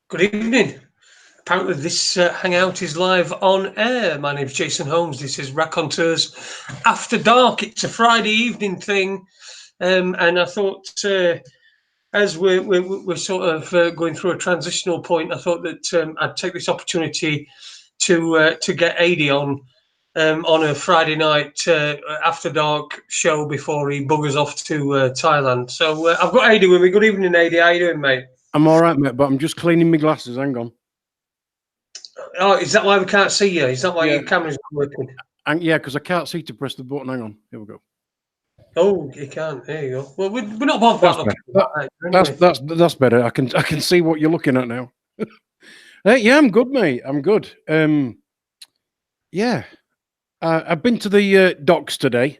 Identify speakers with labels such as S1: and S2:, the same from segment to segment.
S1: Good evening. Apparently, this hangout is live on air. My name's Jason Holmes. This is Raconteurs After Dark. It's a Friday evening thing, and I thought, as we're sort of going through a transitional point, I thought that I'd take this opportunity to get Adi on a Friday night after dark show before he buggers off to Thailand. So I've got Adi with me. Good evening, Adi. How you doing, mate?
S2: I'm all right, mate, but I'm just cleaning my glasses. Hang on.
S1: Oh, is that why we can't see you? Is that why
S2: Yeah.
S1: your camera's not working?
S2: And yeah, because I can't see to press the button. Hang on. Here we go.
S1: Oh, you can't. There you go. Well, we're not bothered
S2: That's
S1: about
S2: better.
S1: looking at that, anyway.
S2: That's better. I can see what you're looking at now. Yeah, I'm good, mate. I'm good. Yeah, I've been to the docs today,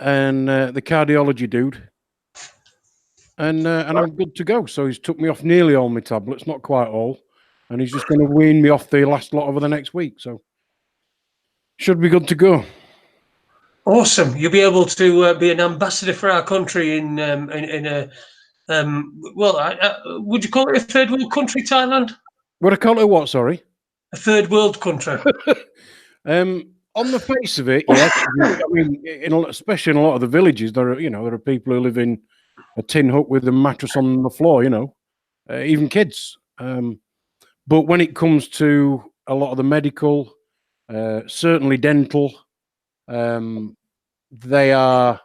S2: and the cardiology dude, and I'm good to go. So he's took me off nearly all my tablets, not quite all, and he's just going to wean me off the last lot over the next week. So should be good to go.
S1: Awesome. You'll be able to be an ambassador for our country in a would you call it a third world country, Thailand?
S2: Would I call it what? Sorry.
S1: A third world country.
S2: On the face of it, yes. I mean, especially in a lot of the villages, there are people who live in a tin hut with a mattress on the floor. Even kids. But when it comes to a lot of the medical, certainly dental, they are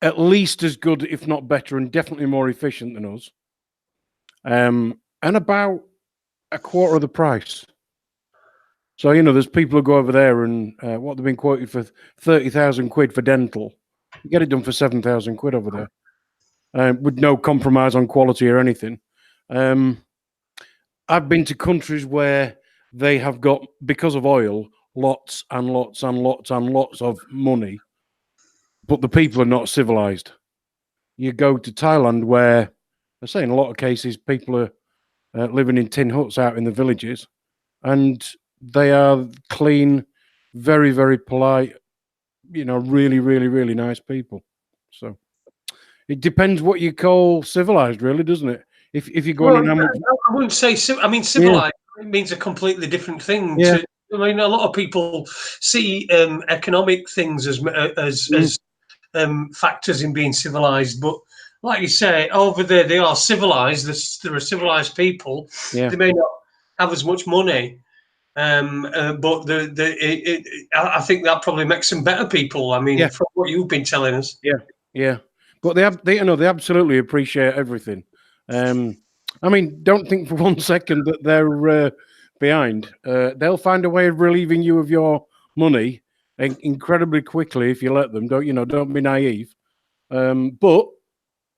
S2: at least as good, if not better, and definitely more efficient than us. And about a quarter of the price. So, there's people who go over there and what they've been quoted for 30,000 quid for dental. You get it done for 7,000 quid over there with no compromise on quality or anything. I've been to countries where they have got, because of oil, lots and lots and lots and lots of money, but the people are not civilized. You go to Thailand where, I say in a lot of cases, people are living in tin huts out in the villages, and they are clean, very, very polite, really, really, really nice people. So it depends what you call civilized, really, doesn't it? If you're going
S1: I wouldn't say I mean, civilized means a completely different thing.
S2: Yeah.
S1: I mean, a lot of people see economic things as factors in being civilized, but like you say, over there they are civilized. There are civilized people.
S2: Yeah.
S1: They may not have as much money, but I think that probably makes them better people. I mean, from what you've been telling us.
S2: Yeah. But they absolutely appreciate everything. I mean, don't think for 1 second that they're behind. They'll find a way of relieving you of your money incredibly quickly if you let them. Don't be naive. But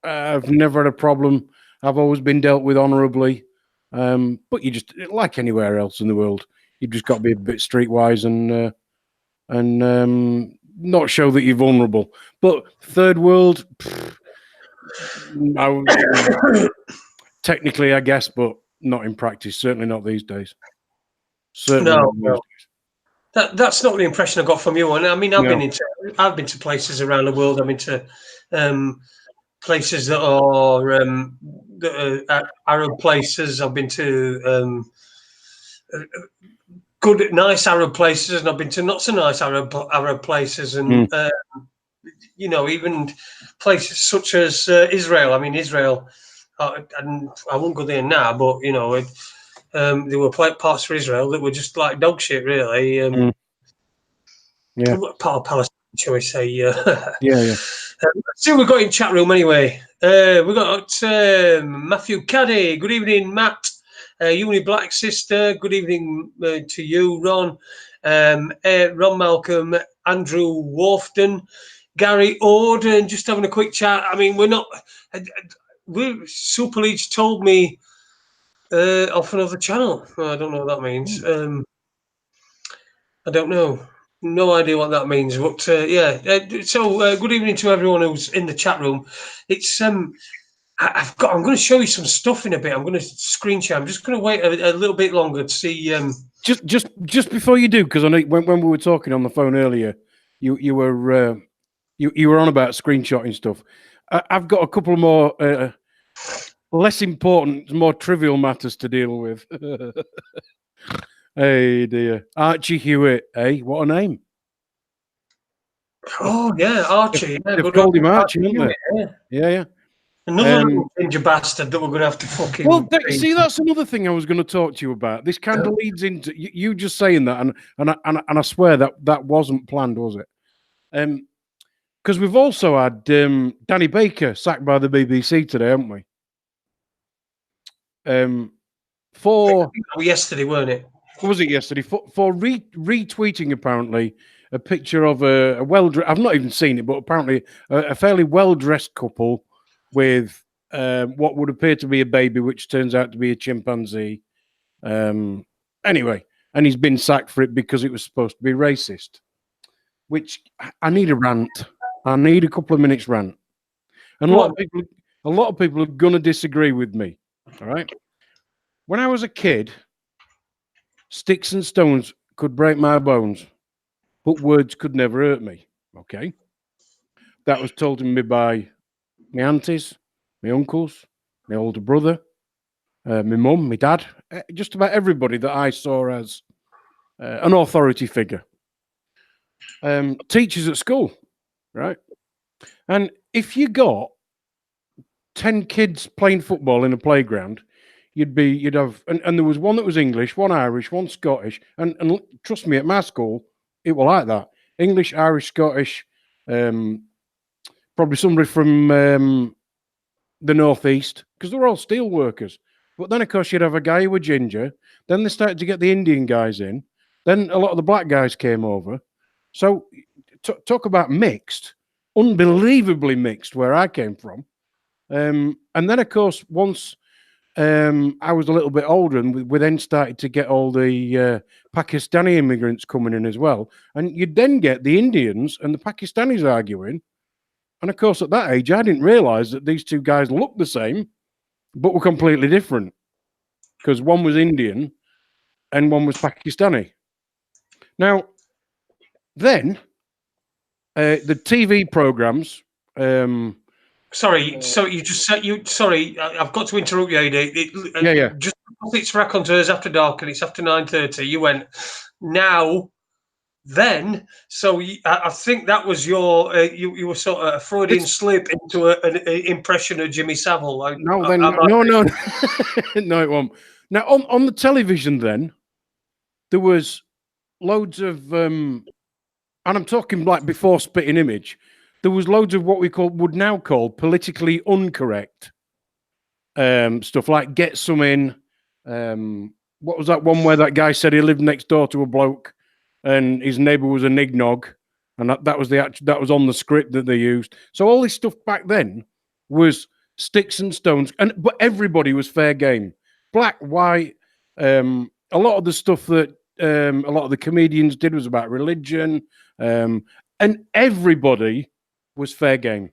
S2: I've never had a problem. I've always been dealt with honourably. But you just, like anywhere else in the world, you've just got to be a bit streetwise and not show that you're vulnerable. But third world, technically, I guess, but not in practice. Certainly not these days.
S1: No. That's not the impression I got from you. And I mean, I've been to places around the world. I've been to places that are Arab places. I've been to good, nice Arab places, and I've been to not so nice Arab places, and even places such as Israel. I mean, Israel. And I won't go there now, but there were parts of Israel that were just like dog shit, really. Part of Palestine, shall we say?
S2: Yeah.
S1: See what we've got in chat room anyway. We've got Matthew Caddy. Good evening, Matt. Uni Black Sister. Good evening to you, Ron. Ron Malcolm, Andrew Warfton, Gary Orden. Just having a quick chat. I mean, Super Leach told me off another channel. I don't know what that means. I don't know. No idea what that means. But so good evening to everyone who's in the chat room. It's I'm going to show you some stuff in a bit. I'm going to screen share. I'm just going to wait a little bit longer to see.
S2: Just before you do, because I know when we were talking on the phone earlier, you were on about screenshotting stuff. I've got a couple more less important, more trivial matters to deal with. Hey dear, Archie Hewitt. Hey, what a name!
S1: Oh yeah, Archie. Yeah,
S2: They've
S1: good
S2: called him
S1: old
S2: Archie, haven't
S1: Hewitt,
S2: they?
S1: yeah.
S2: Yeah.
S1: Another little ginger bastard that we're going to have to fucking.
S2: Well, see, that's another thing I was going to talk to you about. This kind of leads into you just saying that, and I swear that wasn't planned, was it? Because we've also had Danny Baker sacked by the BBC today, haven't we? For
S1: yesterday, weren't it?
S2: Was it yesterday? For retweeting apparently a picture of a I've not even seen it, but apparently a fairly well-dressed couple with what would appear to be a baby, which turns out to be a chimpanzee. Anyway, and he's been sacked for it because it was supposed to be racist. Which I need a rant. I need a couple of minutes rant. And a lot of people are going to disagree with me. All right. When I was a kid, sticks and stones could break my bones, but words could never hurt me. Okay. That was told to me by my aunties, my uncles, my older brother, my mum, my dad, just about everybody that I saw as an authority figure. Teachers at school, right? And if you got 10 kids playing football in a playground, you'd have, and there was one that was English, one Irish, one Scottish, and trust me, at my school, it was like that. English, Irish, Scottish, probably somebody from the northeast, because they were all steel workers. But then, of course, you'd have a guy who was ginger. Then they started to get the Indian guys in. Then a lot of the black guys came over. So talk about mixed, unbelievably mixed where I came from. And then, of course, once I was a little bit older, and we then started to get all the Pakistani immigrants coming in as well. And you'd then get the Indians and the Pakistanis arguing. And of course, at that age, I didn't realize that these two guys looked the same, but were completely different. Because one was Indian and one was Pakistani. Now, then, the TV programs.
S1: Sorry, so you just said Sorry, I've got to interrupt you, AD.
S2: Yeah.
S1: Just because it's Raconteurs After Dark and it's after 9:30, you went now. Then, so I think that was your you were sort of a Freudian slip into an impression of Jimmy Savile.
S2: No, no, it won't. Now on the television, then there was loads of, and I'm talking like before Spitting Image. There was loads of what we would now call politically incorrect stuff, like Get Some In. What was that one where that guy said he lived next door to a bloke and his neighbour was a nignog, and that was on the script that they used. So all this stuff back then was sticks and stones, but everybody was fair game, black, white. A lot of the stuff that a lot of the comedians did was about religion, and everybody was fair game.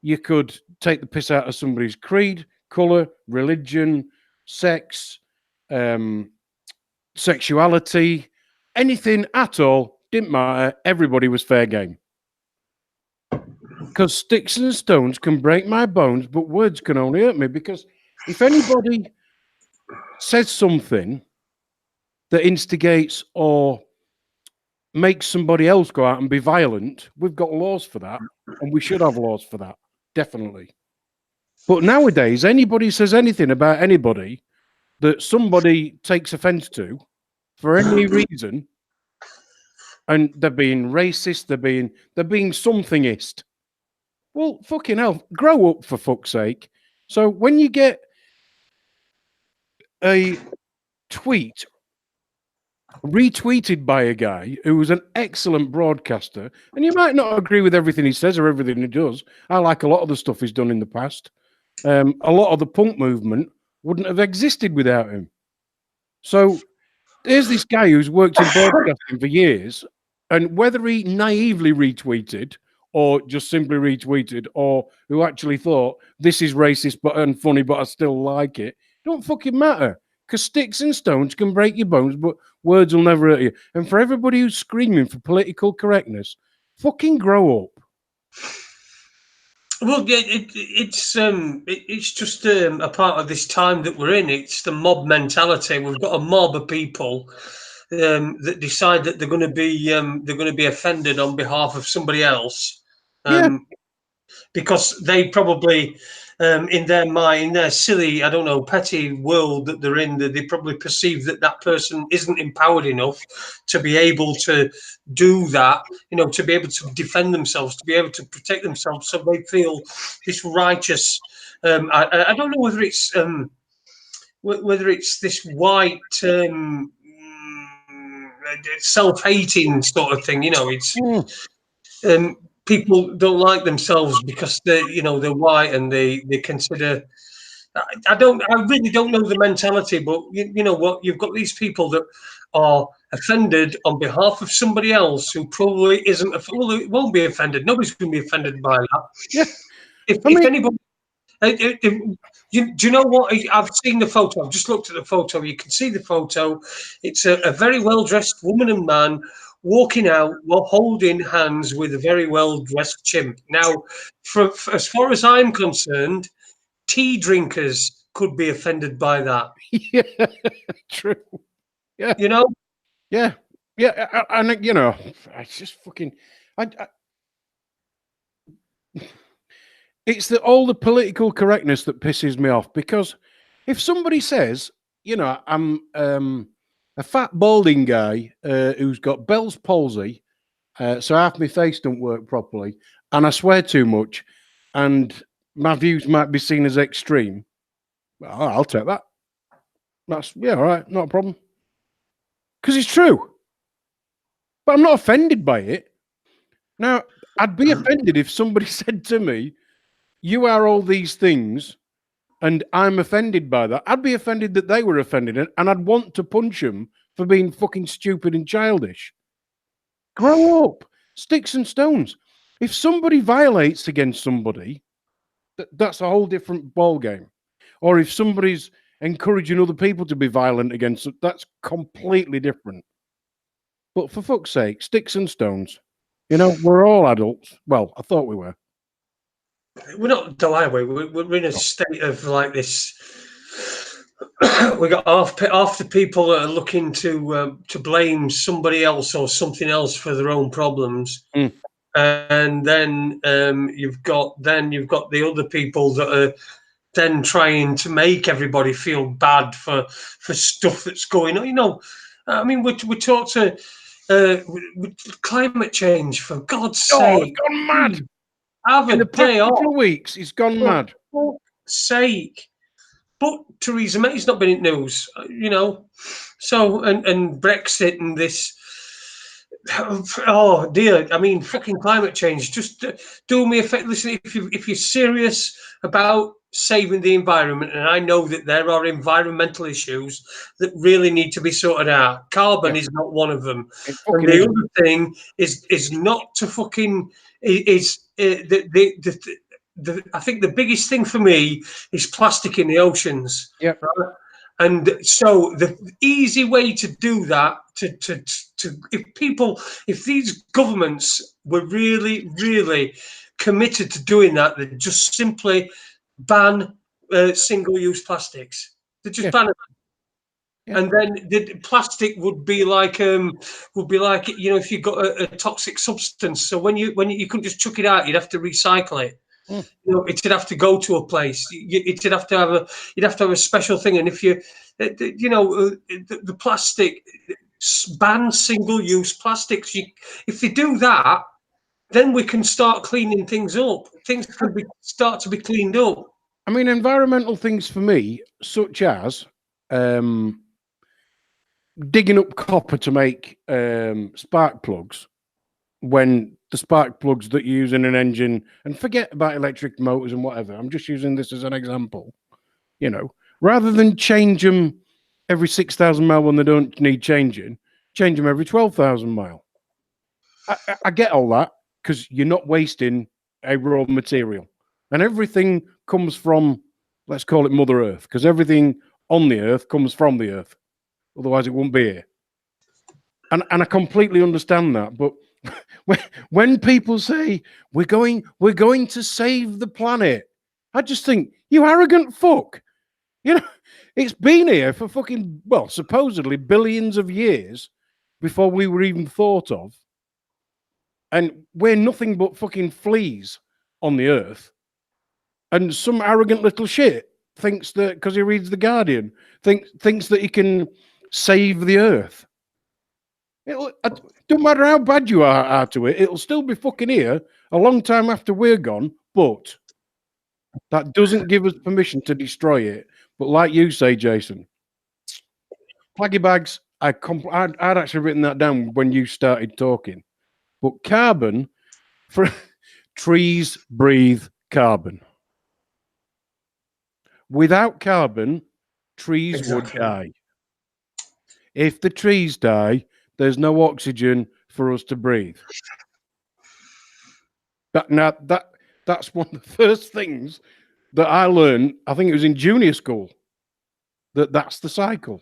S2: You could take the piss out of somebody's creed, colour, religion, sex, sexuality. Anything at all, didn't matter. Everybody was fair game. Because sticks and stones can break my bones, but words can only hurt me. Because if anybody says something that instigates or makes somebody else go out and be violent, we've got laws for that, and we should have laws for that, definitely. But nowadays, anybody says anything about anybody that somebody takes offence to, for any reason, and they're being racist, they're being somethingist. Well, fucking hell, grow up, for fuck's sake. So when you get a tweet retweeted by a guy who was an excellent broadcaster, and you might not agree with everything he says or everything he does. I like a lot of the stuff he's done in the past. A lot of the punk movement wouldn't have existed without him. So there's this guy who's worked in broadcasting for years, and whether he naively retweeted or just simply retweeted, or who actually thought this is racist and funny, but I still like it, don't fucking matter. Because sticks and stones can break your bones, but words will never hurt you. And for everybody who's screaming for political correctness, fucking grow up.
S1: Well, yeah, it's just a part of this time that we're in. It's the mob mentality. We've got a mob of people that decide that they're going to be offended on behalf of somebody else,
S2: Yeah,
S1: because they probably, in their mind, their silly, I don't know, petty world that they're in, that they probably perceive that that person isn't empowered enough to be able to do that, to be able to defend themselves, to be able to protect themselves. So they feel this righteous. I don't know whether it's this white self-hating sort of thing. It's
S2: mm,
S1: um, people don't like themselves because they're white, and they consider. I really don't know the mentality, but you know what? You've got these people that are offended on behalf of somebody else who probably isn't. Well, it won't be offended. Nobody's going to be offended by that.
S2: yeah. I
S1: If
S2: mean,
S1: anybody, do you know what? I've seen the photo. I've just looked at the photo. You can see the photo. It's a very well dressed woman and man walking out while holding hands with a very well dressed chimp. Now, as far as I'm concerned, tea drinkers could be offended by that.
S2: yeah, true. Yeah,
S1: You know,
S2: yeah, yeah. And you know, it's just fucking. I, it's all the political correctness that pisses me off, because if somebody says, I'm a fat balding guy who's got Bell's palsy, so half my face don't work properly, and I swear too much, and my views might be seen as extreme, well, I'll take that. That's, yeah, all right, not a problem, because it's true. But I'm not offended by it. Now, I'd be offended if somebody said to me, "You are all these things," and I'm offended by that. I'd be offended that they were offended, and I'd want to punch them for being fucking stupid and childish. Grow up, sticks and stones. If somebody violates against somebody, that's a whole different ball game. Or if somebody's encouraging other people to be violent against it, that's completely different. But for fuck's sake, sticks and stones. We're all adults. Well, I thought we were.
S1: we're not Delaware. We're in a state of like this. We got half the people that are looking to blame somebody else or something else for their own problems,
S2: Mm.
S1: and then you've got the other people that are then trying to make everybody feel bad for stuff that's going on. I mean, we talk to climate change, for God's
S2: Oh, it's
S1: sake.
S2: gone mad.
S1: Have
S2: In
S1: a
S2: the past
S1: day
S2: couple
S1: off,
S2: of weeks, it's gone
S1: for
S2: mad.
S1: fuck's sake. But Theresa May's not been in news, So and Brexit and this. Oh dear! I mean, fucking climate change. Just do me a favor. Listen, if you're serious about saving the environment, and I know that there are environmental issues that really need to be sorted out. Carbon
S2: Yeah,
S1: is not one of them,
S2: it
S1: and
S2: fucking
S1: the
S2: isn't.
S1: other thing is not to fucking is I think the biggest thing for me is plastic in the oceans.
S2: Yeah.
S1: Right? And so the easy way to do that, if these governments were really, really committed to doing that, they'd just simply ban single-use plastics. They just
S2: Yeah.
S1: ban it.
S2: Yeah.
S1: And then the plastic would be like if you got a toxic substance. So when you couldn't just chuck it out, you'd have to recycle it.
S2: Mm.
S1: It'd have to go to a place. It'd have to have a special thing. And if the plastic, ban single-use plastics. If they do that, then we can start cleaning things up. Things can start to be cleaned up.
S2: I mean, environmental things for me, such as digging up copper to make spark plugs, when the spark plugs that you use in an engine, and forget about electric motors and whatever, I'm just using this as an example, rather than change them every 6,000 mile when they don't need changing, change them every 12,000 mile. I get all that, because you're not wasting a raw material. And everything comes from, let's call it Mother Earth, because everything on the earth comes from the earth. Otherwise, it won't be here. And I completely understand that. But when people say we're going to save the planet, I just think, you arrogant fuck. You know, it's been here for fucking, well, supposedly billions of years before we were even thought of. And we're nothing but fucking fleas on the earth. And some arrogant little shit thinks that, because he reads The Guardian, thinks that he can save the earth. It don't matter how bad you are to it, it'll still be fucking here a long time after we're gone, but that doesn't give us permission to destroy it. But like you say, Jason, plaggy bags, I'd actually written that down when you started talking. But carbon, for trees breathe carbon. Without carbon, trees would die. If the trees die, there's no oxygen for us to breathe. That's one of the first things that I learned. I think it was in junior school. That's the cycle,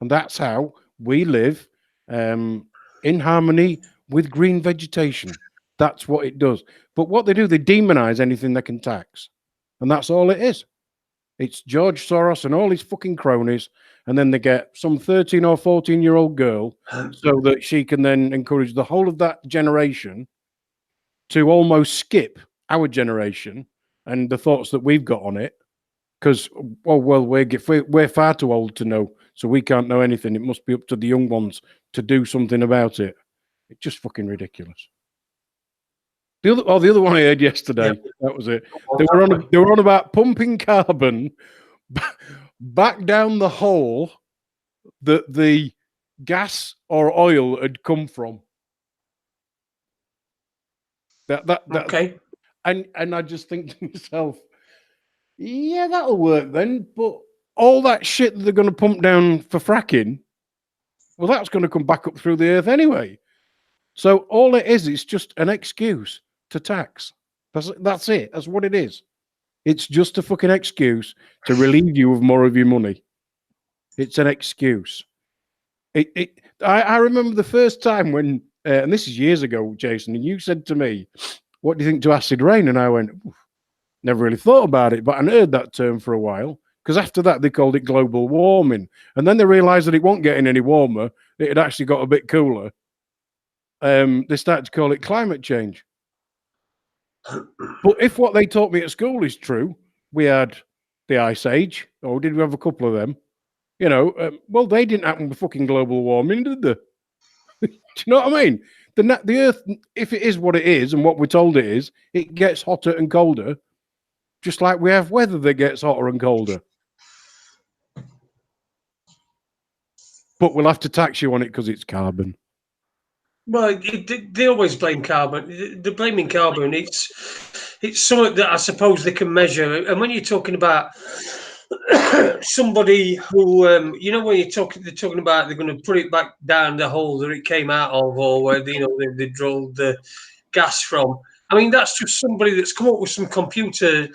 S2: and that's how we live in harmony with green vegetation. That's what it does. But what they do, they demonize anything they can tax, and that's all it is. It's George Soros and all his fucking cronies, and then they get some 13 or 14-year-old girl so that she can then encourage the whole of that generation to almost skip our generation and the thoughts that we've got on it. Because, oh, well, we're far too old to know, so we can't know anything. It must be up to the young ones to do something about it. It's just fucking ridiculous. The other one I heard yesterday, that was it. They were on about pumping carbon back down the hole that the gas or oil had come from. Okay. And I just think to myself, yeah, that'll work then. But all that shit that they're going to pump down for fracking, well, that's going to come back up through the earth anyway. So all it is just an excuse to tax. That's it. That's what it is. It's just a fucking excuse to relieve you of more of your money. It's an excuse. I remember the first time when, and this is years ago, Jason, and you said to me, "What do you think to acid rain?" And I went, never really thought about it, but I heard that term for a while, because after that they called it global warming. And then they realized that it wasn't getting any warmer. It had actually got a bit cooler. They started to call it climate change. But if what they taught me at school is true, we had the Ice Age, or did we have a couple of them? You know, well, they didn't happen with fucking global warming, did they? Do you know what I mean? The Earth, if it is what it is and what we're told it is, it gets hotter and colder, just like we have weather that gets hotter and colder. But we'll have to tax you on it because it's carbon.
S1: Well, they always blame carbon. They're blaming carbon. It's something that I suppose they can measure. And when you're talking about somebody who, you know, when they're talking about they're going to put it back down the hole that it came out of, or where they drilled the gas from. I mean, that's just somebody that's come up with some computer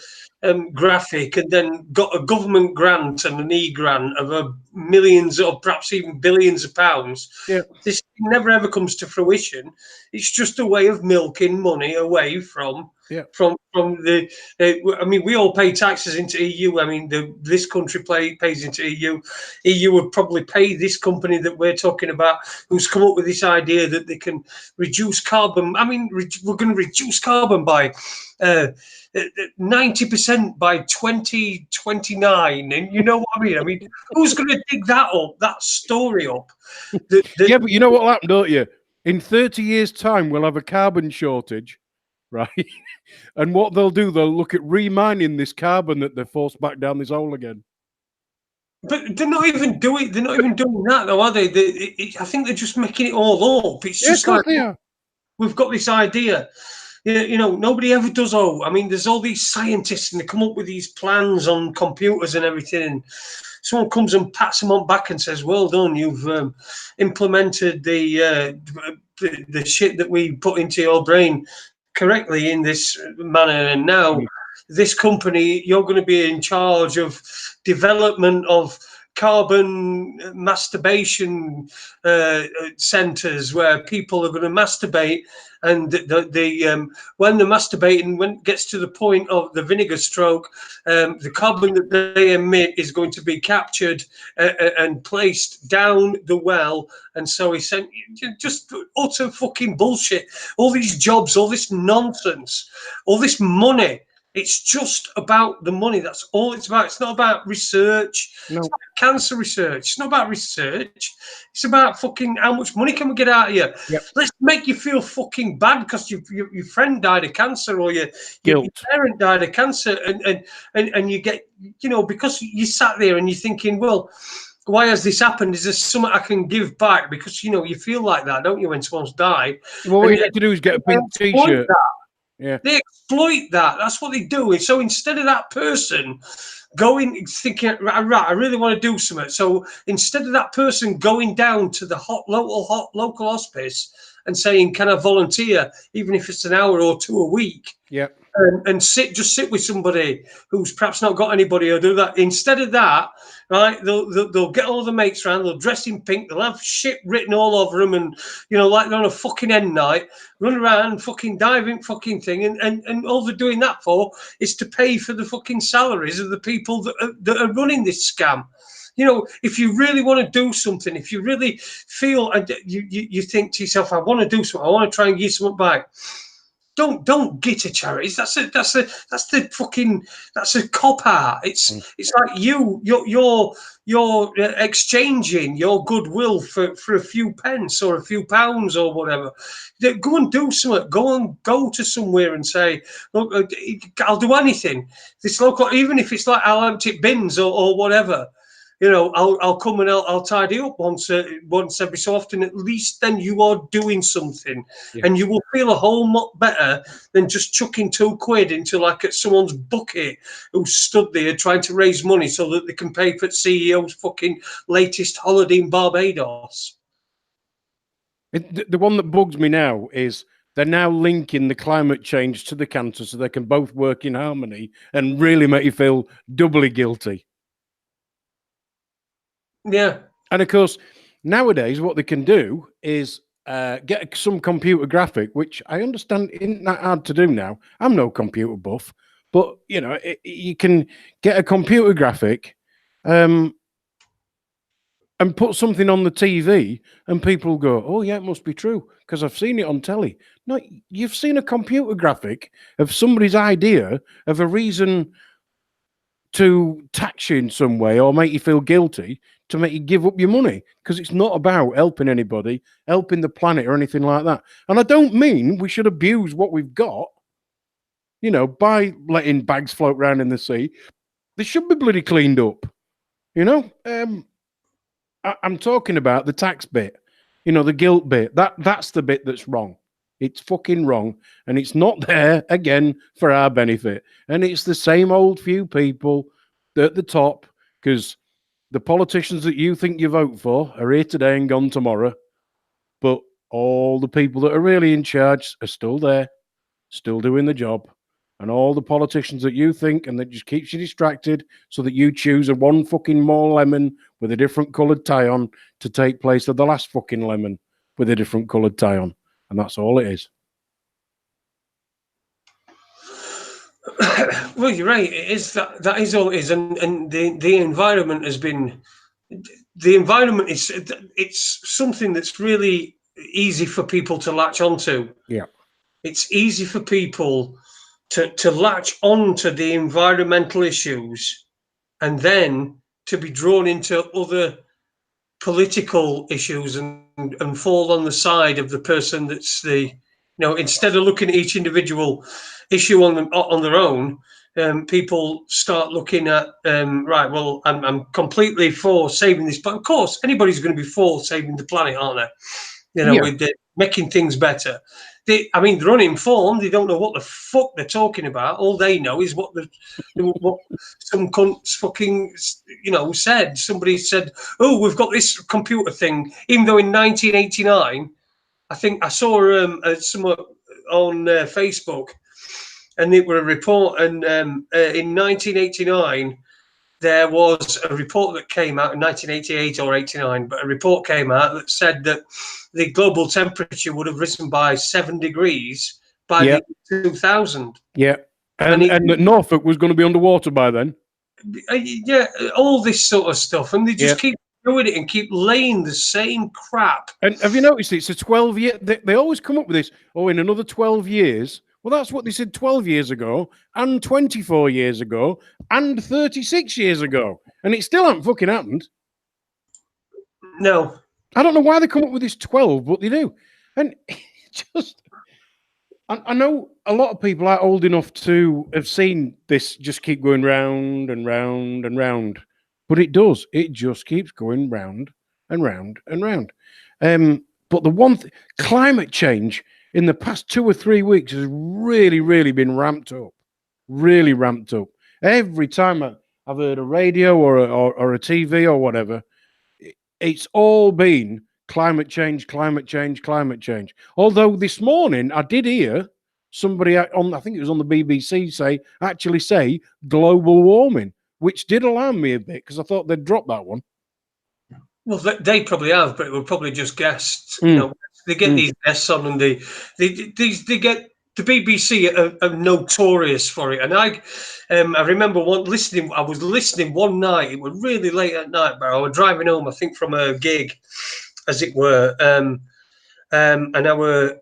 S1: graphic and then got a government grant and an grant of millions or perhaps even billions of pounds.
S2: Yeah.
S1: This never ever comes to fruition. It's just a way of milking money away from the. I mean, we all pay taxes into EU. I mean, this country pays into EU. EU would probably pay this company that we're talking about, who's come up with this idea that they can reduce carbon. I mean, we're going to reduce carbon by 90% by 2029, and you know what I mean? I mean, who's going to dig that story up?
S2: Yeah, but you know what will happen, don't you? In 30 years' time, we'll have a carbon shortage, right? And what they'll do, they'll look at remining this carbon that they're forced back down this hole again.
S1: But they're not even doing that, though, are they? I think they're just making it all up. It's just like we've got this idea. You know, nobody ever does. Oh, I mean, there's all these scientists and they come up with these plans on computers and everything. And someone comes and pats them on back and says, "Well done, you've implemented the shit that we put into your brain correctly in this manner. And now this company, you're going to be in charge of development of carbon masturbation centres where people are going to masturbate, and when they're masturbating, when it gets to the point of the vinegar stroke, the carbon that they emit is going to be captured and placed down the well. And so he said, just utter fucking bullshit. All these jobs, all this nonsense, all this money. It's just about the money. That's all it's about. It's not about research.
S2: No.
S1: It's not cancer research. It's not about research. It's about fucking how much money can we get out of you.
S2: Yep.
S1: Let's make you feel fucking bad because your friend died of cancer, or your parent died of cancer, and you get, because you sat there and you're thinking, well, why has this happened? Is there something I can give back? Because you feel like that, don't you, when someone's died?
S2: Well, what you have to do is get a pink t-shirt. Yeah.
S1: They exploit that. That's what they do. So instead of that person going, thinking, right, I really want to do something. So instead of that person going down to the local hospice and saying, can I volunteer, even if it's an hour or two a week?
S2: Yeah.
S1: And just sit with somebody who's perhaps not got anybody or do that. Instead of that, right, they'll get all the mates around, they'll dress in pink, they'll have shit written all over them, and like they're on a fucking end night, run around, fucking diving fucking thing, and all they're doing that for is to pay for the fucking salaries of the people that are running this scam. If you really want to do something, if you really feel, and you think to yourself, I want to do something, I want to try and give something back. Don't get to charities. That's a cop out. It's like you're exchanging your goodwill for a few pence or a few pounds or whatever. Go and do something. Go to somewhere and say, look, I'll do anything. This local, even if it's like I'll empty bins or whatever. I'll come and I'll tidy up once every so often. At least then you are doing something, and you will feel a whole lot better than just chucking £2 into like someone's bucket who stood there trying to raise money so that they can pay for the CEO's fucking latest holiday in Barbados.
S2: The one that bugs me now is they're now linking the climate change to the cancer so they can both work in harmony and really make you feel doubly guilty.
S1: Yeah.
S2: And of course, nowadays, what they can do is get some computer graphic, which I understand isn't that hard to do now. I'm no computer buff, but, you can get a computer graphic and put something on the TV and people go, oh, yeah, it must be true because I've seen it on telly. No, you've seen a computer graphic of somebody's idea of a reason to tax you in some way or make you feel guilty to make you give up your money, because it's not about helping anybody, helping the planet or anything like that. And I don't mean we should abuse what we've got, by letting bags float around in the sea. They should be bloody cleaned up, I'm talking about the tax bit, the guilt bit. That's the bit that's wrong. It's fucking wrong, and it's not there, again, for our benefit. And it's the same old few people at the top, because the politicians that you think you vote for are here today and gone tomorrow, but all the people that are really in charge are still there, still doing the job. And all the politicians that you think, and that just keeps you distracted so that you choose a one fucking more lemon with a different coloured tie on to take place of the last fucking lemon with a different coloured tie on. And that's all it is.
S1: Well, you're right. It is that is all it is, and the environment has been. The environment it's something that's really easy for people to latch onto.
S2: Yeah,
S1: it's easy for people to latch onto the environmental issues, and then to be drawn into other political issues and fall on the side of the person that's instead of looking at each individual issue on their own, people start looking at right. Well, I'm completely for saving this, but of course, anybody's going to be for saving the planet, aren't they? With making things better. They're uninformed. They don't know what the fuck they're talking about. All they know is what some cunts fucking said. Somebody said, "Oh, we've got this computer thing," even though in 1989. I think I saw someone on Facebook, and it was a report. And in 1989, there was a report that came out in 1988 or 89, but a report came out that said that the global temperature would have risen by 7 degrees by the 2000.
S2: Yeah. And that Norfolk was going to be underwater by then.
S1: Yeah, all this sort of stuff. And they just keep doing it and keep laying the same crap.
S2: And have you noticed it's a 12-year? They always come up with this, in another 12 years. Well, that's what they said 12 years ago, and 24 years ago, and 36 years ago. And it still hasn't fucking happened.
S1: No.
S2: I don't know why they come up with this 12, but they do. And just, I know a lot of people are old enough to have seen this just keep going round and round and round. But it does. It just keeps going round and round and round. But the one thing, climate change in the past 2 or 3 weeks has really, really been ramped up. Really ramped up. Every time I've heard a radio or a TV or whatever, it's all been climate change, climate change, climate change. Although this morning I did hear somebody on, I think it was on the BBC, actually say global warming, which did alarm me a bit because I thought they'd drop that one.
S1: Well, they probably have, but it were probably just guests. You know, they get these guests on, and they get the BBC are notorious for it. And I remember listening. I was listening one night. It was really late at night, but I was driving home, I think, from a gig, as it were. And I were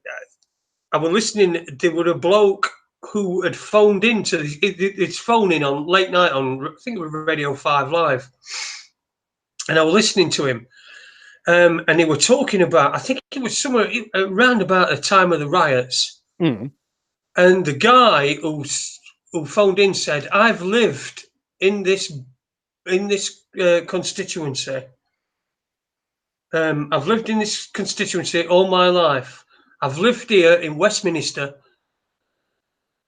S1: listening. There were a bloke who had phoned into it's phoning on late night on, I think it was Radio 5 Live. And I was listening to him, and they were talking about, I think it was somewhere around about the time of the riots. And the guy who phoned in said, "I've lived in this constituency. I've lived in this constituency all my life. I've lived here in Westminster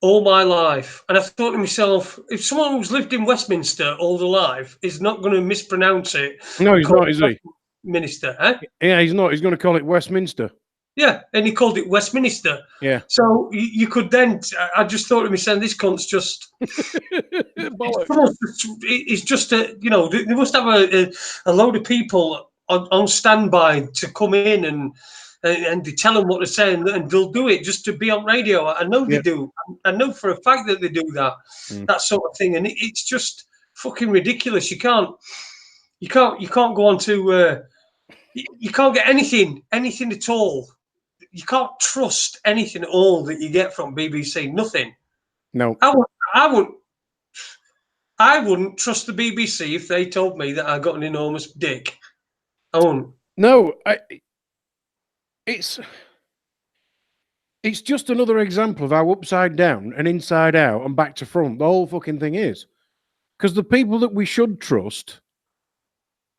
S1: all my life." And I thought to myself, if someone who's lived in Westminster all their life is not going to mispronounce it.
S2: No, he's not, is he?
S1: Minister, eh?
S2: Yeah, he's not. He's going to call it Westminster.
S1: Yeah, and he called it Westminster.
S2: Yeah.
S1: So you could then, I just thought to myself, this cunt's just, it's just a, you know, they must have a load of people on standby to come in and they tell them what to say, and they'll do it just to be on radio. I know they do. I know for a fact that they do that sort of thing, and it's just fucking ridiculous. You can't go on to. You can't get anything at all. You can't trust anything at all that you get from BBC. Nothing.
S2: No.
S1: I wouldn't trust the BBC if they told me that I got an enormous dick. I wouldn't.
S2: No, it's just another example of how upside down and inside out and back to front the whole fucking thing is. Because the people that we should trust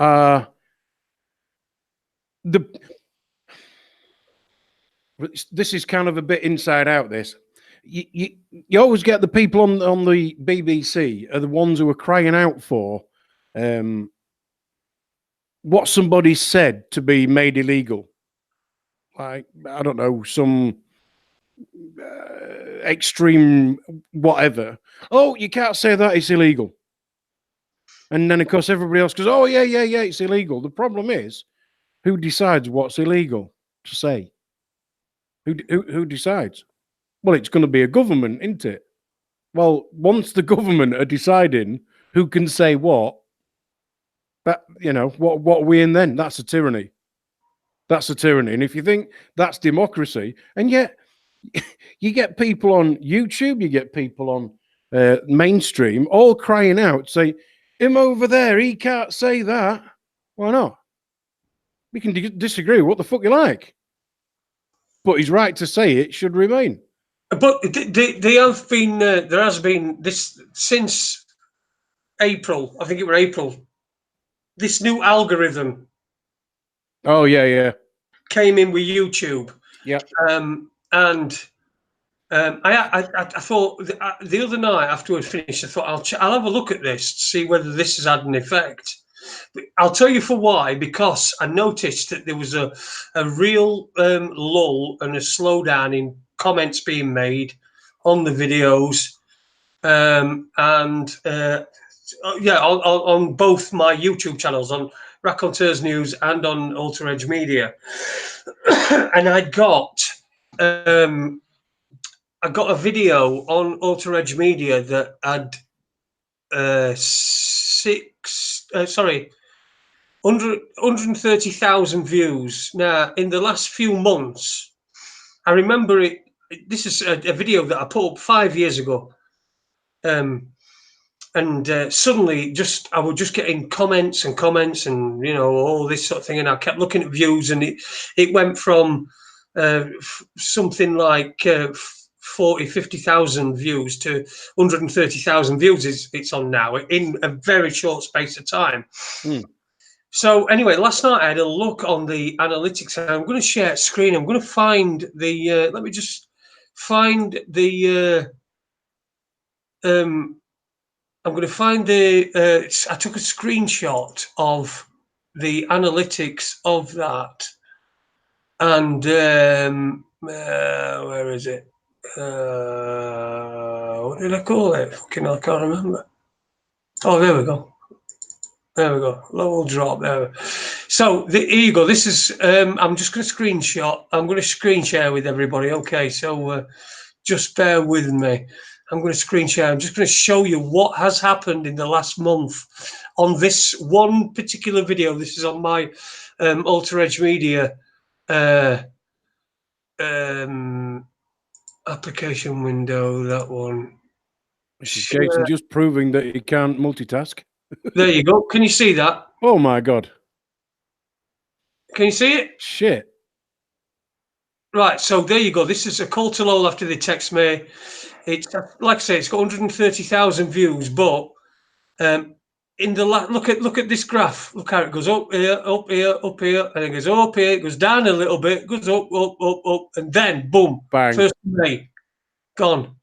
S2: are this is kind of a bit inside out. This you always get the people on the BBC are the ones who are crying out for what somebody said to be made illegal. Like, I don't know, some extreme whatever. Oh, you can't say that, it's illegal. And then, of course, everybody else goes, oh, yeah, it's illegal. The problem is, who decides what's illegal to say? Who decides? Well, it's going to be a government, isn't it? Well, once the government are deciding who can say what, that, you know, what are we in then? That's a tyranny. That's a tyranny. And if you think that's democracy, and yet you get people on YouTube, you get people on mainstream, all crying out, say, him over there, he can't say that. Why not? We can disagree. What the fuck you like? But his right to say it should remain.
S1: But they have been, there has been this since April, I think it was April, this new algorithm.
S2: Oh, yeah.
S1: Came in with YouTube.
S2: Yeah.
S1: I thought the other night after we finished, I thought I'll have a look at this to see whether this has had an effect. But I'll tell you for why, because I noticed that there was a real lull and a slowdown in comments being made on the videos, and yeah, on both my YouTube channels, on Raconteurs News and on Alter Edge Media. And I got a video on Alter Edge Media that had 130,000 views. Now, in the last few months, I remember it. This is a video that I put up 5 years ago. And suddenly, I was just getting comments and all this sort of thing. And I kept looking at views, and it went from something like 40, 50,000 views to 130,000 views. It's on now in a very short space of time. So anyway, last night I had a look on the analytics, and I'm going to share screen. I'm going to find the. Let me just find the. I'm going to find the. I took a screenshot of the analytics of that, and where is it? What did I call it? Fucking hell, I can't remember. Oh, there we go. There we go. Low drop there. So here you go. This is. I'm just going to screenshot. I'm going to screen share with everybody. Okay, so just bear with me. I'm going to screen share. I'm just going to show you what has happened in the last month on this one particular video. This is on my Alter Edge Media application window. That one.
S2: Jason just proving that he can't multitask.
S1: There you go. Can you see that?
S2: Oh my God.
S1: Can you see it?
S2: Shit.
S1: Right. So there you go. This is a call to Lowell after they text me. It's like I say, it's got 130,000 views, but in the look at this graph. Look how it goes up here, up here, up here, and it goes up here. It goes down a little bit, goes up, and then boom,
S2: bang,
S1: 1st of May, gone,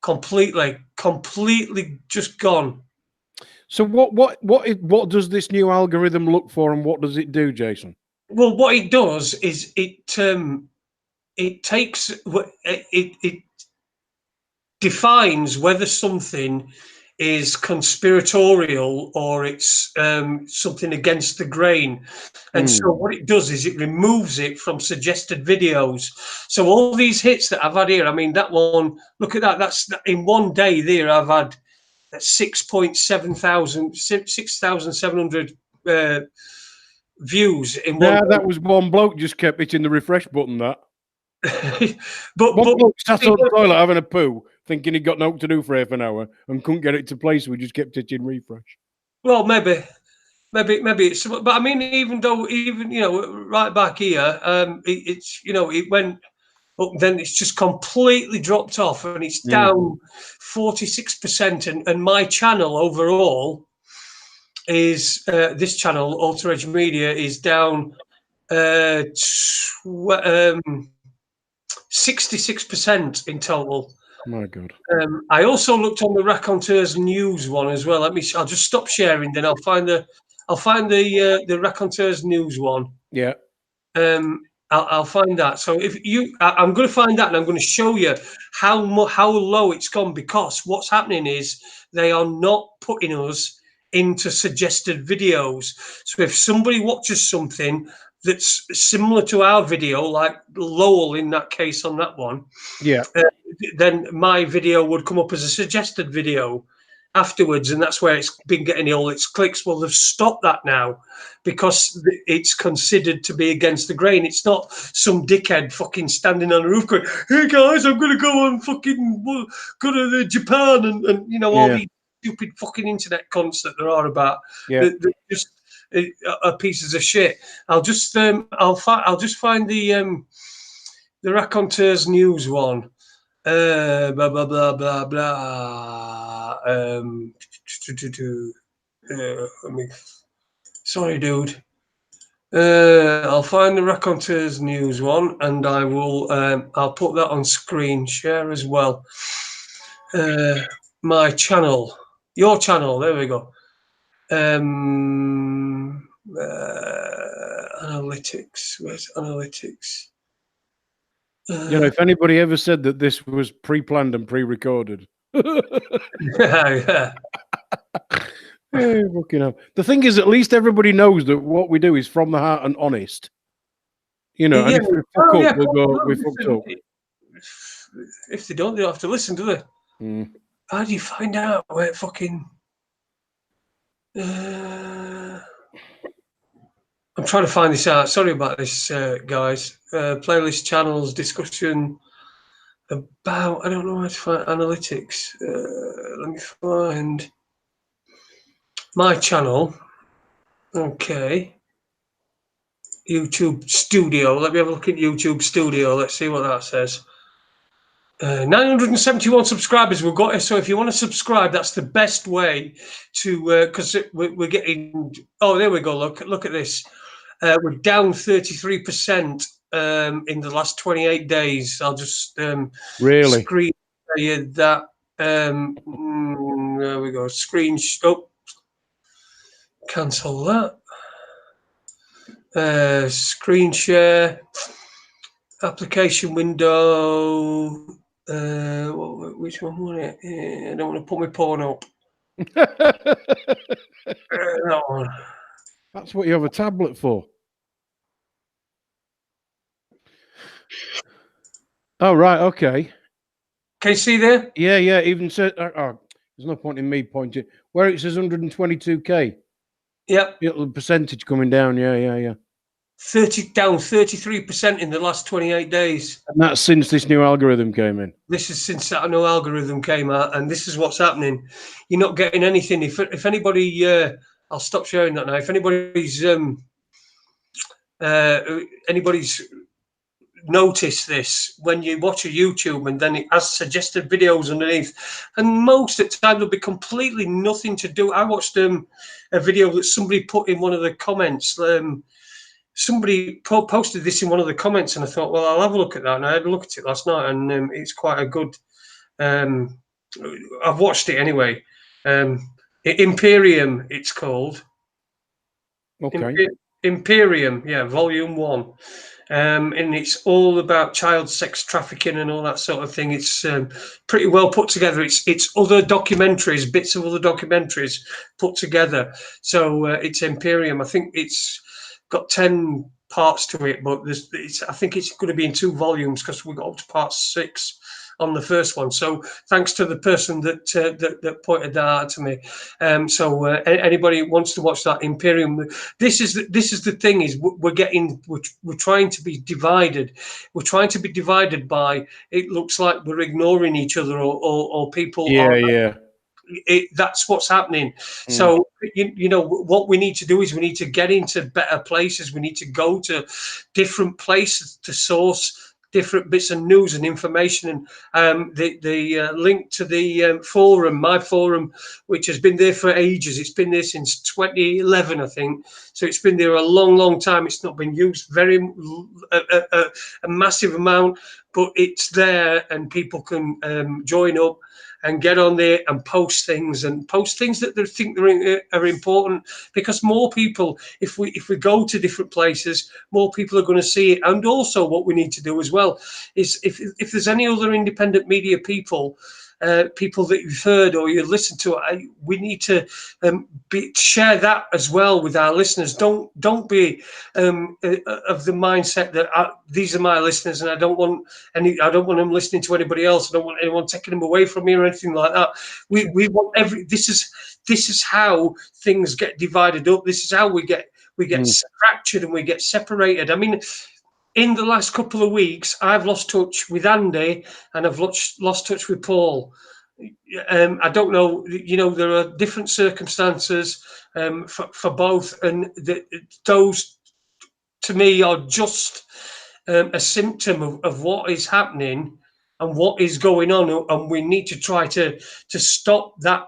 S1: completely just gone.
S2: So what does this new algorithm look for, and what does it do, Jason?
S1: Well, what it does is it takes it defines whether something is conspiratorial or it's something against the grain. And so what it does is it removes it from suggested videos. So all these hits that I've had here, I mean, that one, look at that. That's in one day there, I've had 6,700 views in one day.
S2: That was one bloke just kept hitting the refresh button, that.
S1: but
S2: bloke sat on the toilet having a poo, thinking he got nothing to do for half an hour and couldn't get it to play, so we just kept hitting refresh.
S1: Well, maybe it's, but I mean, even right back here, it's it went up, then it's just completely dropped off, and it's down 46%. And my channel overall is this channel, Alter Edge Media, is down 66% in total.
S2: My God.
S1: I also looked on the Raconteurs News one as well. I'll just stop sharing, then I'll find the Raconteurs News one.
S2: Yeah.
S1: I'll find that. So I'm going to find that, and I'm going to show you how low it's gone, because what's happening is they are not putting us into suggested videos. So if somebody watches something that's similar to our video, like Lowell in that case on that one, then my video would come up as a suggested video afterwards, and that's where it's been getting all its clicks. Well, they've stopped that now because it's considered to be against the grain. It's not some dickhead fucking standing on the roof going, "Hey guys, I'm going to go and fucking go to Japan," and all these stupid fucking internet cunts that there are about. They're just pieces of shit. I'll just find the Raconteurs News one. Blah blah blah blah blah. Sorry, dude. I'll find the Raconteurs News one, and I will. I'll put that on screen share as well. My channel, your channel. There we go. Analytics. Where's analytics?
S2: If anybody ever said that this was pre-planned and pre-recorded.
S1: Yeah.
S2: Yeah, fucking hell. The thing is, at least everybody knows that what we do is from the heart and honest. You know, and
S1: Yeah.
S2: if we fuck
S1: Oh,
S2: up,
S1: yeah.
S2: we'll go,
S1: No,
S2: we fucked
S1: listen,
S2: up.
S1: if they don't have to listen, do they?
S2: Mm.
S1: How do you find out where fucking... I'm trying to find this out. Sorry about this, guys. Playlist channels, discussion about... I don't know where to find analytics. Let me find my channel. Okay. YouTube Studio. Let me have a look at YouTube Studio. Let's see what that says. 971 subscribers we've got. So if you want to subscribe, that's the best way to, because we're getting... Oh, there we go. Look at this. We're down 33% in the last 28 days. I'll just
S2: Really?
S1: screen you that. There we go. Cancel that. Screen share. Application window. Which one was it? I don't want to put my porn up. That one.
S2: That's what you have a tablet for. Oh, right. Okay.
S1: Can you see there?
S2: Yeah, yeah. Even said, there's no point in me pointing where it says 122k.
S1: Yep.
S2: The percentage coming down. Yeah, yeah, yeah.
S1: Down 33% in the last 28 days.
S2: And that's since this new algorithm came in.
S1: This is since that new algorithm came out, and this is what's happening. You're not getting anything. If anybody, I'll stop sharing that now. If anybody's notice this, when you watch a YouTube and then it has suggested videos underneath, and most of the time there'll be completely nothing to do. I watched a video that somebody put in one of the comments. Somebody posted this in one of the comments, and I thought, well, I'll have a look at that. And I had a look at it last night, and it's quite a good... I've watched it anyway. Imperium, it's called.
S2: Okay.
S1: Imperium, yeah, Volume 1. And it's all about child sex trafficking and all that sort of thing. It's pretty well put together. It's other documentaries, bits of other documentaries put together. So it's Imperium. I think it's got 10 parts to it, but I think it's going to be in 2 volumes because we got up to part 6 on the first one. So thanks to the person that pointed that out to me. So anybody wants to watch that, Imperium. This is the thing, is we're trying to be divided. We're trying to be divided by, it looks like we're ignoring each other, or people
S2: Yeah,
S1: are...
S2: yeah.
S1: That's what's happening. So you know what we need to do is we need to get into better places. We need to go to different places to source different bits of news and information. And the link to the forum, my forum, which has been there for ages. It's been there since 2011, I think. So it's been there a long time. It's not been used a massive amount, but it's there, and people can join up and get on there and post things that they think are important, because more people, if we go to different places, more people are going to see it. And also what we need to do as well is, if there's any other independent media people that you've heard or you listen to, we need to share that as well with our listeners. Don't be of the mindset that these are my listeners and I don't want them listening to anybody else. I don't want anyone taking them away from me or anything like that. We want this is how things get divided up. This is how we get fractured and we get separated. I mean, in the last couple of weeks, I've lost touch with Andy and I've lost touch with Paul. I don't know, there are different circumstances for both, and those to me are just a symptom of what is happening and what is going on, and we need to try to stop that,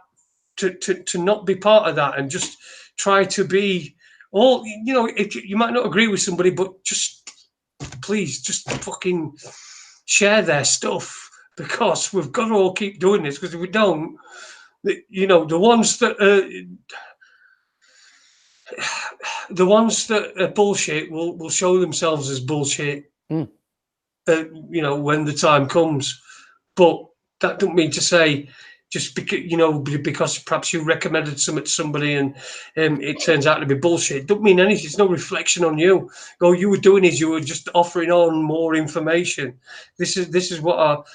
S1: to not be part of that, and just try to be all, if you might not agree with somebody, but just please just fucking share their stuff, because we've got to all keep doing this, because if we don't, the ones that are bullshit will show themselves as bullshit, when the time comes. But that don't mean to say just because perhaps you recommended something to somebody and it turns out to be bullshit. It don't mean anything. It's no reflection on you. All you were doing is you were just offering on more information. This is what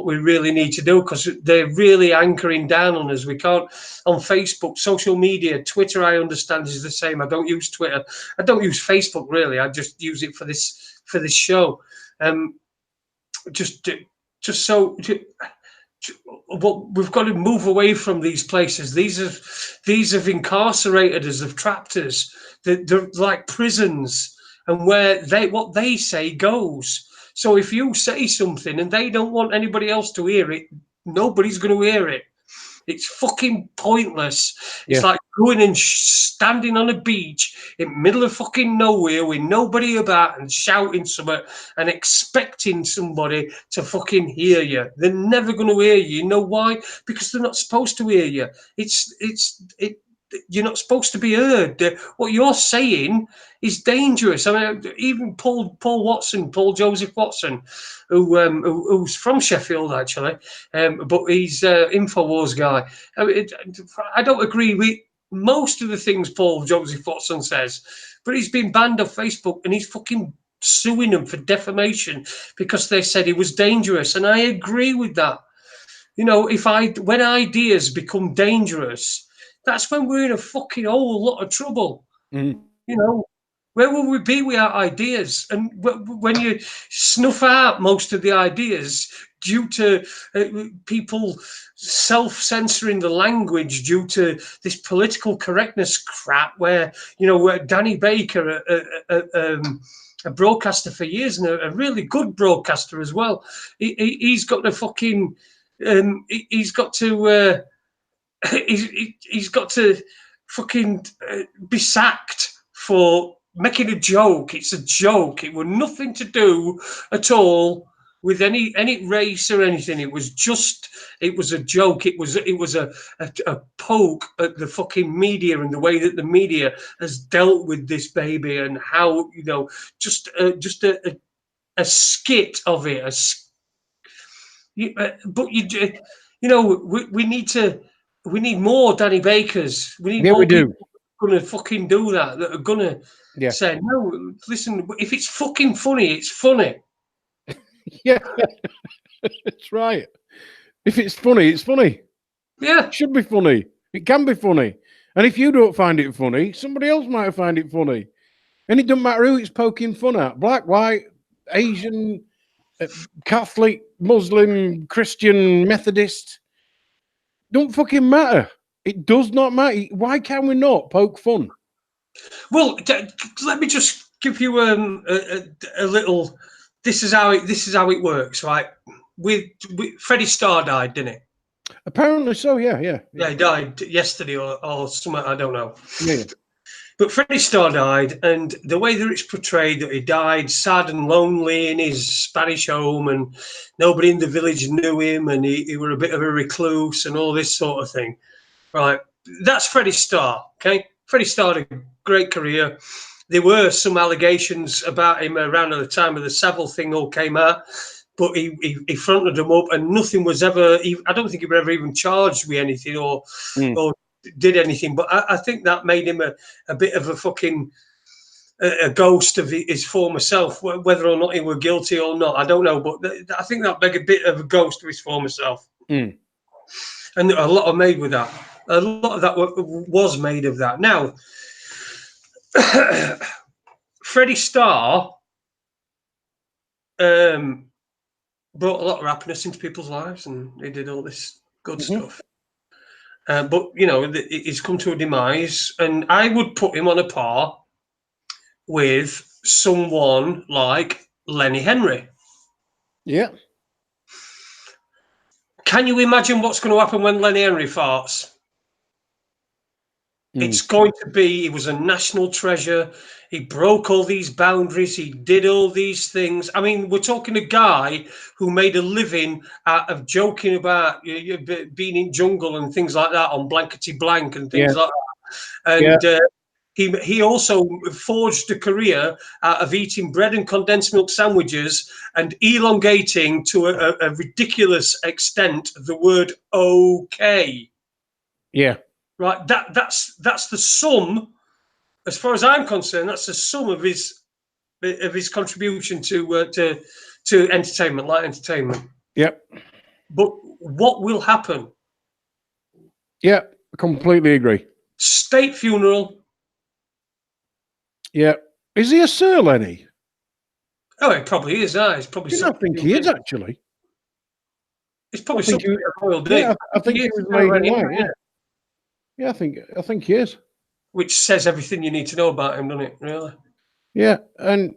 S1: we really need to do, because they're really anchoring down on us. We can't, on Facebook, social media, Twitter, I understand is the same. I don't use Twitter. I don't use Facebook really. I just use it for this show. Well, we've got to move away from these places. These have incarcerated us, have trapped us. They're like prisons, and where what they say goes. So if you say something and they don't want anybody else to hear it, nobody's going to hear it. It's fucking pointless. It's like going and standing on a beach in the middle of fucking nowhere with nobody about and shouting something and expecting somebody to fucking hear you. They're never going to hear you. You know why? Because they're not supposed to hear you. You're not supposed to be heard. What you're saying is dangerous. I mean, even Paul Joseph Watson, who's from Sheffield actually, but he's Infowars guy. I don't agree with most of the things Paul Joseph Watson says, but he's been banned off Facebook and he's fucking suing them for defamation because they said he was dangerous, and I agree with that. When ideas become dangerous, that's when we're in a fucking whole lot of trouble. Where will we be with our ideas? And when you snuff out most of the ideas due to people self-censoring the language due to this political correctness crap, where Danny Baker, a broadcaster for years and a really good broadcaster as well, he's got to fucking he's got to fucking be sacked for making a joke. It's a joke. It was nothing to do at all with any race or anything. It was a joke. It was a poke at the fucking media and the way that the media has dealt with this baby, and how just a skit of it. We need more Danny Bakers. We need more people going to fucking do that are going to say, no, listen, if it's fucking funny, it's funny.
S2: Yeah, that's right. If it's funny, it's funny.
S1: Yeah.
S2: It should be funny. It can be funny. And if you don't find it funny, somebody else might find it funny. And it doesn't matter who it's poking fun at. Black, white, Asian, Catholic, Muslim, Christian, Methodist. Don't fucking matter. It does not matter. Why can we not poke fun?
S1: Well, let me just give you a little. This is how it works, right? With Freddie Starr died, didn't it?
S2: Apparently so. Yeah.
S1: Yeah, he died yesterday or something. I don't know.
S2: Yeah.
S1: But Freddie Starr died, and the way that it's portrayed that he died sad and lonely in his Spanish home, and nobody in the village knew him, and he were a bit of a recluse and all this sort of thing, right? That's Freddie Starr, okay? Freddie Starr had a great career. There were some allegations about him around at the time of the Savile thing all came out, but he fronted them up, and nothing was ever. I don't think he was ever even charged with anything or did anything. But I think that made him a bit of a fucking a ghost of his former self. Whether or not he were guilty or not, I don't know. But I think that made a bit of a ghost of his former self. And a lot are made with that. A lot of that was made of that. Now, Freddie Starr brought a lot of happiness into people's lives, and he did all this good stuff. But he's come to a demise, and I would put him on a par with someone like Lenny Henry.
S2: Yeah.
S1: Can you imagine what's going to happen when Lenny Henry farts? It's going to be, he was a national treasure. He broke all these boundaries. He did all these things. I mean, we're talking a guy who made a living out of joking about being in jungle and things like that on Blankety Blank and things like that. And He also forged a career out of eating bread and condensed milk sandwiches and elongating to a ridiculous extent the word "okay."
S2: Yeah.
S1: Right. That's the sum, as far as I'm concerned. That's the sum of his contribution to entertainment, light entertainment.
S2: Yep.
S1: But what will happen?
S2: Yeah, completely agree.
S1: State funeral.
S2: Yeah. Is he a Sir Lenny?
S1: Oh, it probably is. It's probably.
S2: I think he is, actually.
S1: It's probably something of a royal
S2: Yeah,
S1: name.
S2: I think he was made away. Yeah. Yeah, I think he is.
S1: Which says everything you need to know about him, doesn't it? Really?
S2: Yeah, and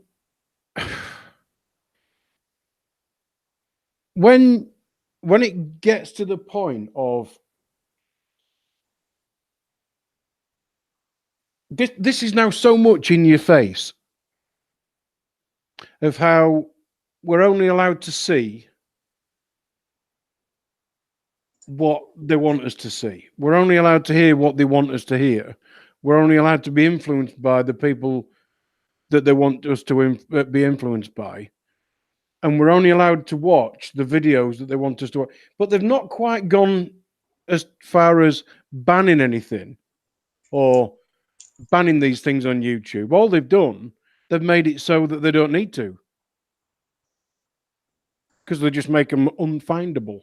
S2: when it gets to the point of this is now so much in your face of how we're only allowed to see what they want us to see. We're only allowed to hear what they want us to hear. We're only allowed to be influenced by the people that they want us to be influenced by. And we're only allowed to watch the videos that they want us to watch. But they've not quite gone as far as banning anything or banning these things on YouTube. All they've done, they've made it so that they don't need to. Because they just make them unfindable.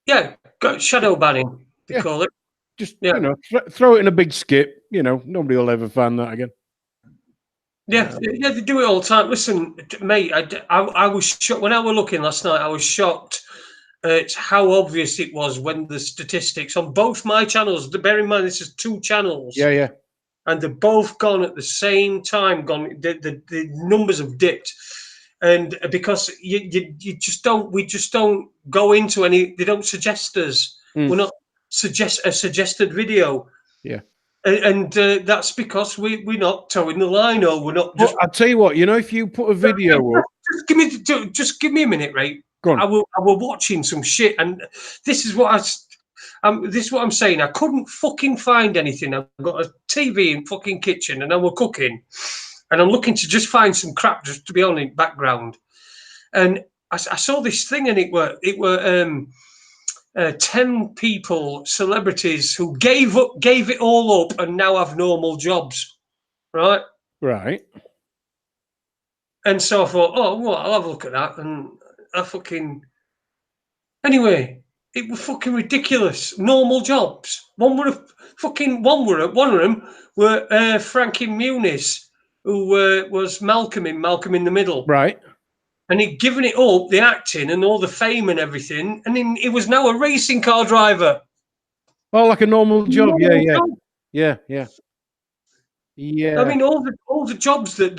S1: Yeah, shadow banning, they call it.
S2: Just, throw it in a big skip. Nobody will ever find that again.
S1: Yeah, they do it all the time. Listen, mate, I was shocked when I was looking last night. I was shocked at how obvious it was when the statistics on both my channels. Bear in mind, this is 2 channels.
S2: Yeah.
S1: And they've both gone at the same time. The numbers have dipped, and because we just don't go into any. They don't suggest us. We're not a suggested video.
S2: Yeah.
S1: And that's because we're not towing the line, or we're not.
S2: Well, I'll tell you what. If you put a video up,
S1: just give me a minute, right?
S2: Go on.
S1: I will watching some shit, and this is what this is what I'm saying. I couldn't fucking find anything. I've got a TV in fucking kitchen, and I was cooking, and I'm looking to just find some crap just to be on in the background, and I saw this thing, and it were 10 people, celebrities, who gave it all up and now have normal jobs, right?
S2: Right.
S1: And so I thought, I'll have a look at that, and anyway, it was fucking ridiculous. Normal jobs. One of them were Frankie Muniz, who was Malcolm in the Middle.
S2: Right.
S1: And he'd given it up, the acting and all the fame and everything, and he was now a racing car driver.
S2: Oh, like a normal job. Yeah.
S1: I mean, all the jobs that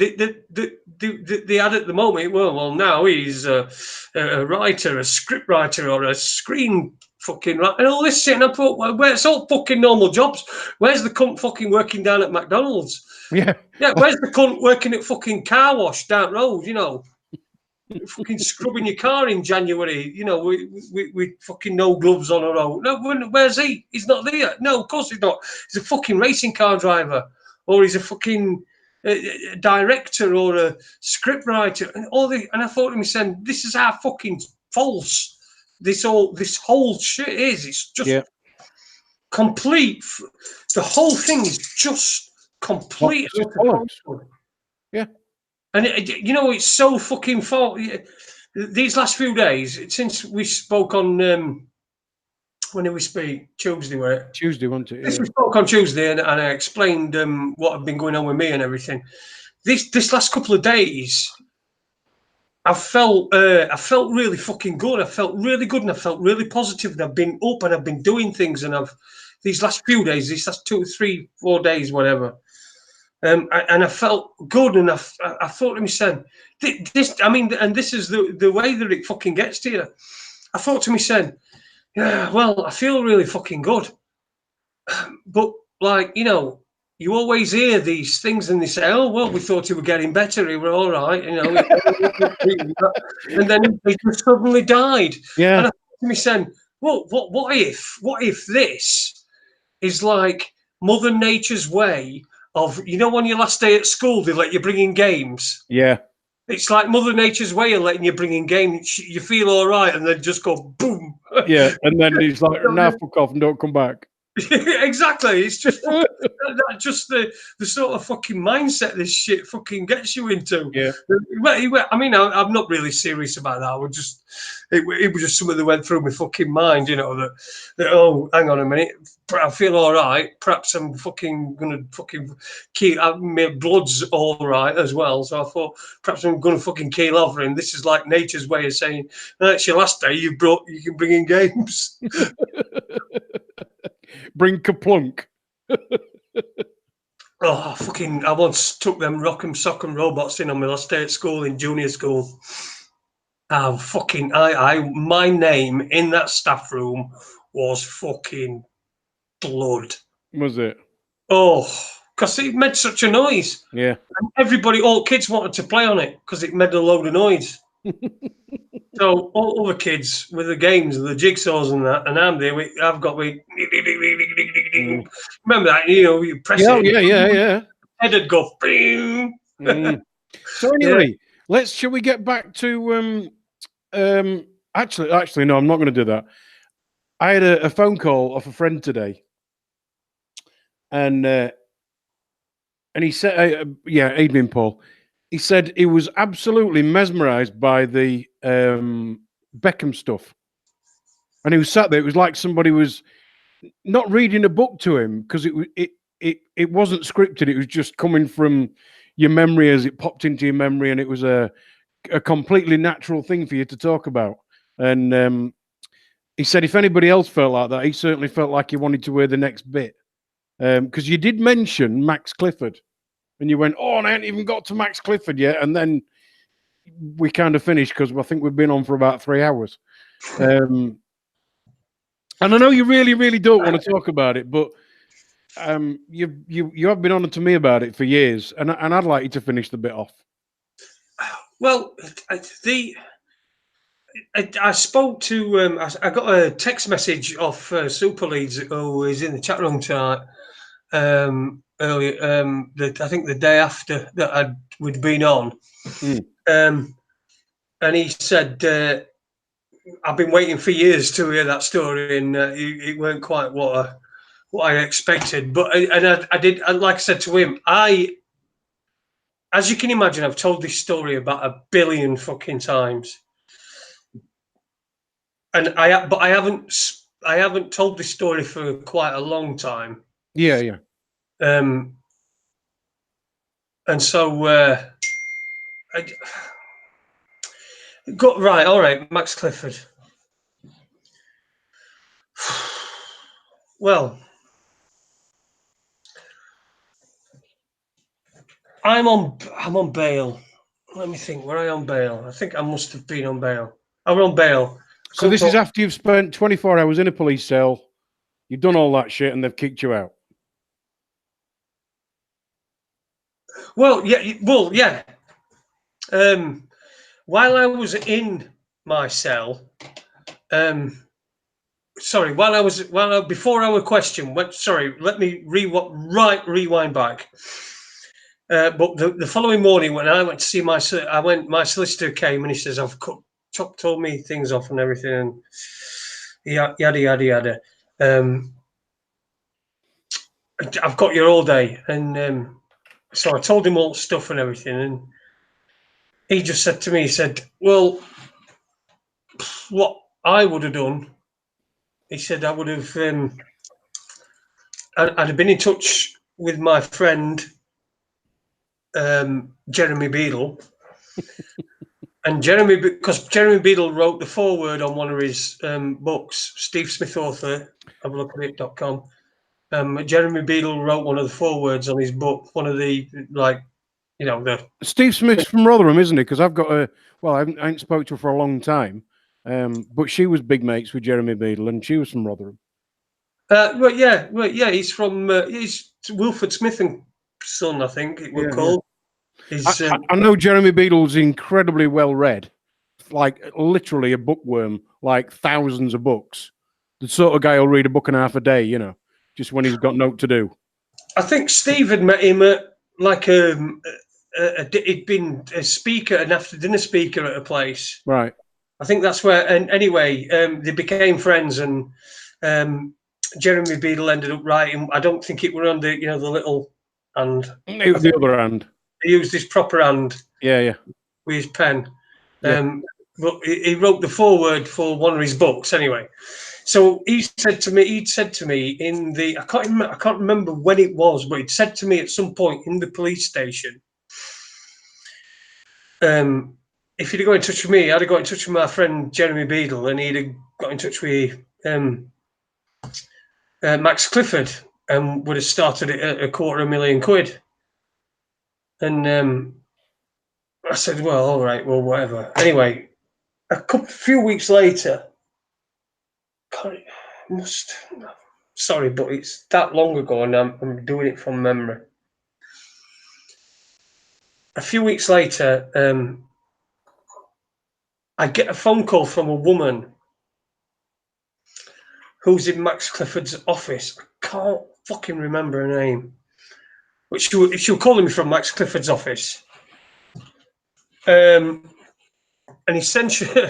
S1: they had at the moment. Well, now he's a writer, a script writer, or a screen fucking writer, and all this shit. And I thought, well, where's all fucking normal jobs? Where's the cunt fucking working down at McDonald's?
S2: Yeah.
S1: Where's the cunt working at fucking car wash down road? Fucking scrubbing your car in January, with fucking no gloves on a road. No, where's he? He's not there. No, of course he's not. He's a fucking racing car driver, or he's a fucking director or a script writer, and And I thought to myself, this is how fucking false this whole shit is. It's just complete. The whole thing is just complete.
S2: Yeah.
S1: And it's so fucking fault. These last few days, since we spoke on when did we speak? Tuesday, were it?
S2: Tuesday, wasn't it?
S1: Yeah. We spoke on Tuesday, and I explained what had been going on with me and everything. This last couple of days, I felt really fucking good. I felt really good, and I felt really positive. And I've been up, and I've been doing things, and these last few days, these last 2, 3, 4 days, whatever. And I felt good, and I thought to myself, this is the way that it fucking gets to you. I thought to myself, yeah, well, I feel really fucking good, but you always hear these things, and they say, oh, well, we thought he were getting better, he were all right, and then he just suddenly died.
S2: Yeah.
S1: And I thought to myself, well, what if this is like Mother Nature's way of, on your last day at school, they let you bring in games.
S2: Yeah.
S1: It's like Mother Nature's way of letting you bring in games. You feel all right, and then just go boom.
S2: Yeah, and then it's like, now fuck off and don't come back.
S1: Exactly. It's just just the sort of fucking mindset this shit fucking gets you into.
S2: Yeah.
S1: I mean, I'm not really serious about that. It was just something that went through my fucking mind, that oh, hang on a minute, I feel all right. Perhaps I'm fucking gonna fucking my blood's all right as well. So I thought perhaps I'm gonna fucking keel over, and this is like nature's way of saying, it's your last day. You can bring in games.
S2: Bring Kaplunk.
S1: Oh, fucking! I once took them Rock'em Sock'em robots in on my last day at school in junior school. My name in that staff room was fucking blood.
S2: Was it?
S1: Oh, because it made such a noise.
S2: Yeah.
S1: And all kids wanted to play on it because it made a load of noise. So all the kids with the games and the jigsaws and that, and I'm there. I've got remember that? You press it.
S2: Yeah.
S1: Head would go.
S2: So anyway, shall we get back to Actually, no, I'm not going to do that. I had a phone call off a friend today, and he said, evening, Paul. He said he was absolutely mesmerised by the Beckham stuff, and he was sat there. It was like somebody was not reading a book to him, because it wasn't scripted. It was just coming from your memory as it popped into your memory, and it was a completely natural thing for you to talk about. And he said if anybody else felt like that, he certainly felt like he wanted to hear the next bit, because you did mention Max Clifford, and you went, oh, and I haven't even got to Max Clifford yet, and then we kind of finished because I think we've been on for about 3 hours. And I know you really, really don't want to talk about it, but you have been on to me about it for years, and I'd like you to finish the bit off.
S1: Well, I spoke to I got a text message off Super Leeds, who is in the chat room tonight, earlier. I think the day after that we'd been on, and he said, I've been waiting for years to hear that story, and it weren't quite what I expected. But I did, like I said to him, as you can imagine, I've told this story about 1 billion fucking times, and I haven't told this story for quite a long time.
S2: Yeah.
S1: And so right, all right, Max Clifford. Well, I'm on bail. Let me think. Were I on bail? I think I must have been on bail. I was on bail.
S2: So this is after you've spent 24 hours in a police cell. You've done all that shit, and they've kicked you out.
S1: Well, yeah. While I was in my cell, before our question, let me rewind back. But the following morning, when I went to see my solicitor came, and he says, I've told me things off and everything, and yada yada yada. I've got you all day, and so I told him all the stuff and everything, and he just said to me, he said, well, what I would have done, he said, I would have, I'd have been in touch with my friend Jeremy Beadle, and because Jeremy Beadle wrote the foreword on one of his books, Steve Smith author, have a look at it.com. Jeremy Beadle wrote one of the forewords on his book, one of the, the
S2: Steve Smith's from Rotherham, isn't he? Because I've got I ain't spoke to her for a long time, but she was big mates with Jeremy Beadle, and she was from Rotherham.
S1: He's from he's Wilfred Smith and Son, I think it was called.
S2: Yeah. I know Jeremy Beadle's incredibly well read, like literally a bookworm, like thousands of books. The sort of guy who'll read a book and a half a day, just when he's got nothing to do.
S1: I think Steve had met him at like he'd been a speaker, an after dinner speaker at a place.
S2: Right.
S1: I think that's where. And anyway, they became friends, and Jeremy Beadle ended up writing. I don't think it were on the the little hand.
S2: The other hand.
S1: He used his proper hand.
S2: Yeah.
S1: With his pen.
S2: Yeah.
S1: But he wrote the foreword for one of his books anyway. So he'd said to me in the I can't remember when it was, but he'd said to me at some point in the police station, if he'd got in touch with me, I'd have got in touch with my friend Jeremy Beadle, and he'd have got in touch with Max Clifford, and would have started it at £250,000. And I said, well, all right, well, whatever. Anyway, few weeks later, sorry, but it's that long ago, and I'm doing it from memory. A few weeks later, I get a phone call from a woman who's in Max Clifford's office. I can't fucking remember her name, but she was calling me from Max Clifford's office. And essentially,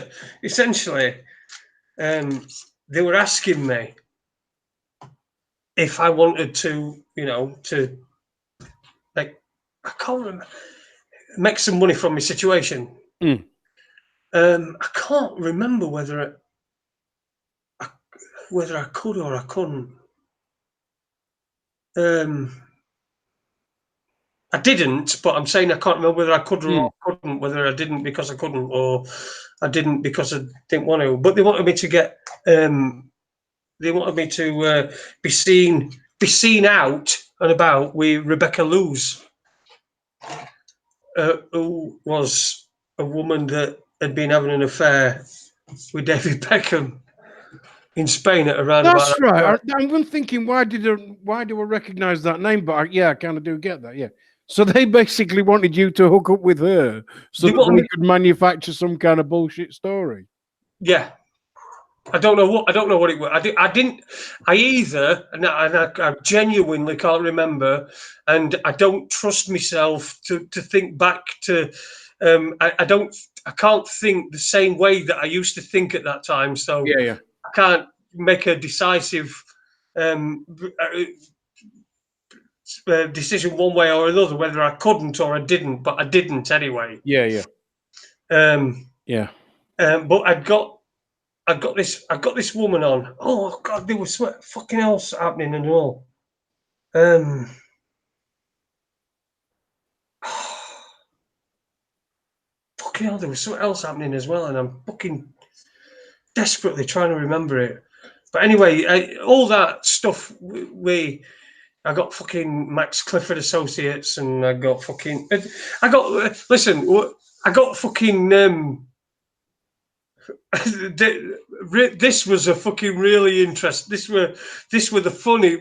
S1: they were asking me if I wanted to, like, I can't remember, make some money from my situation.
S2: Mm.
S1: I can't remember whether I could or I couldn't. I didn't, but I'm saying I can't remember whether I could or I couldn't, whether I didn't because I couldn't, or I didn't because I didn't want to. But they wanted me to get, they wanted me to be seen out and about with Rebecca Lewis, who was a woman that had been having an affair with David Beckham in Spain at around about.
S2: That's right. I'm thinking, why do I recognise that name? But I kind of do get that. Yeah. So they basically wanted you to hook up with her so they could manufacture some kind of bullshit story.
S1: Yeah. I don't know what it was. I genuinely can't remember, and I don't trust myself to think back to. I can't think the same way that I used to think at that time. So
S2: yeah.
S1: I can't make a decisive decision one way or another whether I couldn't or I didn't. But I didn't anyway.
S2: Yeah.
S1: But I got this woman on. Oh God, there was fucking else happening and all. Fucking hell, there was something else happening as well, and I'm fucking desperately trying to remember it. But anyway, all that stuff. I got fucking Max Clifford Associates, and I got fucking. I got fucking. This was a fucking really interesting. This were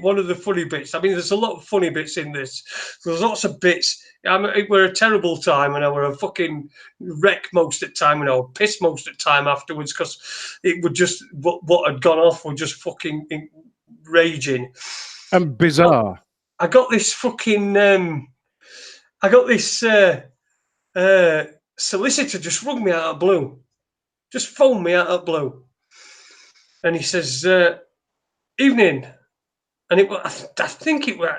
S1: one of the funny bits. I mean, there's a lot of funny bits in this. There's lots of bits. It were a terrible time, and I were a fucking wreck most of the time, and I were pissed most of the time afterwards because it would just what had gone off were just fucking raging
S2: and bizarre.
S1: I got this fucking. I got this solicitor just rung me out of blue. Just phoned me out of blue, and he says, "Evening," and I think it were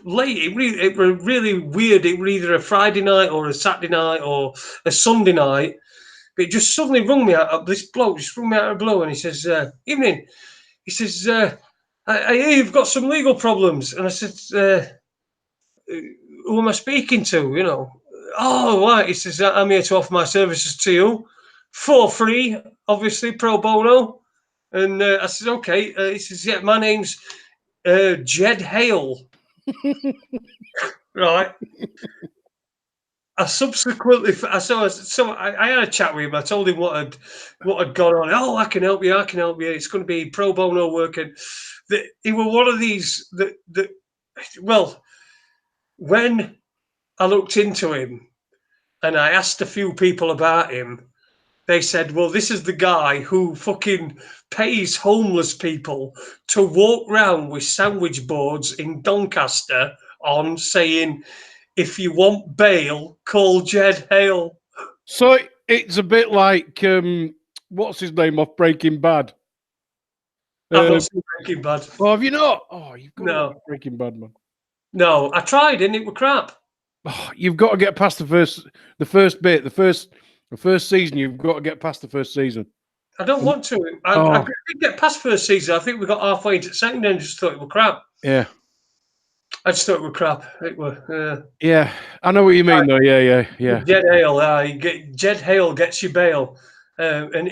S1: late. It were really weird. It were either a Friday night or a Saturday night or a Sunday night. But it just suddenly rung me out of this bloke. Just rung me out of blue, and he says, "Evening." He says, "I hear you've got some legal problems," and I said, "Who am I speaking to?" You know. Oh, right. He says, "I'm here to offer my services to you for free, obviously, pro bono." And I said, "Okay." He says, "Yeah, my name's Jed Hale." Right. I subsequently, I had a chat with him. I told him what had gone on. Oh, I can help you. It's going to be pro bono work. And he was one of these that. Well, when I looked into him and I asked a few people about him, they said, well, this is the guy who fucking pays homeless people to walk round with sandwich boards in Doncaster on saying, if you want bail, call Jed Hale.
S2: So it's a bit like what's his name off Breaking Bad?
S1: I've not seen Breaking Bad.
S2: Oh, have you not? Oh, you've got
S1: No.
S2: to watch Breaking Bad, man.
S1: No, I tried and it was crap.
S2: Oh, you've got to get past the first bit, the first season. You've got to get past the first season.
S1: I don't want to. I didn't get past first season. I think we got halfway into the second and just thought it was crap.
S2: Yeah.
S1: I just thought it was crap. It was.
S2: Yeah, I know what you mean, though. Yeah.
S1: Jed Hale, Jed Hale gets you bail, and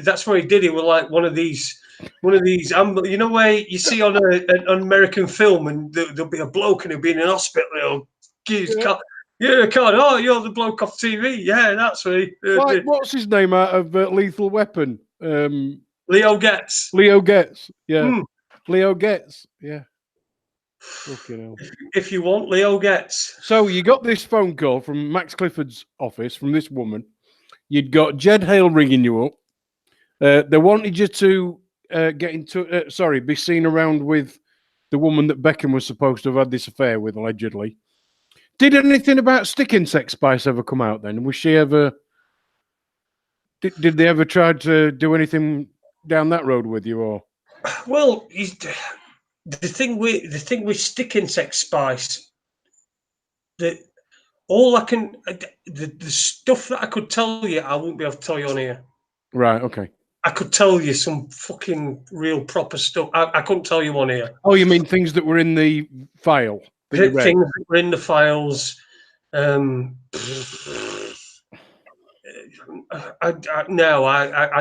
S1: that's what he did. He was like one of these. You know where you see on an American film, and there'll be a bloke and he'll be in an hospital. He'll give his card. Yeah, card. Oh, you're the bloke off TV. Yeah, that's me.
S2: Like, what's his name out of Lethal Weapon?
S1: Leo Getz.
S2: Leo Getz. Yeah. Leo Getz. Yeah. Fucking hell.
S1: If you want Leo Getz.
S2: So you got this phone call from Max Clifford's office from this woman. You'd got Jed Hale ringing you up. They wanted you to get into, be seen around with the woman that Beckham was supposed to have had this affair with, allegedly. Did anything about stick insect spice ever come out then? Was she ever... Did they ever try to do anything down that road with you, or?
S1: Well, the thing with stick insect spice, the stuff that I could tell you, I won't be able to tell you on here.
S2: Right. Okay.
S1: I could tell you some fucking real proper stuff. I couldn't tell you on here.
S2: Oh, you mean things that were in the file?
S1: Things that were in the files. I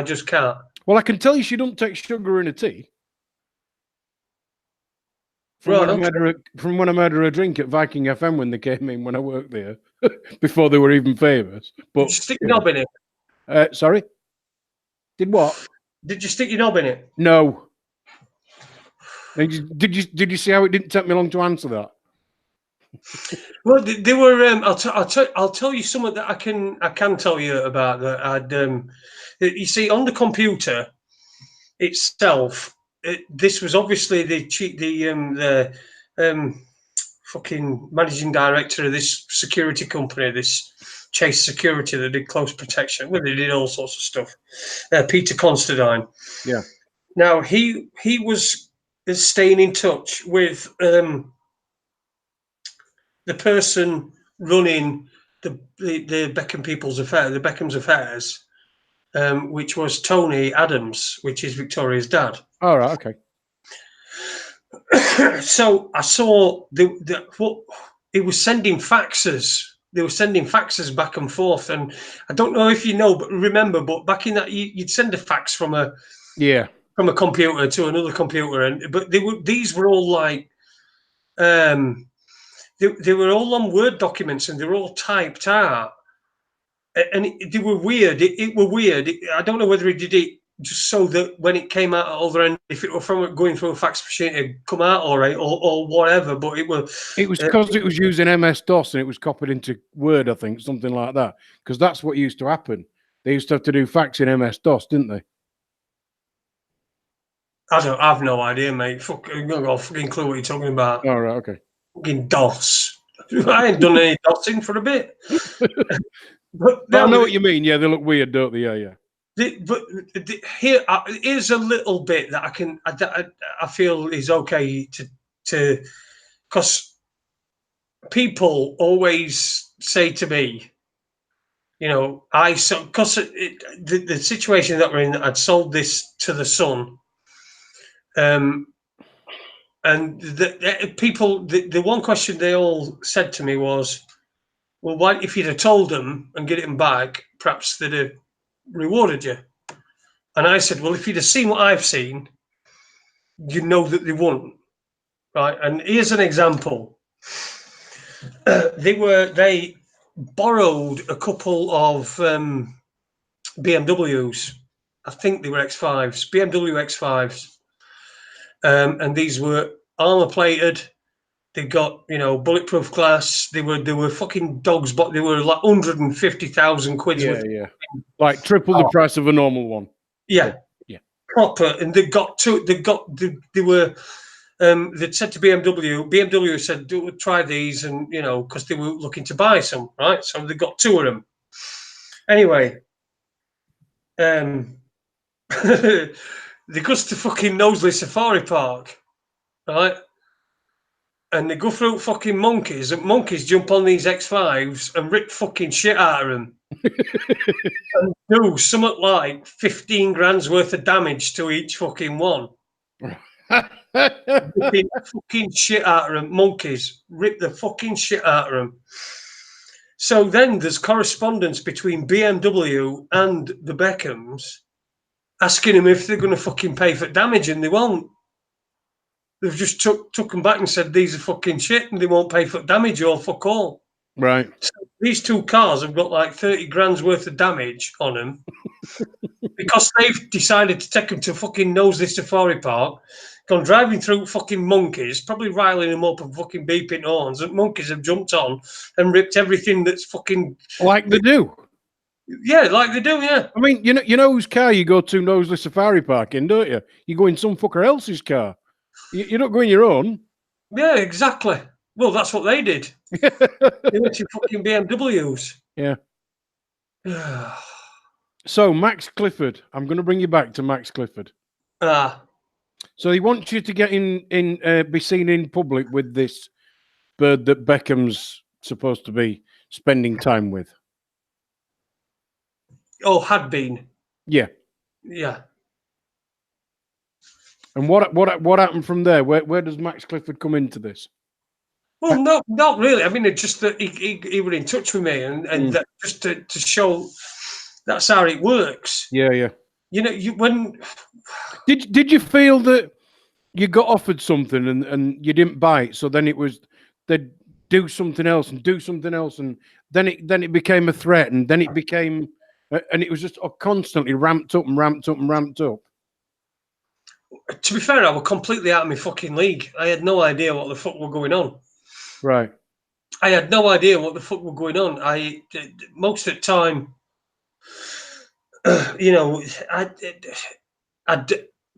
S1: just can't.
S2: Well, I can tell you she don't take sugar in her tea. From when I made her a drink at Viking FM when they came in when I worked there, before they were even famous. But
S1: did you stick your knob in
S2: it? Sorry? Did what?
S1: Did you stick your knob in it?
S2: No. Did you see how it didn't take me long to answer that?
S1: Well, they were. I'll tell you something that I can tell you about that. You see, on the computer itself, this was obviously the fucking managing director of this security company, this Chase Security that did close protection. Well, they did all sorts of stuff. Peter Constantine.
S2: Yeah.
S1: Now he was staying in touch with the person running the Beckham people's affair, the Beckham's affairs, which was Tony Adams, which is Victoria's dad.
S2: All right, okay.
S1: So I saw it was sending faxes. They were sending faxes back and forth, and I don't know if you know, but remember, but back in that you'd send a fax from a computer to another computer, but these were all like they were all on Word documents and they were all typed out, and they were weird. It were weird. I don't know whether he did it just so that when it came out at the other end, if it were from going through a fax machine, it'd come out all right, or whatever. But it was
S2: because it was using MS-DOS and it was copied into Word, I think, something like that. Because that's what used to happen. They used to have to do fax in MS-DOS, didn't they?
S1: I've no idea, mate. I've got a fucking clue what you're talking about.
S2: All right, okay.
S1: Fucking DOS. I ain't done any DOSing for a bit.
S2: But I know what you mean. Yeah, they look weird, don't they? Yeah.
S1: Here's a little bit that I feel is okay to because people always say to me, you know, because the situation that we're in, I'd sold this to the Sun, and the one question they all said to me was, well, why, if you'd have told them and get it back, perhaps they'd have rewarded you. And I said, well, if you'd have seen what I've seen, you know that they wouldn't, right? And here's an example. They borrowed a couple of BMWs. I think they were X5s, BMW X5s, and these were armor plated. They got, you know, bulletproof glass. They were fucking dogs, but they were like 150,000 quid's
S2: Yeah,
S1: worth.
S2: yeah. Like triple the price of a normal one.
S1: Yeah.
S2: Yeah.
S1: Proper. And they were, they'd said to BMW said, try these, and, you know, because they were looking to buy some, right? So they got 2 of them. Anyway, they goes to fucking Knowsley Safari Park, right? And they go through fucking monkeys, and monkeys jump on these X5s and rip fucking shit out of them. And do something like 15 grand's worth of damage to each fucking one. Ripping fucking shit out of them. Monkeys rip the fucking shit out of them. So then there's correspondence between BMW and the Beckhams asking them if they're going to fucking pay for damage, and they won't. They've just took them back and said these are fucking shit and they won't pay for damage or fuck all.
S2: Right.
S1: So these 2 cars have got like 30 grand's worth of damage on them because they've decided to take them to fucking Knowsley Safari Park, gone driving through fucking monkeys, probably riling them up and fucking beeping horns, and monkeys have jumped on and ripped everything that's fucking...
S2: Like they do.
S1: Yeah, like they do, yeah.
S2: I mean, you know whose car you go to Knowsley Safari Park in, don't you? You go in some fucker else's car. You don't go in your own.
S1: Yeah, exactly. Well, that's what they did. They went to fucking BMWs.
S2: Yeah. So, Max Clifford. I'm going to bring you back to Max Clifford. So he wants you to get be seen in public with this bird that Beckham's supposed to be spending time with.
S1: Oh, had been.
S2: Yeah.
S1: Yeah.
S2: And what happened from there? Where does Max Clifford come into this?
S1: Well, no, not really. I mean, it's just that he were in touch with me, and that just to show that's how it works.
S2: Yeah, yeah.
S1: You know, when
S2: did you feel that you got offered something and you didn't buy it, so then it was they'd do something else and do something else, and then it became a threat, and then it became, and it was just constantly ramped up and ramped up and ramped up.
S1: To be fair, I was completely out of my fucking league. I had no idea what the fuck were going on.
S2: Right.
S1: I had no idea what the fuck were going on. Most of the time, you know,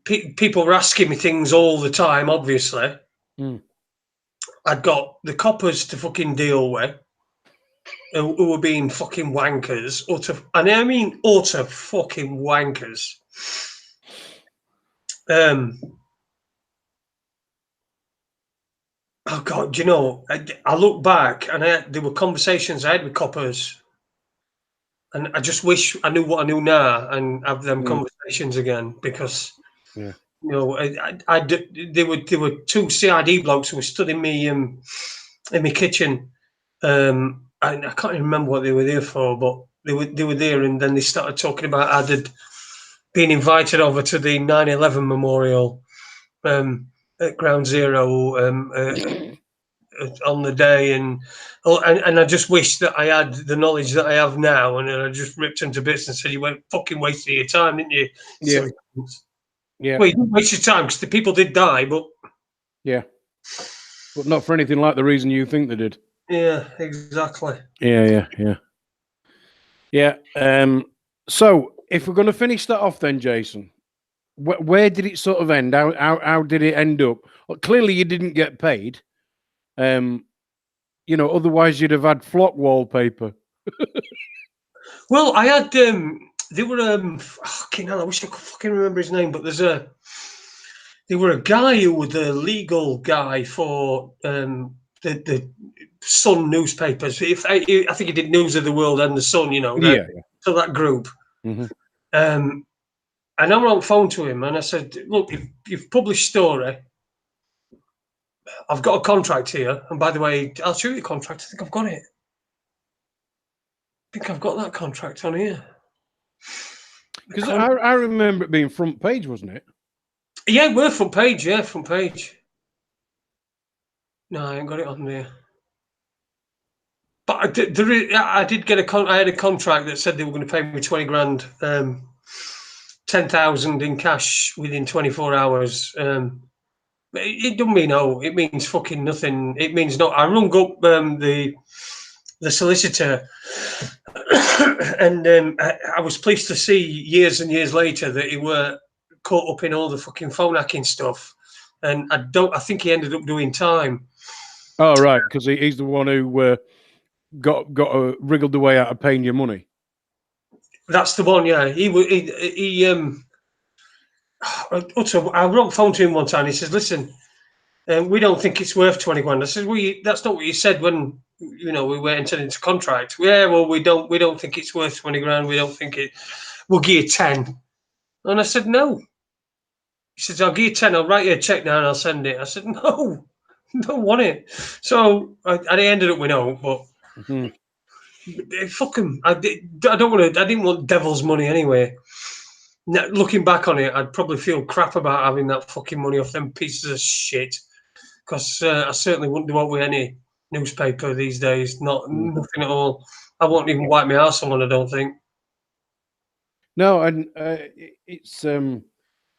S1: people were asking me things all the time, obviously. I'd got the coppers to fucking deal with, who were being fucking wankers, and I mean utter fucking wankers. Oh God, you know, I look back and there were conversations I had with coppers, and I just wish I knew what I knew now and have them conversations again, because you know, there were 2 CID blokes who were stood in me in my kitchen. I can't even remember what they were there for, but they were there, and then they started talking about I'd been invited over to the 9/11 memorial at Ground Zero on the day, and I just wish that I had the knowledge that I have now, and then I just ripped them to bits and said, "You went fucking wasting your time, didn't you?"
S2: Yeah. Yeah.
S1: Well, you didn't waste your time because the people did die, but
S2: yeah, but not for anything like the reason you think they did.
S1: Yeah, exactly.
S2: Yeah. So if we're going to finish that off, then Jason, where did it sort of end? How did it end up? Well, clearly you didn't get paid. You know, otherwise you'd have had flock wallpaper.
S1: Well, I had they were fucking hell, I wish I could fucking remember his name, but they were a guy who was the legal guy for the Sun newspapers. I think he did News of the World and the Sun, you know. So that group. And I went on the phone to him and I said, "Look, you've published story. I've got a contract here, and by the way, I'll show you the contract. I think I've got it. I think I've got that contract on here."
S2: Because I remember it being front page, wasn't it?
S1: Yeah, we're front page. Yeah, front page. No, I ain't got it on there. But I did get I had a contract that said they were going to pay me 20 grand, 10,000 in cash within 24 hours. But it don't mean it means fucking nothing. It means no. I rung up the solicitor, and I was pleased to see years and years later that he were caught up in all the fucking phone hacking stuff. And I think he ended up doing time.
S2: Oh, right, because he's the one who got wriggled away out of paying your money.
S1: That's the one, yeah. I wrote phone to him one time. He says, "Listen, we don't think it's worth 20 grand." I said, "Well, that's not what you said when we were entering into contract." Yeah, well, we don't think it's worth 20 grand. We don't think it. We'll give you 10. And I said, "No." He says, "I'll give you 10. I'll write you a check now and I'll send it." I said, "No, don't want it." So I ended up with no, but.
S2: Mm-hmm.
S1: Fuck him. I don't want to. I didn't want devil's money anyway. Now, looking back on it, I'd probably feel crap about having that fucking money off them pieces of shit. Because I certainly wouldn't do it with any newspaper these days. Nothing at all. I won't even wipe my arse on one, I don't think.
S2: No, and it's when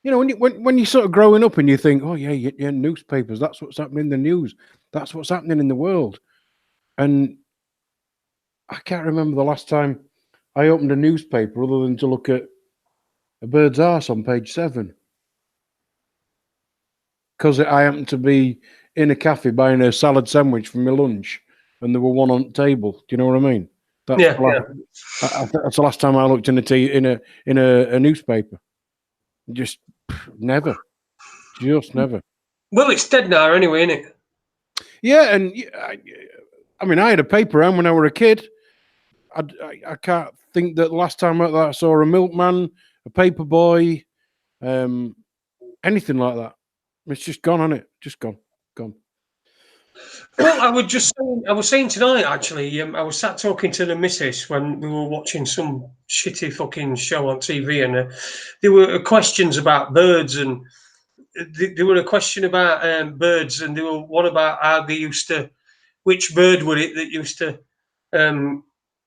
S2: you're sort of growing up and you think, oh yeah, newspapers. That's what's happening in the news. That's what's happening in the world. And I can't remember the last time I opened a newspaper other than to look at a bird's arse on page 7. Because I happened to be in a cafe buying a salad sandwich for my lunch, and there were one on the table. Do you know what I mean? That's that's the last time I looked in a newspaper. Just never.
S1: Well, it's dead now anyway, isn't it?
S2: Yeah, and I mean, I had a paper round when I were a kid. I can't think that the last time I saw a milkman, a paper boy, anything like that. It's just gone, hasn't it? Just gone.
S1: Well, I was saying tonight, actually, I was sat talking to the missus when we were watching some shitty fucking show on TV, and there were questions about birds, and there were a question about birds, and there were one about how they used to, which bird would it that used to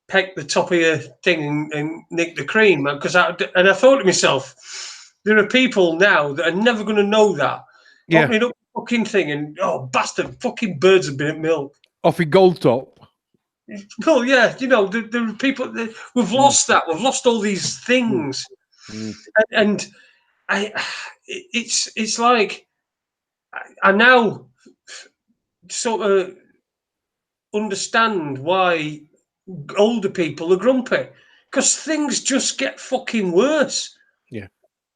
S1: peck the top of your thing and nick the cream? Because I thought to myself, there are people now that are never going to know that.
S2: Yeah.
S1: Opening up the fucking thing and bastard, fucking birds have been at milk.
S2: Off a gold top.
S1: Well, yeah, there are people. We've lost that. We've lost all these things, and it's like I now sort of understand why older people are grumpy, because things just get fucking worse.
S2: Yeah,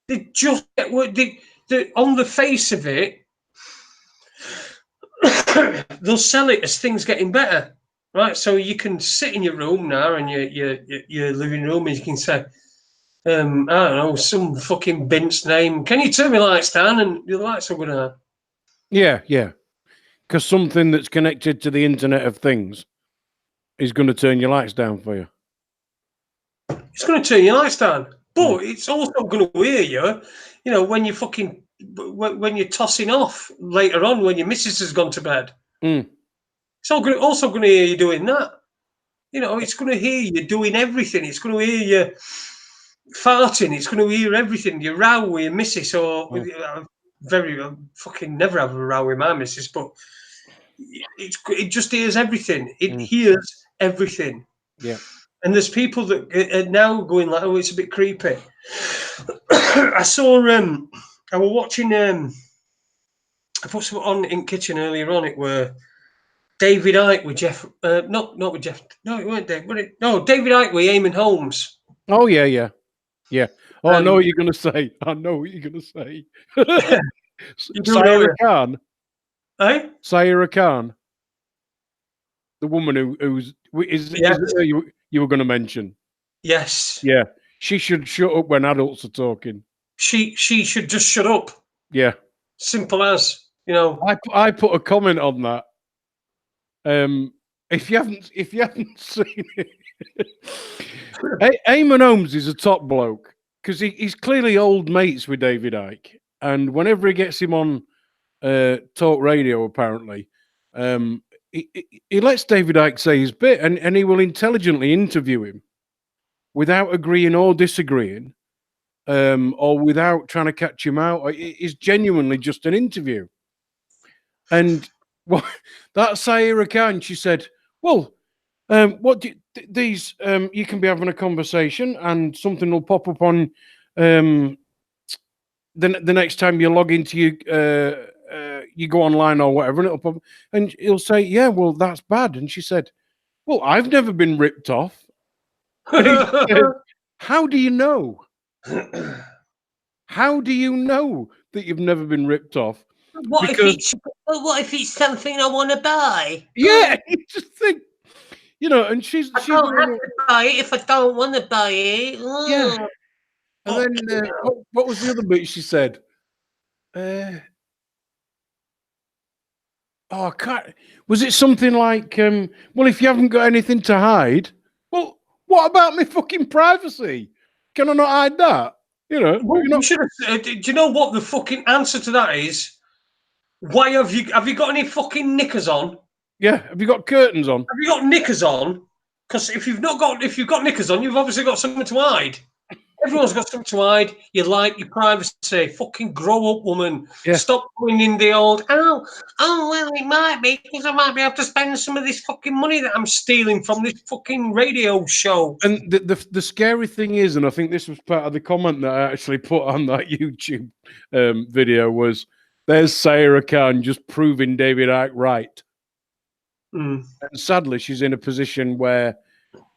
S1: they just get worse. They on the face of it, they'll sell it as things getting better, right? So you can sit in your room now, and your living room, and you can say, I don't know, some fucking bint's name. Can you turn my lights down? And the lights are gonna.
S2: Yeah. Because something that's connected to the Internet of Things is going to turn your lights down for you.
S1: It's going to turn your lights down, but it's also going to hear you. When you fucking when you're tossing off later on when your missus has gone to bed. It's also going to hear you doing that. It's going to hear you doing everything. It's going to hear you farting. It's going to hear everything. You row with your missus, or fucking never have a row with my missus, but it just hears everything. It hears everything.
S2: Yeah.
S1: And there's people that are now going like, "Oh, it's a bit creepy." I saw. I was watching. I put something on in kitchen earlier on. It were David Icke with Jeff. Not with Jeff. No, it weren't Dave. No, David Icke with Eamon Holmes.
S2: Oh yeah. Oh, I know what you're going to say. Sarah Khan.
S1: Eh?
S2: Sarah Khan. The woman who's you were going to mention.
S1: Yes.
S2: Yeah. She should shut up when adults are talking.
S1: She should just shut up.
S2: Yeah.
S1: Simple as,
S2: I put a comment on that. If you haven't seen it, Eamon Holmes is a top bloke because he's clearly old mates with David Icke, and whenever he gets him on talk radio, apparently, he lets David Icke say his bit, and he will intelligently interview him without agreeing or disagreeing, or without trying to catch him out. It's genuinely just an interview. And what that Sarah Khan, she said, well, what do these you can be having a conversation and something will pop up on the next time you log into you go online or whatever, and it'll pop, and he'll say, yeah, well, that's bad. And she said, well, I've never been ripped off. And he said, how do you know? How do you know that you've never been ripped off?
S1: What if it's something I want to buy?
S2: Yeah, you just think, and she's
S1: I don't have to buy it if I don't want to buy it.
S2: Yeah. And then what was the other bit she said? I can't. Was it something like, well, if you haven't got anything to hide, well, what about my fucking privacy? Can I not hide that?
S1: Well, you should have. Do you know what the fucking answer to that is? Why have you got any fucking knickers on?
S2: Yeah, have you got curtains on?
S1: Have you got knickers on? Because if you've got knickers on, you've obviously got something to hide. Everyone's got something to hide. You like your privacy. Fucking grow up, woman.
S2: Yeah.
S1: Stop going in the old, well, it might be, because I might be able to spend some of this fucking money that I'm stealing from this fucking radio show.
S2: And the scary thing is, and I think this was part of the comment that I actually put on that YouTube video, was there's Sarah Khan just proving David Icke right. And sadly, she's in a position where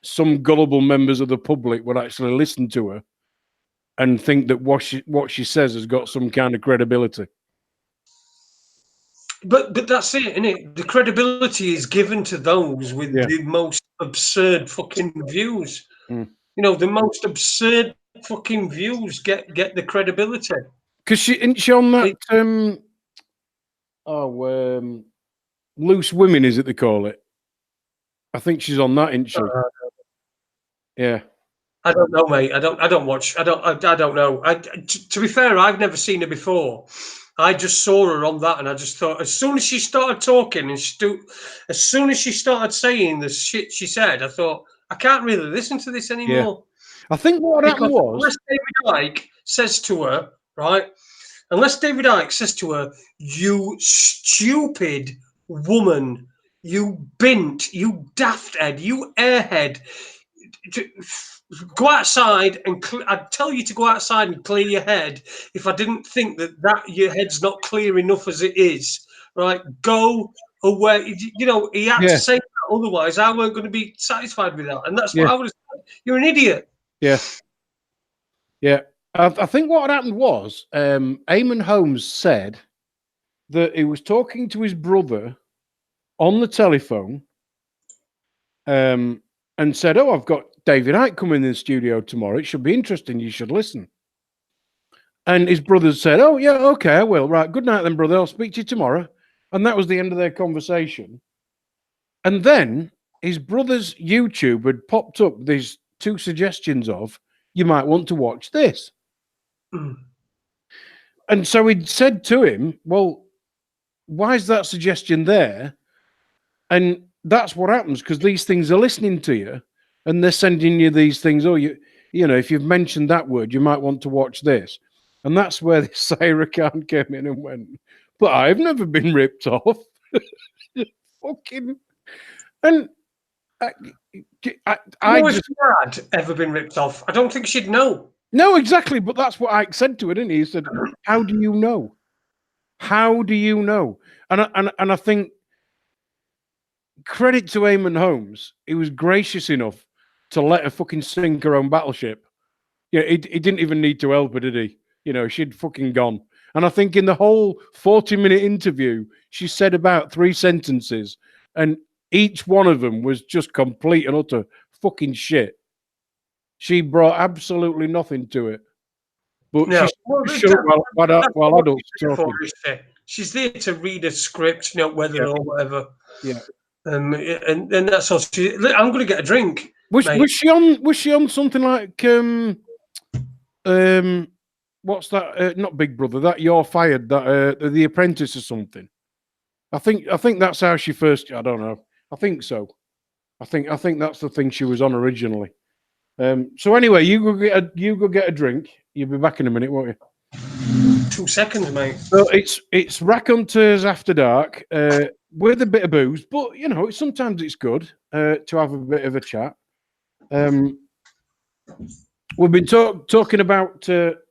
S2: some gullible members of the public would actually listen to her and think that what she says has got some kind of credibility.
S1: But that's it, isn't it? The credibility is given to those with the most absurd fucking views. The most absurd fucking views get the credibility. Because
S2: isn't she on that Loose Women, is it they call it? I think she's on that, isn't she? Yeah.
S1: I don't know, mate. I don't watch. I don't know. To be fair, I've never seen her before. I just saw her on that, and I just thought, as soon as she started talking, and as soon as she started saying the shit she said, I thought, I can't really listen to this anymore.
S2: Yeah. I think what happened was,
S1: unless David Icke says to her, right? Unless David Icke says to her, "You stupid woman, you bint, you daft head, you airhead, go outside and I'd tell you to go outside and clear your head if I didn't think that your head's not clear enough as it is, right? Go away." He had to say that, otherwise I weren't going to be satisfied with that. And that's what I would have said. You're an idiot.
S2: Yeah. I think what happened was, Eamon Holmes said that he was talking to his brother on the telephone and said, "Oh, I've got David Icke coming in the studio tomorrow. It should be interesting. You should listen." And his brother said, "Oh, yeah, okay, I will. Right, good night then, brother. I'll speak to you tomorrow." And that was the end of their conversation. And then his brother's YouTube had popped up these two suggestions of, you might want to watch this. And so he'd said to him, well, why is that suggestion there? And that's what happens, because these things are listening to you and they're sending you these things. Oh, if you've mentioned that word, you might want to watch this. And that's where this Sarah Khan came in and went, but I've never been ripped off. Fucking. And I
S1: if she had ever been ripped off, I don't think she'd know.
S2: No, exactly. But that's what Ike said to her, didn't he? He said, how do you know? How do you know? And I think, credit to Eamon Holmes, he was gracious enough to let her fucking sink her own battleship. Yeah, he didn't even need to help her, did he? She'd fucking gone. And I think in the whole 40-minute interview, she said about 3 sentences, and each one of them was just complete and utter fucking shit. She brought absolutely nothing to it. But she's shut while adults talking.
S1: She's there to read a script, whether or whatever.
S2: Yeah.
S1: And that's all. I'm going to get a drink.
S2: Was she on something like what's that? Not Big Brother. That You're Fired. That The Apprentice or something. I think that's how she first. I don't know. I think so. I think that's the thing she was on originally. So anyway, you go get a drink. You'll be back in a minute, won't you?
S1: 2 seconds, mate.
S2: So it's Raconteurs After Dark with a bit of booze, but you know, sometimes it's good to have a bit of a chat. We've been talking about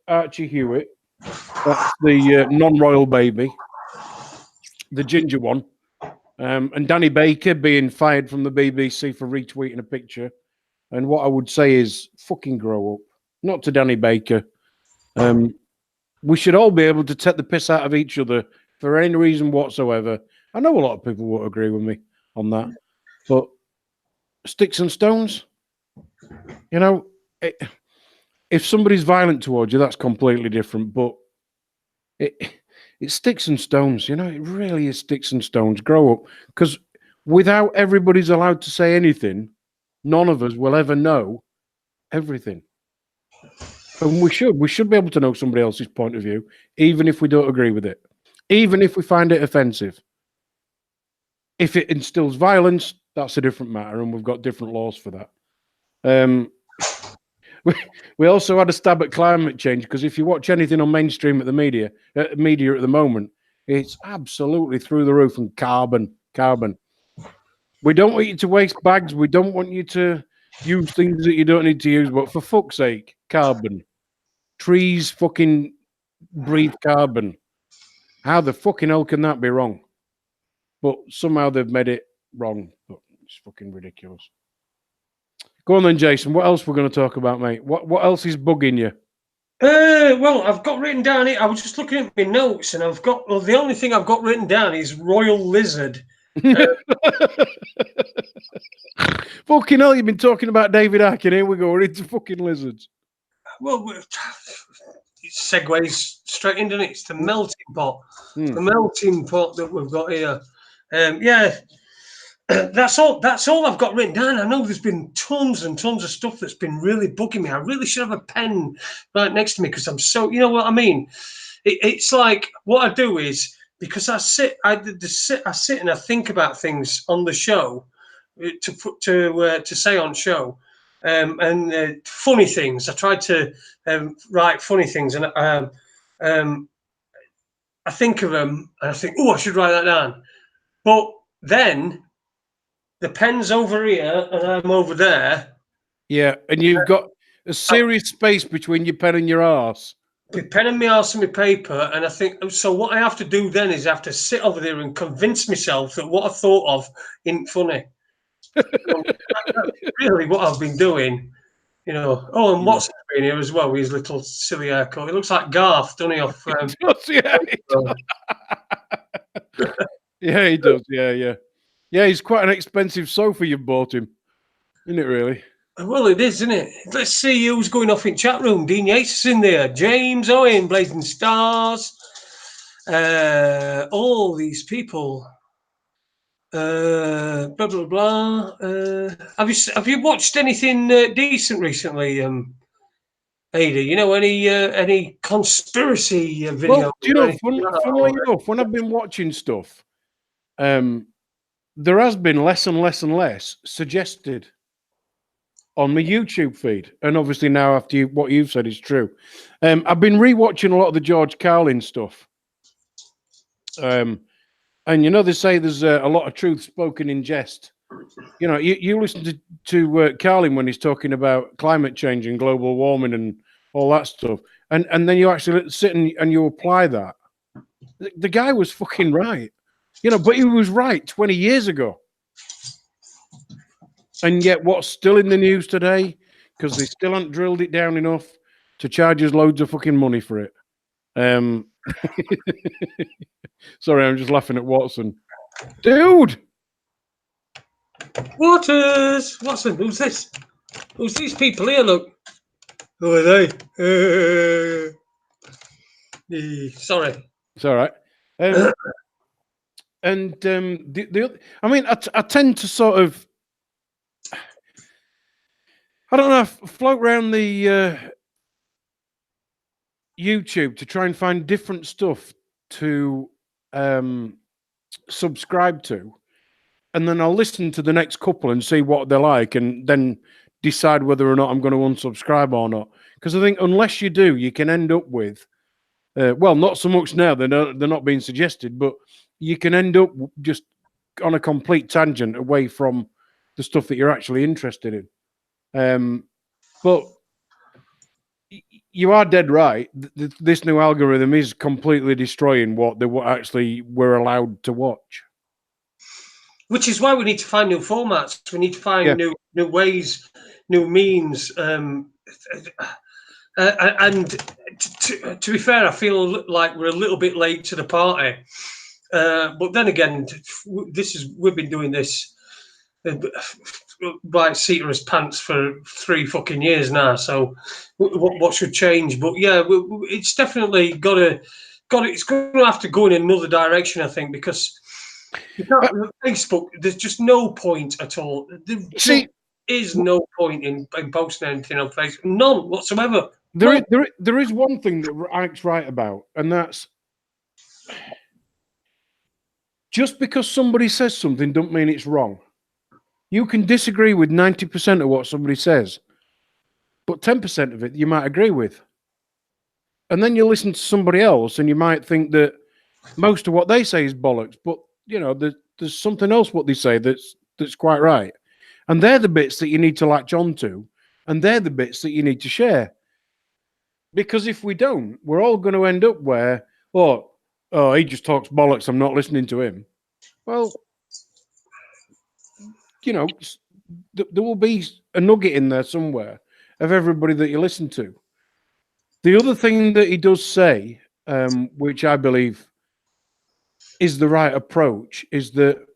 S2: Archie Hewitt. That's the non-royal baby, the ginger one, and Danny Baker being fired from the BBC for retweeting a picture. And what I would say is, fucking grow up. Not to Danny Baker. We should all be able to take the piss out of each other for any reason whatsoever. I know a lot of people won't agree with me on that, but sticks and stones, you know, if somebody's violent towards you, that's completely different. But it's sticks and stones, you know, it really is sticks and stones. Grow up, because without everybody's allowed to say anything, none of us will ever know everything. And we should be able to know somebody else's point of view, even if we don't agree with it, even if we find it offensive. If it instills violence, that's a different matter, and we've got different laws for that. We also had a stab at climate change, because if you watch anything on mainstream at the media at the moment, it's absolutely through the roof. And carbon. We don't want you to waste bags. We don't want you to use things that you don't need to use. But for fuck's sake, carbon. Trees fucking breathe carbon. How the fucking hell can that be wrong? But somehow they've made it wrong. But it's fucking ridiculous. Go on then, Jason. What else we're going to talk about, mate? What else is bugging you?
S1: Well, I've got written down here. I was just looking at my notes, and the only thing I've got written down is royal lizard.
S2: Fucking hell, you've been talking about David Icke, and here we go. We're into fucking lizards.
S1: Well, it segues straight into it. It's the melting pot. The melting pot that we've got here. That's all I've got written down. I know there's been tons and tons of stuff that's been really bugging me. I really should have a pen right next to me, because I'm so, you know what I mean? It's like, what I do is, because I sit and I think about things on the show to say on show. And funny things. I tried to write funny things, and I think of them, and I think, oh, I should write that down. But then the pen's over here, and I'm over there.
S2: Yeah, and you've got a serious space between your pen and your arse.
S1: With pen and my arse and my paper, and I think, so what I have to do then is I have to sit over there and convince myself that what I thought of isn't funny. That's really what I've been doing, you know. Oh, and Watson's been here as well with his little silly haircut. He looks like Garth, doesn't he? Off,
S2: yeah, he does. Yeah, he's quite an expensive sofa you bought him, isn't it? Really?
S1: Well, it is, isn't it? Let's see who's going off in chat room. Dean Yates is in there. James Owen, Blazing Stars. All these people. Blah blah blah. Have you watched anything decent recently, Ada? You know, any conspiracy video?
S2: Well, do you know, funnily enough, when I've been watching stuff, there has been less and less and less suggested on my YouTube feed, and obviously now after what you've said is true. I've been rewatching a lot of the George Carlin stuff. And you know, they say there's a lot of truth spoken in jest. You know, you listen to Carlin when he's talking about climate change and global warming and all that stuff, and then you actually sit and you apply that. The guy was fucking right, you know, but he was right 20 years ago. And yet, what's still in the news today, because they still haven't drilled it down enough to charge us loads of fucking money for it. Sorry, I'm just laughing at Watson. Dude!
S1: Waters! Watson, who's this? Who's these people here, look? Who are they? Sorry.
S2: It's all right. I mean, I tend to sort of, I don't know, float around the YouTube to try and find different stuff to subscribe to, and then I'll listen to the next couple and see what they're like, and then decide whether or not I'm going to unsubscribe or not. Because I think unless you do, you can end up with Well, not so much now. They're not being suggested, but you can end up just on a complete tangent away from the stuff that you're actually interested in. But you are dead right. This new algorithm is completely destroying what they actually were allowed to watch.
S1: Which is why we need to find new formats. We need to find new ways, new means. And to be fair, I feel like we're a little bit late to the party. But then again, we've been doing this by seat of his pants for 3 fucking years now. So what should change? But yeah, it's definitely it's going to have to go in another direction, I think, because Facebook, there's just no point at all. There is no point in posting anything on Facebook, none whatsoever.
S2: There is one thing that Ike's right about, and that's just because somebody says something don't mean it's wrong. You can disagree with 90% of what somebody says, but 10% of it you might agree with. And then you listen to somebody else and you might think that most of what they say is bollocks, but there's something else what they say that's quite right. And they're the bits that you need to latch onto, and they're the bits that you need to share. Because if we don't, we're all going to end up where, oh, he just talks bollocks, I'm not listening to him. Well, there will be a nugget in there somewhere of everybody that you listen to. The other thing that he does say, which I believe is the right approach, is that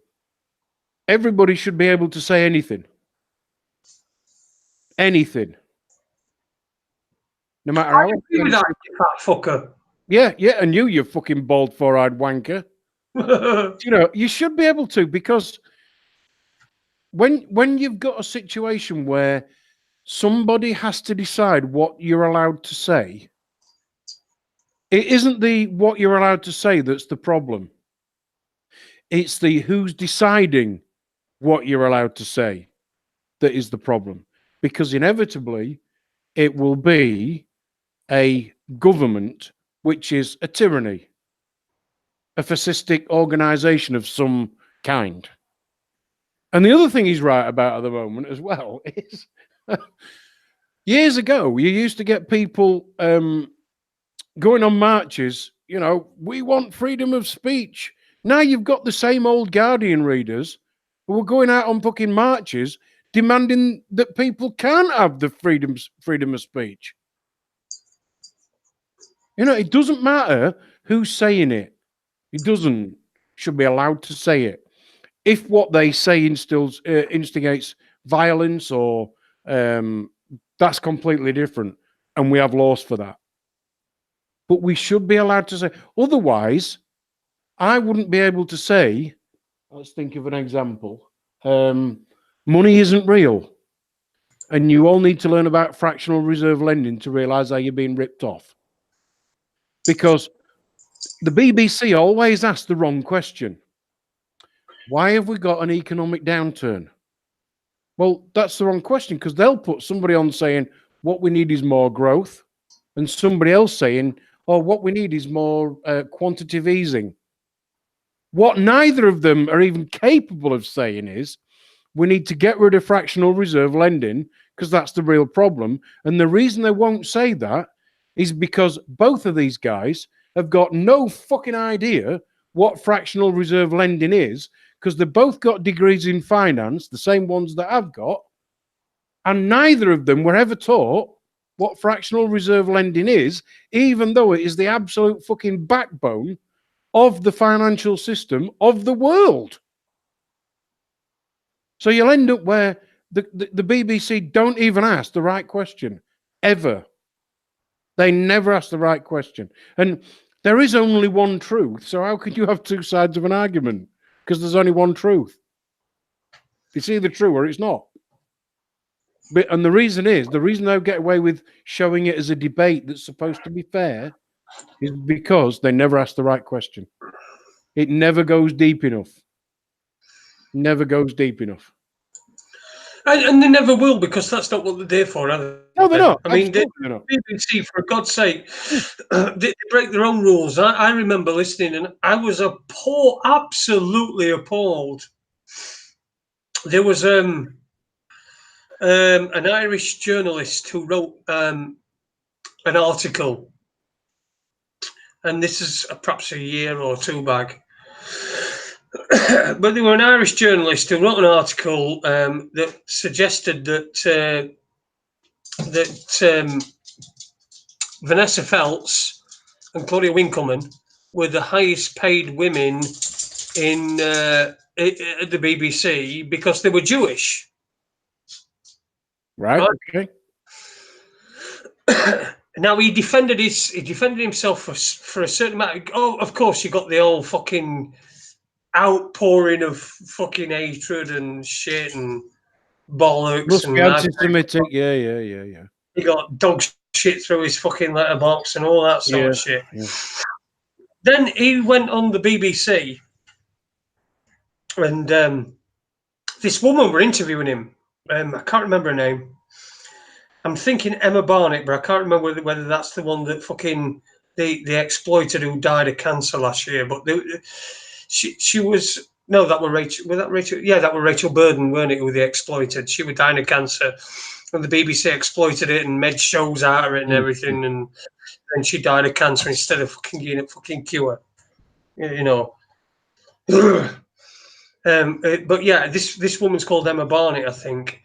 S2: everybody should be able to say anything. Anything. No matter how.
S1: That fat fucker.
S2: Yeah, and you fucking bald four-eyed wanker. You should be able to, because when you've got a situation where somebody has to decide what you're allowed to say, it isn't the what you're allowed to say that's the problem. It's the who's deciding what you're allowed to say that is the problem. Because inevitably, it will be a government which is a tyranny, a fascistic organization of some kind. And the other thing he's right about at the moment as well is years ago, you used to get people going on marches, we want freedom of speech. Now you've got the same old Guardian readers who are going out on fucking marches demanding that people can't have the freedom of speech. It doesn't matter who's saying it. It doesn't. Should be allowed to say it. If what they say instigates violence or that's completely different, and we have laws for that. But we should be allowed to say. Otherwise, I wouldn't be able to say, let's think of an example. Money isn't real. And you all need to learn about fractional reserve lending to realize how you're being ripped off. Because the BBC always asks the wrong question. Why have we got an economic downturn? Well, that's the wrong question, because they'll put somebody on saying what we need is more growth, and somebody else saying, what we need is more quantitative easing. What neither of them are even capable of saying is we need to get rid of fractional reserve lending, because that's the real problem. And the reason they won't say that is because both of these guys have got no fucking idea what fractional reserve lending is, because they've both got degrees in finance, the same ones that I've got, and neither of them were ever taught what fractional reserve lending is, even though it is the absolute fucking backbone of the financial system of the world. So you'll end up where the BBC don't even ask the right question, ever. They never ask the right question. And there is only one truth, so how could you have two sides of an argument? Because there's only one truth. It's either true or it's not. And the reason they'll get away with showing it as a debate that's supposed to be fair is because they never ask the right question. It never goes deep enough. Never goes deep enough.
S1: And they never will, because that's not what they're there for, are they?
S2: No, they're not.
S1: I mean,
S2: Absolutely they're not.
S1: BBC, for God's sake, they break their own rules. I remember listening, and I was absolutely appalled. There was an Irish journalist who wrote an article, and this is perhaps a year or two back. But there were an Irish journalist who wrote an article that suggested that Vanessa Feltz and Claudia Winkleman were the highest paid women in at the BBC because they were Jewish.
S2: Right. Okay.
S1: Now he defended himself for a certain amount. Oh, of course, you got the old fucking outpouring of fucking hatred and shit and bollocks.
S2: Must be anti-Semitic. Yeah.
S1: He got dog shit through his fucking letterbox and all that sort of shit.
S2: Yeah.
S1: Then he went on the BBC, and this woman were interviewing him. I can't remember her name. I'm thinking Emma Barnett, but I can't remember whether that's the one that fucking they exploited, who died of cancer last year. But she was, no, that was Rachel. Was that Rachel? Yeah, that was Rachel Burden, weren't it? Who they exploited. She was dying of cancer, and the BBC exploited it and made shows out of it and everything. And she died of cancer instead of fucking getting a fucking cure. You know. But yeah, this woman's called Emma Barnett, I think.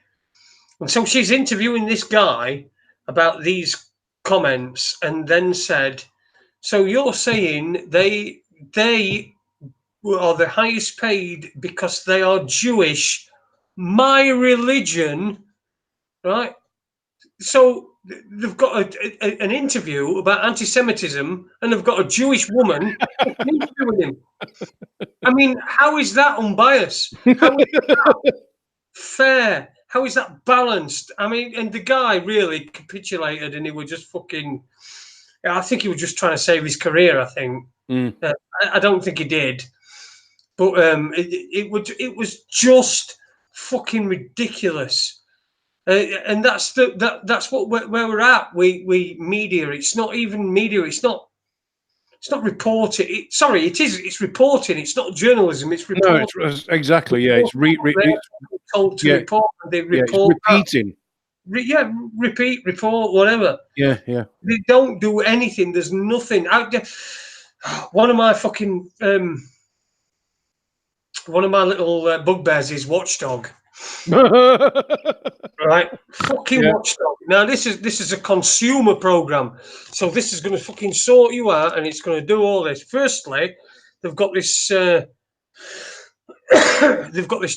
S1: And so she's interviewing this guy about these comments, and then said, "So you're saying they are the highest paid because they are Jewish, my religion, right? So they've got an interview about anti-Semitism, and they've got a Jewish woman interviewing him. I mean, how is that unbiased? How is that fair? How is that balanced? I mean, and the guy really capitulated, and he was just fucking. I think he was just trying to save his career. I think. I don't think he did, but it was just fucking ridiculous. And that's what where we're at. We media. It's not even media. It's not reporting. It is. It's reporting. It's not journalism. It's reporting.
S2: No, it's exactly. Yeah, it's
S1: told to report. And they report.
S2: It's repeating.
S1: Repeat, report, whatever.
S2: Yeah.
S1: They don't do anything. There's nothing out there. One of my fucking one of my little bugbears is Watchdog. Right, fucking Watchdog. Now this is a consumer program, so this is going to fucking sort you out, and it's going to do all this. Firstly, they've got this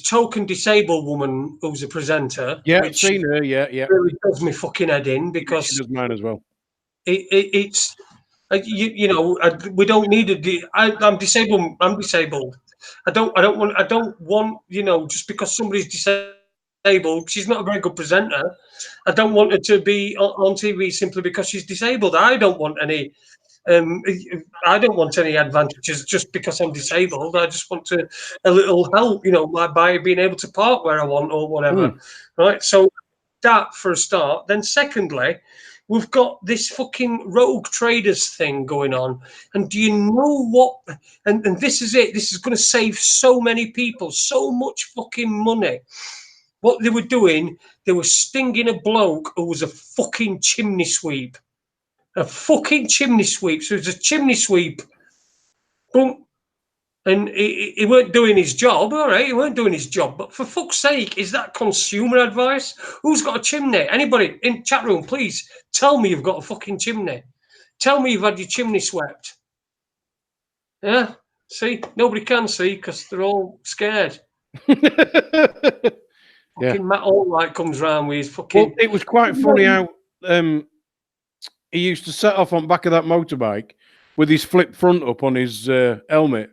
S1: token disabled woman who's a presenter.
S2: Yeah, I've seen her. Yeah.
S1: Really does me fucking head in, because
S2: she does mine as well.
S1: It's we don't need I'm disabled. I don't want just because somebody's disabled, she's not a very good presenter. I don't want her to be on TV simply because she's disabled. I don't want any advantages just because I'm disabled. I just want a little help, by being able to park where I want or whatever. Right. So that for a start. Then secondly, we've got this fucking rogue traders thing going on. And do you know what? And this is it. This is going to save so many people so much fucking money. What they were doing, they were stinging a bloke who was a fucking chimney sweep. A fucking chimney sweep. So it was a chimney sweep. Boom. And he weren't doing his job, all right? He weren't doing his job. But for fuck's sake, is that consumer advice? Who's got a chimney? Anybody in chat room, please tell me you've got a fucking chimney. Tell me you've had your chimney swept. Yeah? See? Nobody can see because they're all scared. Fucking Matt Allwright comes round with his fucking...
S2: Well, it was quite funny how he used to set off on back of that motorbike with his flip front up on his helmet.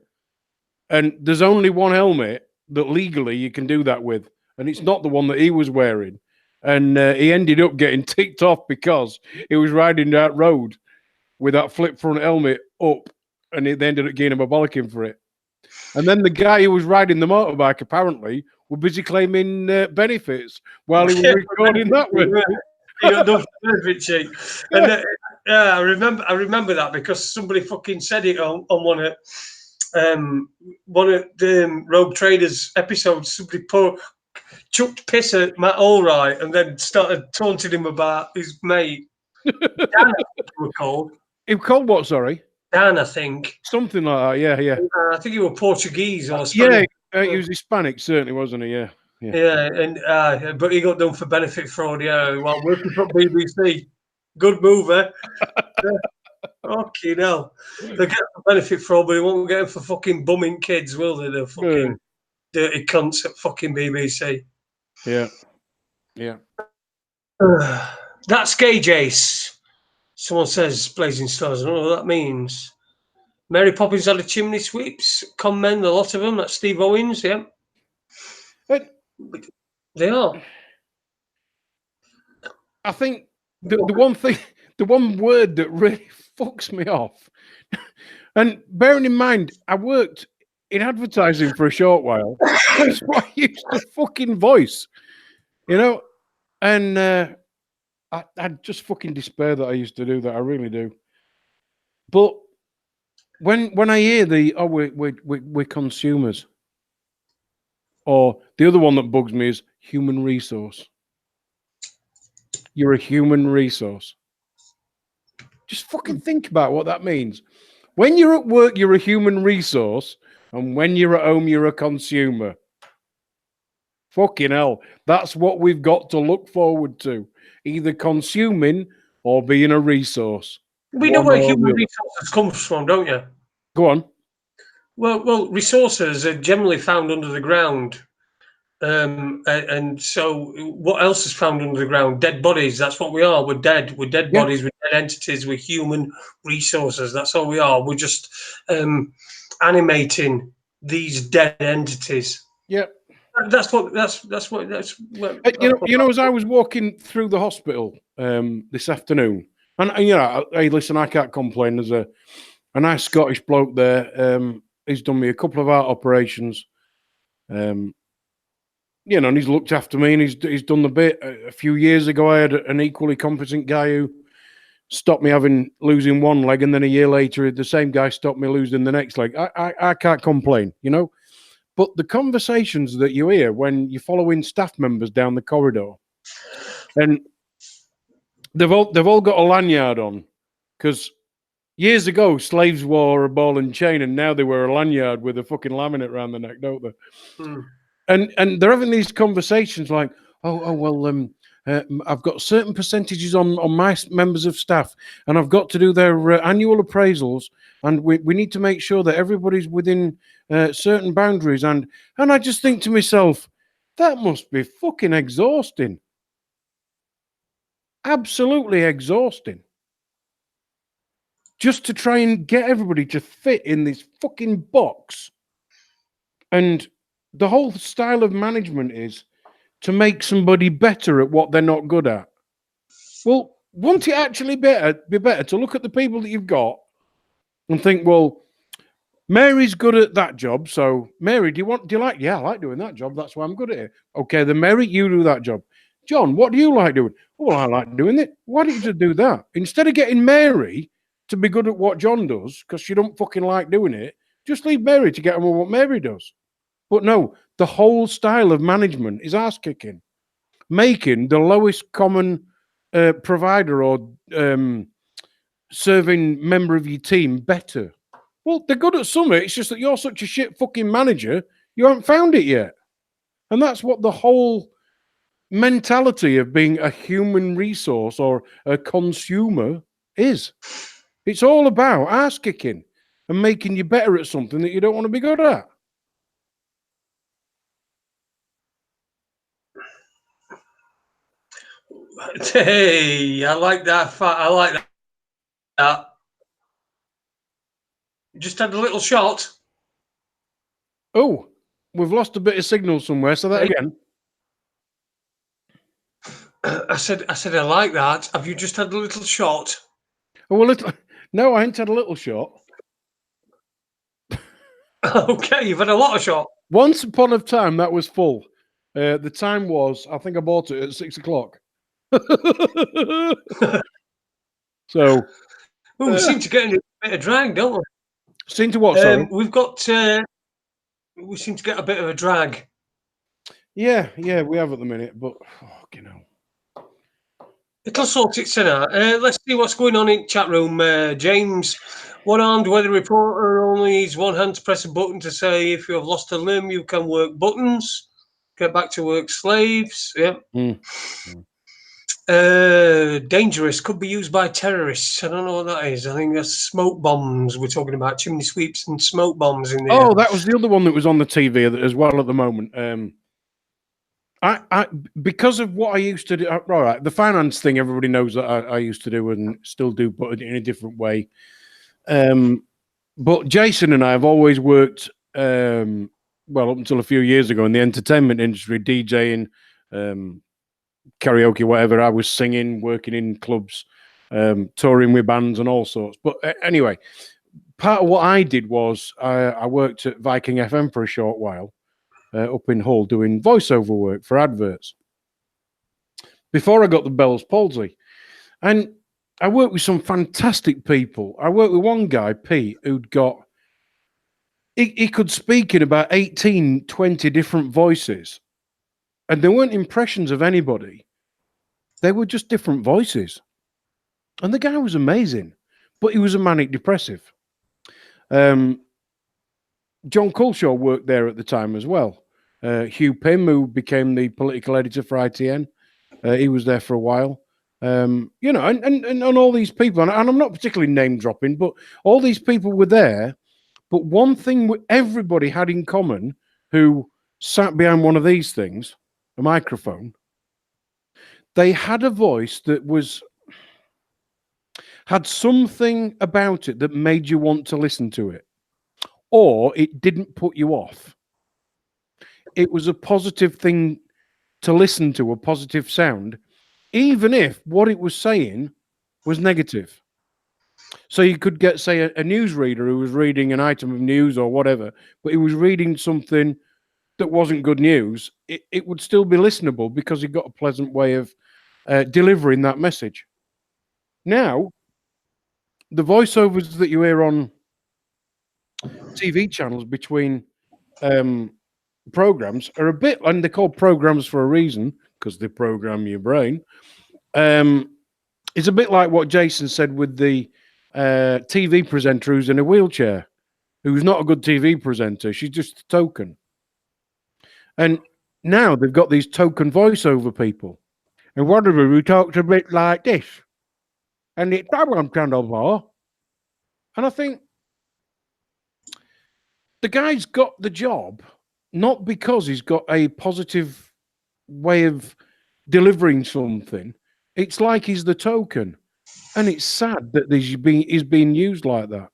S2: And there's only one helmet that legally you can do that with, and it's not the one that he was wearing. And he ended up getting ticked off because he was riding that road with that flip front helmet up, and they ended up getting him a bollocking for it. And then the guy who was riding the motorbike apparently were busy claiming benefits while he was recording that one.
S1: He got done for benefit check. And yeah, I remember that because somebody fucking said it on one of the Rogue Traders episodes. Somebody chucked piss at Matt Allwright and then started taunting him about his mate. Dan, I think he was called.
S2: He was called what, sorry?
S1: Dan, I think.
S2: Something like that, yeah.
S1: I think he was Portuguese or Spanish.
S2: Yeah, he was Hispanic, certainly, wasn't he? Yeah.
S1: And but he got done for benefit fraud, while working for BBC. Good move, eh? Fucking hell. They get for benefit fraud, but they won't get them for fucking bumming kids, will they? The fucking dirty cunts at fucking BBC.
S2: Yeah.
S1: That's gay, Jace. Someone says Blazing Stars. I don't know what that means. Mary Poppins had a chimney sweeps. Commend a lot of them. That's Steve Owens, yeah. They are.
S2: I think the one word that really fucks me off, and bearing in mind, I worked in advertising for a short while. That's what I used to fucking voice, and I just fucking despair that I used to do that. I really do. But when I hear we're consumers, or the other one that bugs me is human resource. You're a human resource. Just fucking think about what that means. When you're at work, you're a human resource, and when you're at home, you're a consumer. Fucking hell. That's what we've got to look forward to. Either consuming or being a resource.
S1: We know where human resources comes from, don't you?
S2: Go on.
S1: Well, resources are generally found under the ground. And so what else is found under the ground? Dead bodies. That's what we are. We're dead. We're dead bodies. We're dead entities. We're human resources. That's all we are. We're just animating these dead entities.
S2: Yeah.
S1: That's what.
S2: As I was walking through the hospital this afternoon, and hey, listen, I can't complain. There's a nice Scottish bloke there. He's done me a couple of heart operations. And he's looked after me, and he's done the bit. A few years ago, I had an equally competent guy who stopped me losing one leg, and then a year later, the same guy stopped me losing the next leg. I can't complain, But the conversations that you hear when you're following staff members down the corridor, and they've all got a lanyard on, because years ago slaves wore a ball and chain, and now they wear a lanyard with a fucking laminate around the neck, don't they? Hmm. And they're having these conversations like, I've got certain percentages on my members of staff, and I've got to do their annual appraisals, and we need to make sure that everybody's within certain boundaries. And I just think to myself, that must be fucking exhausting. Absolutely exhausting. Just to try and get everybody to fit in this fucking box. And the whole style of management is to make somebody better at what they're not good at. Well, won't it actually be better to look at the people that you've got and think, well, Mary's good at that job, so Mary, do you like? Yeah, I like doing that job. That's why I'm good at it. Okay, then Mary, you do that job. John, what do you like doing? Well, I like doing it. Why don't you just do that? Instead of getting Mary to be good at what John does, because she don't fucking like doing it, just leave Mary to get on with what Mary does. But no, the whole style of management is ass-kicking, making the lowest common provider or serving member of your team better. Well, they're good at some. It's just that you're such a shit fucking manager, you haven't found it yet. And that's what the whole mentality of being a human resource or a consumer is. It's all about ass-kicking and making you better at something that you don't want to be good at.
S1: Hey, I like that. I like that. You just had a little shot.
S2: Oh, we've lost a bit of signal somewhere. So that again.
S1: I said I like that. Have you just had a little shot?
S2: Oh, well, no, I ain't had a little shot.
S1: Okay, you've had a lot of shot.
S2: Once upon a time, that was full. The time was, I think I bought it at 6 o'clock. So,
S1: Well, we seem to get a bit of drag, don't we?
S2: seem to what, sorry?
S1: We've got. We seem to get a bit of a drag.
S2: Yeah, we have at the minute, but, you know.
S1: It'll sort itself out. Let's see what's going on in chat room. James, one-armed weather reporter only needs one hand to press a button to say if you have lost a limb, you can work buttons. Get back to work, slaves. Yep. Dangerous, could be used by terrorists. I don't know what that is. I think that's smoke bombs. We're talking about chimney sweeps and smoke bombs in there.
S2: Oh, that was the other one that was on the TV as well at the moment. I because of what I used to do. All right, the finance thing, everybody knows that I used to do and still do, but in a different way. But Jason and I have always worked, well, up until a few years ago in the entertainment industry, DJing, karaoke, whatever. I was singing, working in clubs, touring with bands and all sorts. But anyway, part of what I did was I worked at Viking FM for a short while. Up in Hull doing voiceover work for adverts before I got the Bell's palsy. And I worked with some fantastic people. I worked with one guy, Pete, who'd got, he could speak in about 18, 20 different voices. And they weren't impressions of anybody. They were just different voices. And the guy was amazing, but he was a manic depressive. John Culshaw worked there at the time as well. Hugh Pym, who became the political editor for ITN, he was there for a while. You know, and all these people, and I'm not particularly name dropping, but all these people were there. But one thing everybody had in common who sat behind one of these things, a microphone, they had a voice that had something about it that made you want to listen to it, or it didn't put you off. It was a positive thing to listen to, a positive sound, even if what it was saying was negative. So you could get, say, a newsreader who was reading an item of news or whatever, but he was reading something that wasn't good news. It would still be listenable because he got a pleasant way of delivering that message. Now, the voiceovers that you hear on TV channels between programs are a bit, and they're called programs for a reason because they program your brain. It's a bit like what Jason said with the TV presenter who's in a wheelchair, who's not a good TV presenter. She's just a token. And now they've got these token voiceover people. And one of them who talks a bit like this. And it's that one I'm trying to for. And I think the guy's got the job not because he's got a positive way of delivering something. It's like he's the token. And it's sad that he's being used like that.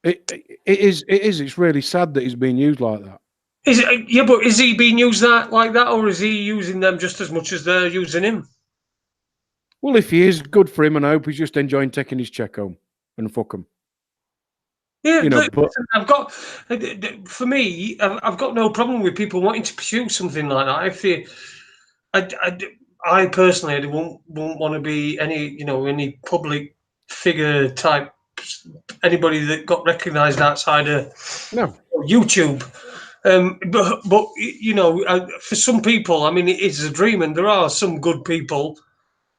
S2: It is. It's really sad that he's being used like that.
S1: Is it? Yeah, but is he being used like that, or is he using them just as much as they're using him?
S2: Well, if he is, good for him, and I hope he's just enjoying taking his check home and fuck him.
S1: Yeah,
S2: you know, but
S1: I've got, for me, I've got no problem with people wanting to pursue something like that. If they, I personally won't want to be any public figure type, anybody that got recognised outside of YouTube. But for some people, I mean, it is a dream, and there are some good people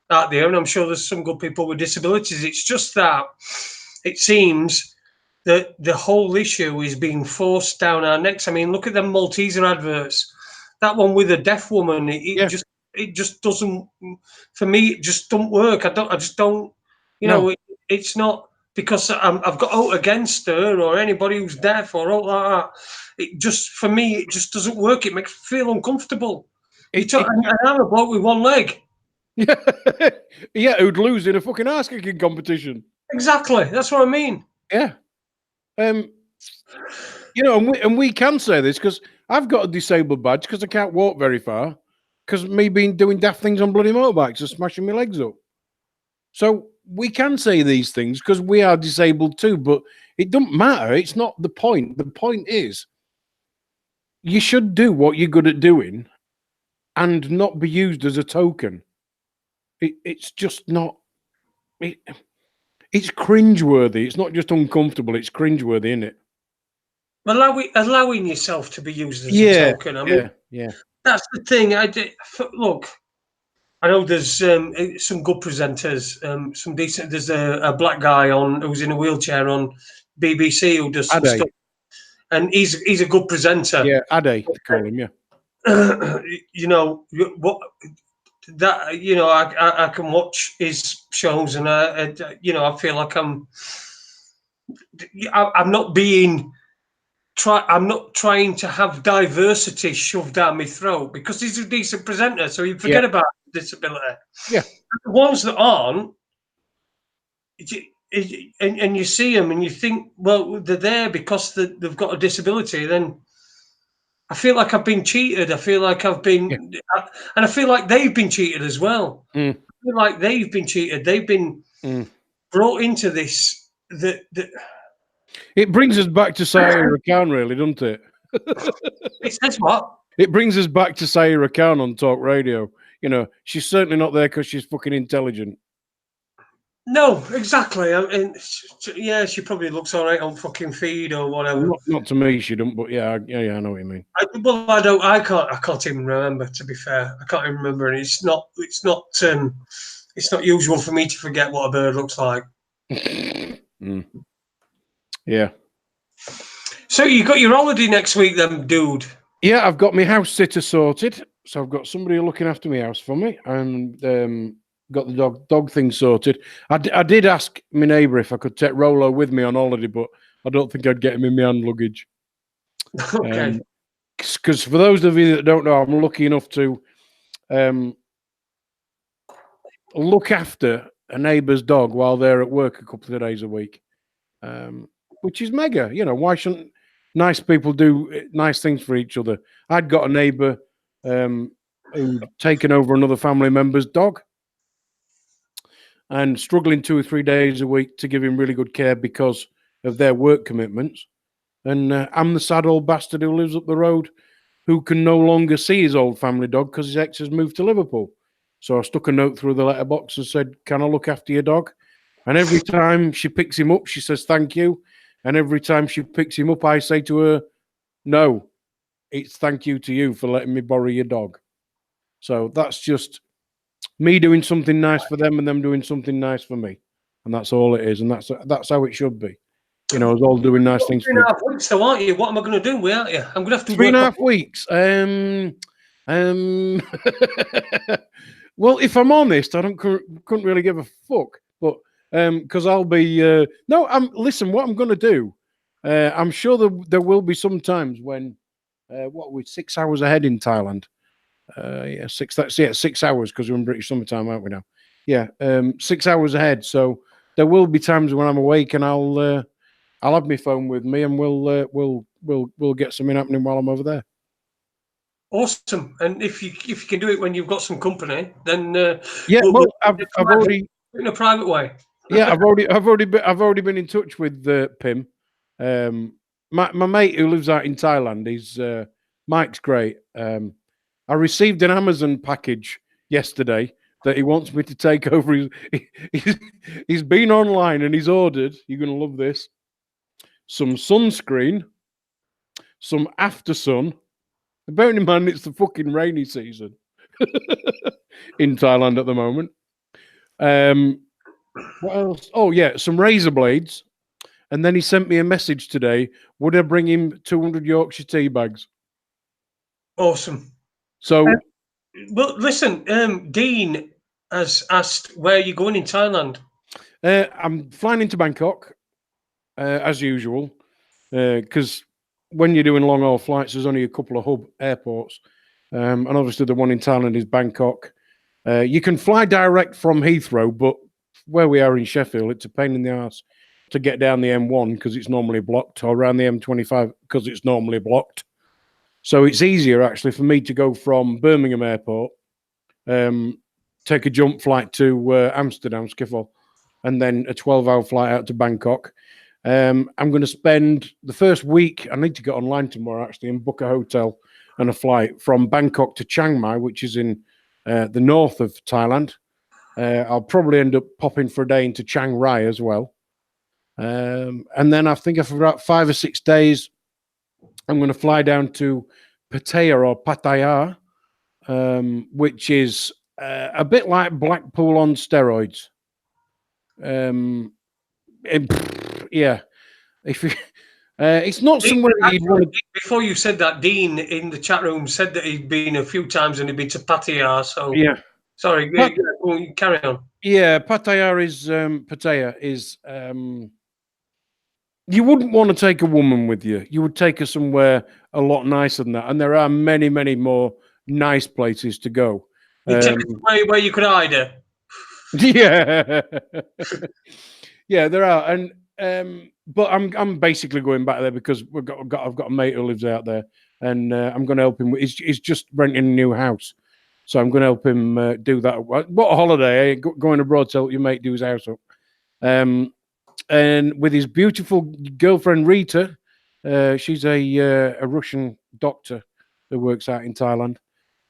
S1: out there, and I'm sure there's some good people with disabilities. It's just that it seems that the whole issue is being forced down our necks. I mean, look at them Malteser adverts. That one with a deaf woman, it just doesn't. For me, it just don't work. I just don't. It's not because I've got out against her or anybody who's deaf or all like that. It just, for me, it just doesn't work. It makes me feel uncomfortable. And I'm a bloke with one leg.
S2: Yeah, who'd lose in a fucking ass kicking competition.
S1: Exactly. That's what I mean.
S2: Yeah. And we can say this because I've got a disabled badge because I can't walk very far because me being doing daft things on bloody motorbikes and smashing my legs up. So we can say these things because we are disabled too, but it doesn't matter. It's not the point. The point is you should do what you're good at doing and not be used as a token. It's just not. It's cringeworthy. It's not just uncomfortable. It's cringeworthy, isn't it?
S1: Allowing yourself to be used as a token. I mean, that's the thing. Look, I know there's some good presenters, some decent. There's a black guy on who's in a wheelchair on BBC who does some stuff, and he's a good presenter.
S2: Yeah, Ade, they call him. Yeah.
S1: You know what? That I can watch his shows, and I feel like I'm not being. I'm not trying to have diversity shoved down my throat because he's a decent presenter, so you forget about disability.
S2: Yeah,
S1: the ones that aren't, and you see them and you think, well, they're there because they've got a disability. Then I feel like I've been cheated. I feel like I've been, and I feel like they've been cheated as well. I feel like they've been cheated. They've been brought into this.
S2: It brings us back to Sayera Khan, really, doesn't it?
S1: It says what?
S2: It brings us back to Sayera Khan on talk radio. You know, she's certainly not there because she's fucking intelligent.
S1: No, exactly. I mean, yeah, she probably looks all right on fucking feed or whatever.
S2: Not to me, she don't. But yeah, I know what you mean.
S1: I can't even remember. To be fair, I can't even remember, and it's not usual for me to forget what a bird looks like.
S2: Yeah.
S1: So you got your holiday next week, then, dude?
S2: Yeah, I've got my house sitter sorted. So I've got somebody looking after my house for me, and got the dog thing sorted. I did ask my neighbour if I could take Rolo with me on holiday, but I don't think I'd get him in my hand luggage.
S1: Okay.
S2: Because for those of you that don't know, I'm lucky enough to look after a neighbour's dog while they're at work a couple of days a week, which is mega. You know, why shouldn't nice people do nice things for each other? I'd got a neighbour who'd taken over another family member's dog and struggling 2 or 3 days a week to give him really good care because of their work commitments. And I'm the sad old bastard who lives up the road who can no longer see his old family dog because his ex has moved to Liverpool. So I stuck a note through the letterbox and said, can I look after your dog? And every time she picks him up, she says, thank you. And every time she picks him up, I say to her, no, it's thank you to you for letting me borrow your dog. So that's just me doing something nice for them and them doing something nice for me. And that's all it is. And that's how it should be. You know, us all doing nice things for
S1: 3.5 weeks, though, aren't you? What am I going to do without you? I'm going to have to
S2: 3.5 weeks. Well, if I'm honest, I couldn't really give a fuck. But because I'll be listen, what I'm going to do, I'm sure there will be some times when we're 6 hours ahead in Thailand. 6 hours because we're in British summertime, aren't we now? Yeah, 6 hours ahead. So there will be times when I'm awake and I'll have my phone with me and we'll get something happening while I'm over there.
S1: Awesome. And if you can do it when you've got some company, then
S2: I've already
S1: in a private way.
S2: Yeah, I've already been in touch with Pim. My mate who lives out in Thailand, Mike's great. I received an Amazon package yesterday that he wants me to take over. He's been online and he's ordered, you're going to love this, some sunscreen, some after sun. Bearing in mind it's the fucking rainy season in Thailand at the moment. What else? Oh, yeah, some razor blades. And then he sent me a message today. Would I bring him 200 Yorkshire tea bags?
S1: Awesome.
S2: So,
S1: well, listen, Dean has asked where you're going in Thailand.
S2: I'm flying into Bangkok, as usual, because when you're doing long-haul flights, there's only a couple of hub airports. And obviously the one in Thailand is Bangkok. You can fly direct from Heathrow, but where we are in Sheffield, it's a pain in the arse to get down the M1 because it's normally blocked, or around the M25 because it's normally blocked. So it's easier actually for me to go from Birmingham Airport, take a jump flight to Amsterdam, Schiphol, and then a 12-hour flight out to Bangkok. I'm going to spend the first week. I need to get online tomorrow actually and book a hotel and a flight from Bangkok to Chiang Mai, which is in the north of Thailand. I'll probably end up popping for a day into Chiang Rai as well. And then I think for about 5 or 6 days, I'm going to fly down to Pattaya or Pattaya, which is a bit like Blackpool on steroids. Yeah, if you, it's not somewhere you'd want to...
S1: Before you said that, Dean in the chat room said that he'd been a few times and he'd been to Pattaya. So
S2: Yeah,
S1: sorry, carry on.
S2: Yeah, Pattaya is you wouldn't want to take a woman with you. You would take her somewhere a lot nicer than that. And there are many, many more nice places to go.
S1: You take her where you could hide her.
S2: Yeah. Yeah, there are. And but I'm basically going back there because I've got a mate who lives out there, and I'm going to help him. He's just renting a new house, so I'm going to help him do that. What a holiday! Eh? Going abroad to help your mate do his house up. And with his beautiful girlfriend Rita, she's a Russian doctor who works out in Thailand,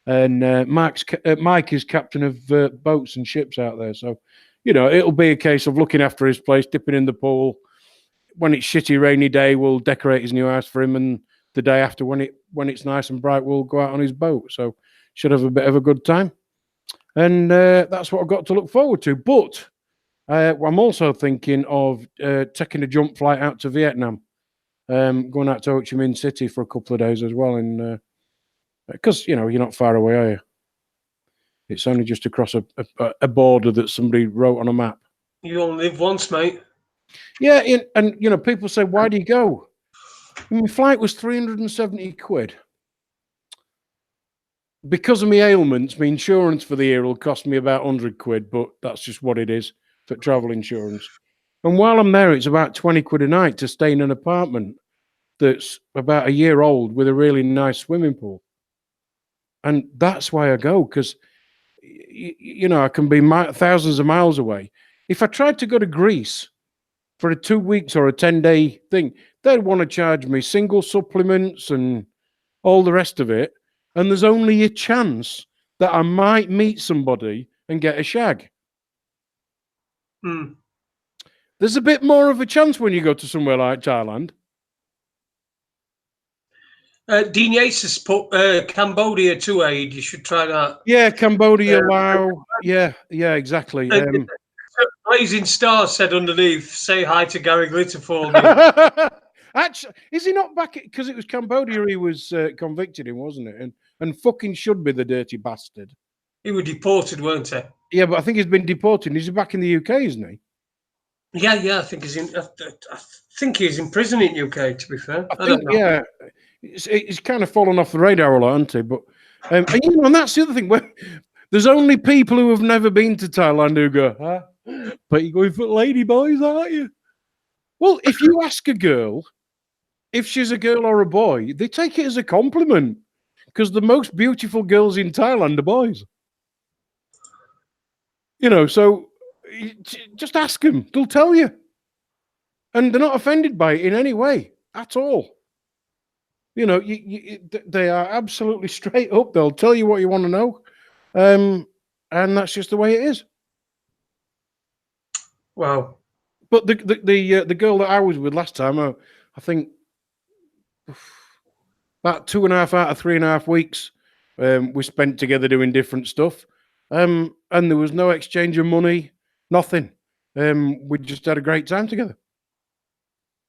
S2: and Mike is captain of boats and ships out there. So, you know, it'll be a case of looking after his place, dipping in the pool. When it's shitty, rainy day, we'll decorate his new house for him, and the day after, when it's nice and bright, we'll go out on his boat. So, should have a bit of a good time, and that's what I've got to look forward to. But I'm also thinking of taking a jump flight out to Vietnam, going out to Ho Chi Minh City for a couple of days as well, and because you know you're not far away, are you? It's only just across a border that somebody wrote on a map.
S1: You only live once, mate.
S2: Yeah, and you know, people say, why do you go? My flight was 370 quid. Because of my ailments, my insurance for the year will cost me about 100 quid, but that's just what it is for travel insurance. And while I'm there, it's about 20 quid a night to stay in an apartment that's about a year old with a really nice swimming pool. And that's why I go, because, you know, I can be thousands of miles away. If I tried to go to Greece for a 2 weeks or a 10-day thing, they'd want to charge me single supplements and all the rest of it. And there's only a chance that I might meet somebody and get a shag. There's a bit more of a chance when you go to somewhere like Thailand.
S1: Dean Yates has put Cambodia to aid. You should try that.
S2: Yeah, Cambodia, Laos. Yeah, exactly.
S1: Blazing Star said underneath, say hi to Gary Glitter for me.
S2: Actually, is he not back? Because it was Cambodia he was convicted in, wasn't it? And fucking should be, the dirty bastard.
S1: He was deported, weren't he?
S2: Yeah, but I think he's been deported. He's back in the UK, isn't he?
S1: Yeah. I think he's in. I think he's in prison in UK. To be fair,
S2: I don't know. Yeah, he's kind of fallen off the radar a lot, hasn't he? But and you know, and that's the other thing. Where there's only people who have never been to Thailand who go, huh? But you're going for lady boys, aren't you? Well, if you ask a girl if she's a girl or a boy, they take it as a compliment, because the most beautiful girls in Thailand are boys. You know, so just ask them. They'll tell you. And they're not offended by it in any way at all. You know, they are absolutely straight up. They'll tell you what you want to know. And that's just the way it is.
S1: Wow.
S2: But the girl that I was with last time, I think about 2.5 out of 3.5 weeks we spent together doing different stuff. And there was no exchange of money, nothing. We just had a great time together.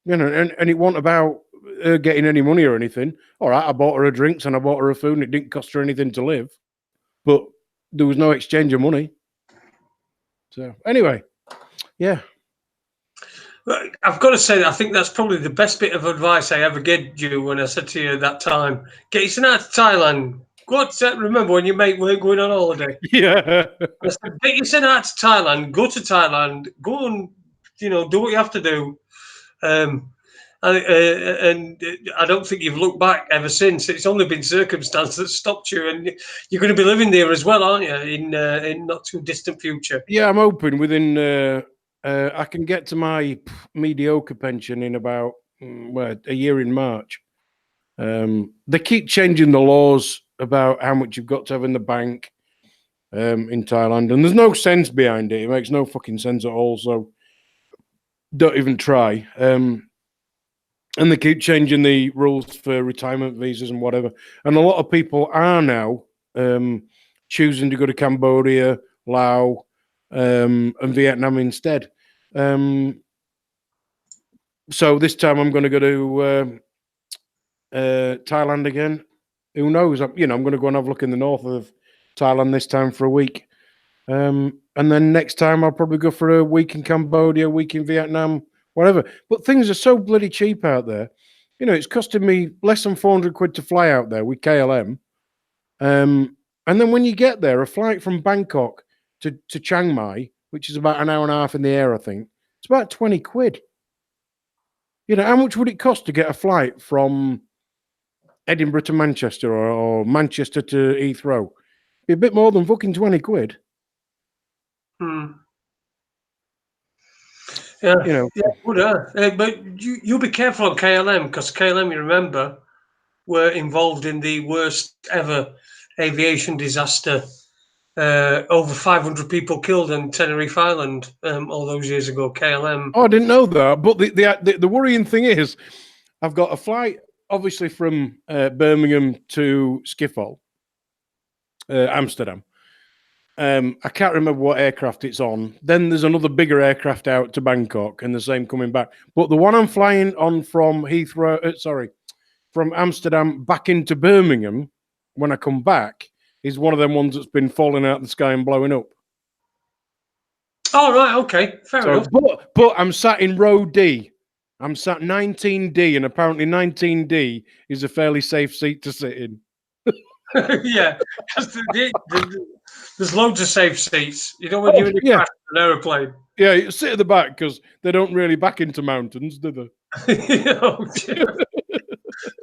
S2: You know, and it wasn't about her getting any money or anything. All right, I bought her a drinks and I bought her a food, and it didn't cost her anything to live. But there was no exchange of money. So anyway, yeah.
S1: I've got to say that I think that's probably the best bit of advice I ever gave you when I said to you at that time, get yourself out to Thailand. Remember when your mate weren't going on holiday?
S2: Yeah.
S1: I said, get yourself out to Thailand, go to Thailand, go and, you know, do what you have to do. And I don't think you've looked back ever since. It's only been circumstance that stopped you, and you're going to be living there as well, aren't you, in not too distant future?
S2: Yeah, I'm hoping within I can get to my mediocre pension in about a year in March. They keep changing the laws about how much you've got to have in the bank in Thailand, and there's no sense behind it. It makes no fucking sense at all. So don't even try. And they keep changing the rules for retirement visas and whatever. And a lot of people are now choosing to go to Cambodia, Laos, and Vietnam instead. So this time I'm going to go to Thailand again. Who knows? I'm going to go and have a look in the north of Thailand this time for a week. And then next time I'll probably go for a week in Cambodia, a week in Vietnam, whatever. But things are so bloody cheap out there. It's costing me less than 400 quid to fly out there with KLM. And then when you get there, a flight from Bangkok to Chiang Mai, which is about an hour and a half in the air, I think, it's about 20 quid. How much would it cost to get a flight from Edinburgh to Manchester or Manchester to Heathrow? It'd be a bit more than fucking 20 quid.
S1: Yeah, but you'll be careful on KLM, because KLM, you remember, were involved in the worst ever aviation disaster. Over 500 people killed on Tenerife Island all those years ago. KLM.
S2: Oh, I didn't know that. But the worrying thing is, I've got a flight, obviously, from Birmingham to Schiphol, Amsterdam. I can't remember what aircraft it's on. Then there's another bigger aircraft out to Bangkok, and the same coming back. But the one I'm flying on from from Amsterdam back into Birmingham, when I come back, is one of them ones that's been falling out of the sky and blowing up.
S1: Oh, right, okay, fair enough.
S2: But I'm sat in row D. I'm sat 19D, and apparently 19D is a fairly safe seat to sit in.
S1: Yeah, because there's loads of safe seats. When you're in a crash in an aeroplane.
S2: Yeah, you sit at the back because they don't really back into mountains, do they?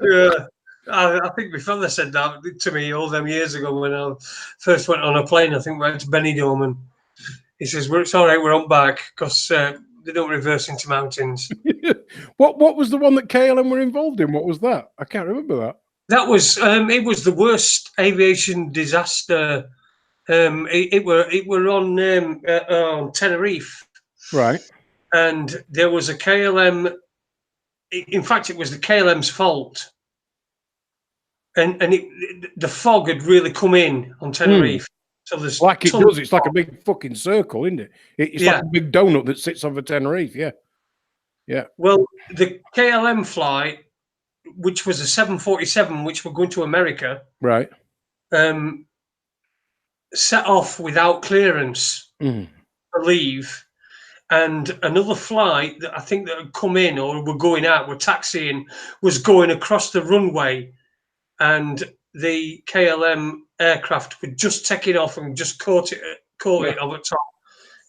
S1: Yeah. I think my father said that to me all them years ago when I first went on a plane. I think we went to Benidorm, and he says, "It's all right, we're on back because they don't reverse into mountains."
S2: What was the one that KLM were involved in? What was that? I can't remember that.
S1: That was it was the worst aviation disaster. It were on Tenerife,
S2: right?
S1: And there was a KLM. In fact, it was the KLM's fault, and the fog had really come in on Tenerife. So there's
S2: like it does. It's like a big fucking circle, isn't it? It's like a big donut that sits over Tenerife. Yeah.
S1: Well, the KLM flight, which was a 747, which were going to America,
S2: right,
S1: set off without clearance to leave, and another flight that I think that had come in or were going out, were taxiing, was going across the runway, and the KLM aircraft would just take it off and just caught it over top,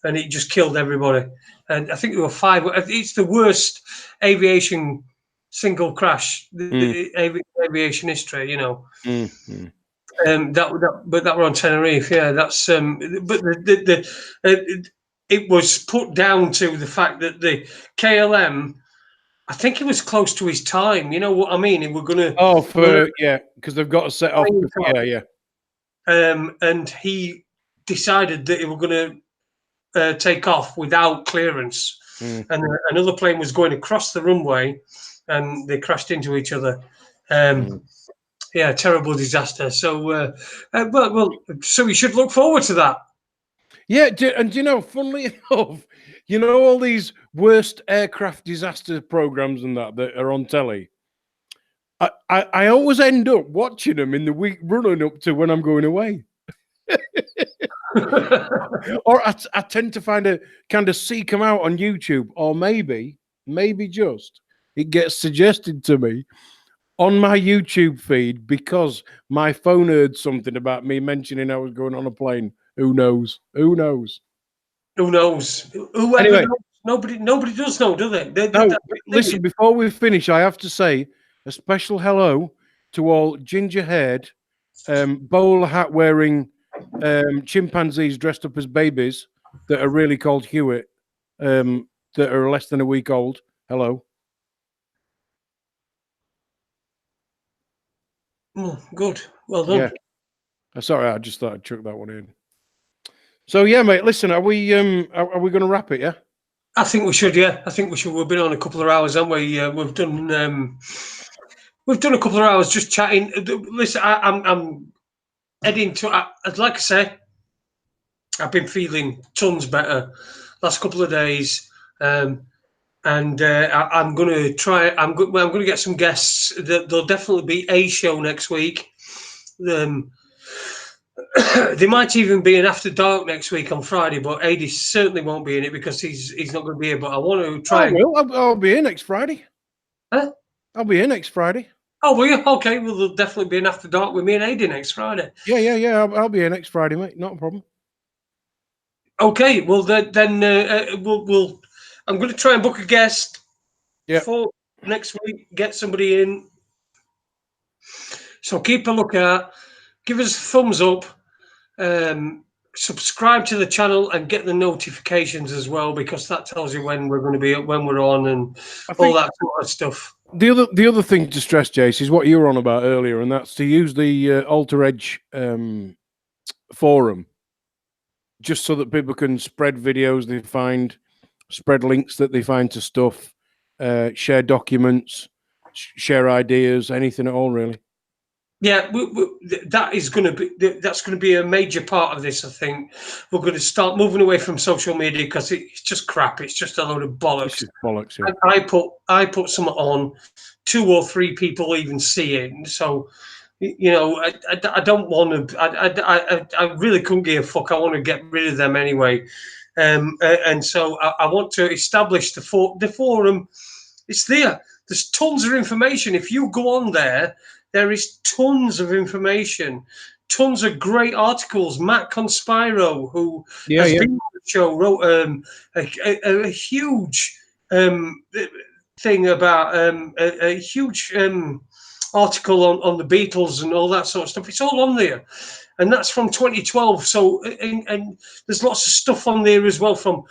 S1: and it just killed everybody. And I think there were 5. It's the worst aviation single crash, aviation history, But that were on Tenerife. Yeah, that's but it was put down to the fact that the KLM, I think it was close to his time. You know what I mean? We're gonna
S2: because they've got to set off. Yeah.
S1: And he decided that they were going to take off without clearance, and another plane was going across the runway, and they crashed into each other. Yeah, terrible disaster. So, so we should look forward to that.
S2: Yeah, and funnily enough, all these worst aircraft disaster programs and that are on telly. I always end up watching them in the week running up to when I'm going away. Or I tend to find kind of seek them out on YouTube, or maybe just it gets suggested to me on my YouTube feed because my phone heard something about me mentioning I was going on a plane. Who knows?
S1: Whoever
S2: anyway,
S1: knows. Nobody does know, do they?
S2: Listen, before we finish, I have to say a special hello to all ginger-haired, bowler hat wearing chimpanzees dressed up as babies that are really called Hewitt that are less than a week old. Hello.
S1: Oh, good. Well done.
S2: Yeah. Sorry, I just thought I'd chuck that one in. So yeah, mate. Listen, are we going to wrap it? Yeah.
S1: I think we should. Yeah, I think we should. We've been on a couple of hours, haven't we? We've done a couple of hours just chatting. Listen, I'm heading to. Like I say, I've been feeling tons better last couple of days, and I'm going to try. I'm going to get some guests. There'll definitely be a show next week. There might even be an After Dark next week on Friday, but Adi certainly won't be in it because he's not going to be here. But I want to try.
S2: I'll be here next Friday.
S1: Huh?
S2: I'll be here next Friday.
S1: Oh, will you? Okay, well, there'll definitely be an After Dark with me and Adi next Friday.
S2: Yeah. I'll be here next Friday, mate. Not a problem.
S1: Okay, well then we'll. I'm going to try and book a guest for next week. Get somebody in. So keep a lookout. Give us a thumbs up. Subscribe to the channel and get the notifications as well, because that tells you when we're going to be when we're on and all that sort of stuff.
S2: The other thing to stress, Jace, is what you were on about earlier, and that's to use the Alter Edge forum, just so that people can spread videos they find, spread links that they find to stuff, share documents, share ideas, anything at all, really.
S1: Yeah, that's going to be a major part of this. I think we're going to start moving away from social media because it's just crap. It's just a load of bollocks.
S2: It's just bollocks. Yeah.
S1: I put something on, 2 or 3 people even see it. So, you know, I don't want to. I really couldn't give a fuck. I want to get rid of them anyway. And so I want to establish the forum. It's there. There's tons of information. If you go on there, there is tons of information, tons of great articles. Matt Conspiro, who has been on the show, wrote a huge thing about a huge article on the Beatles and all that sort of stuff. It's all on there. And that's from 2012. So, and there's lots of stuff on there as well from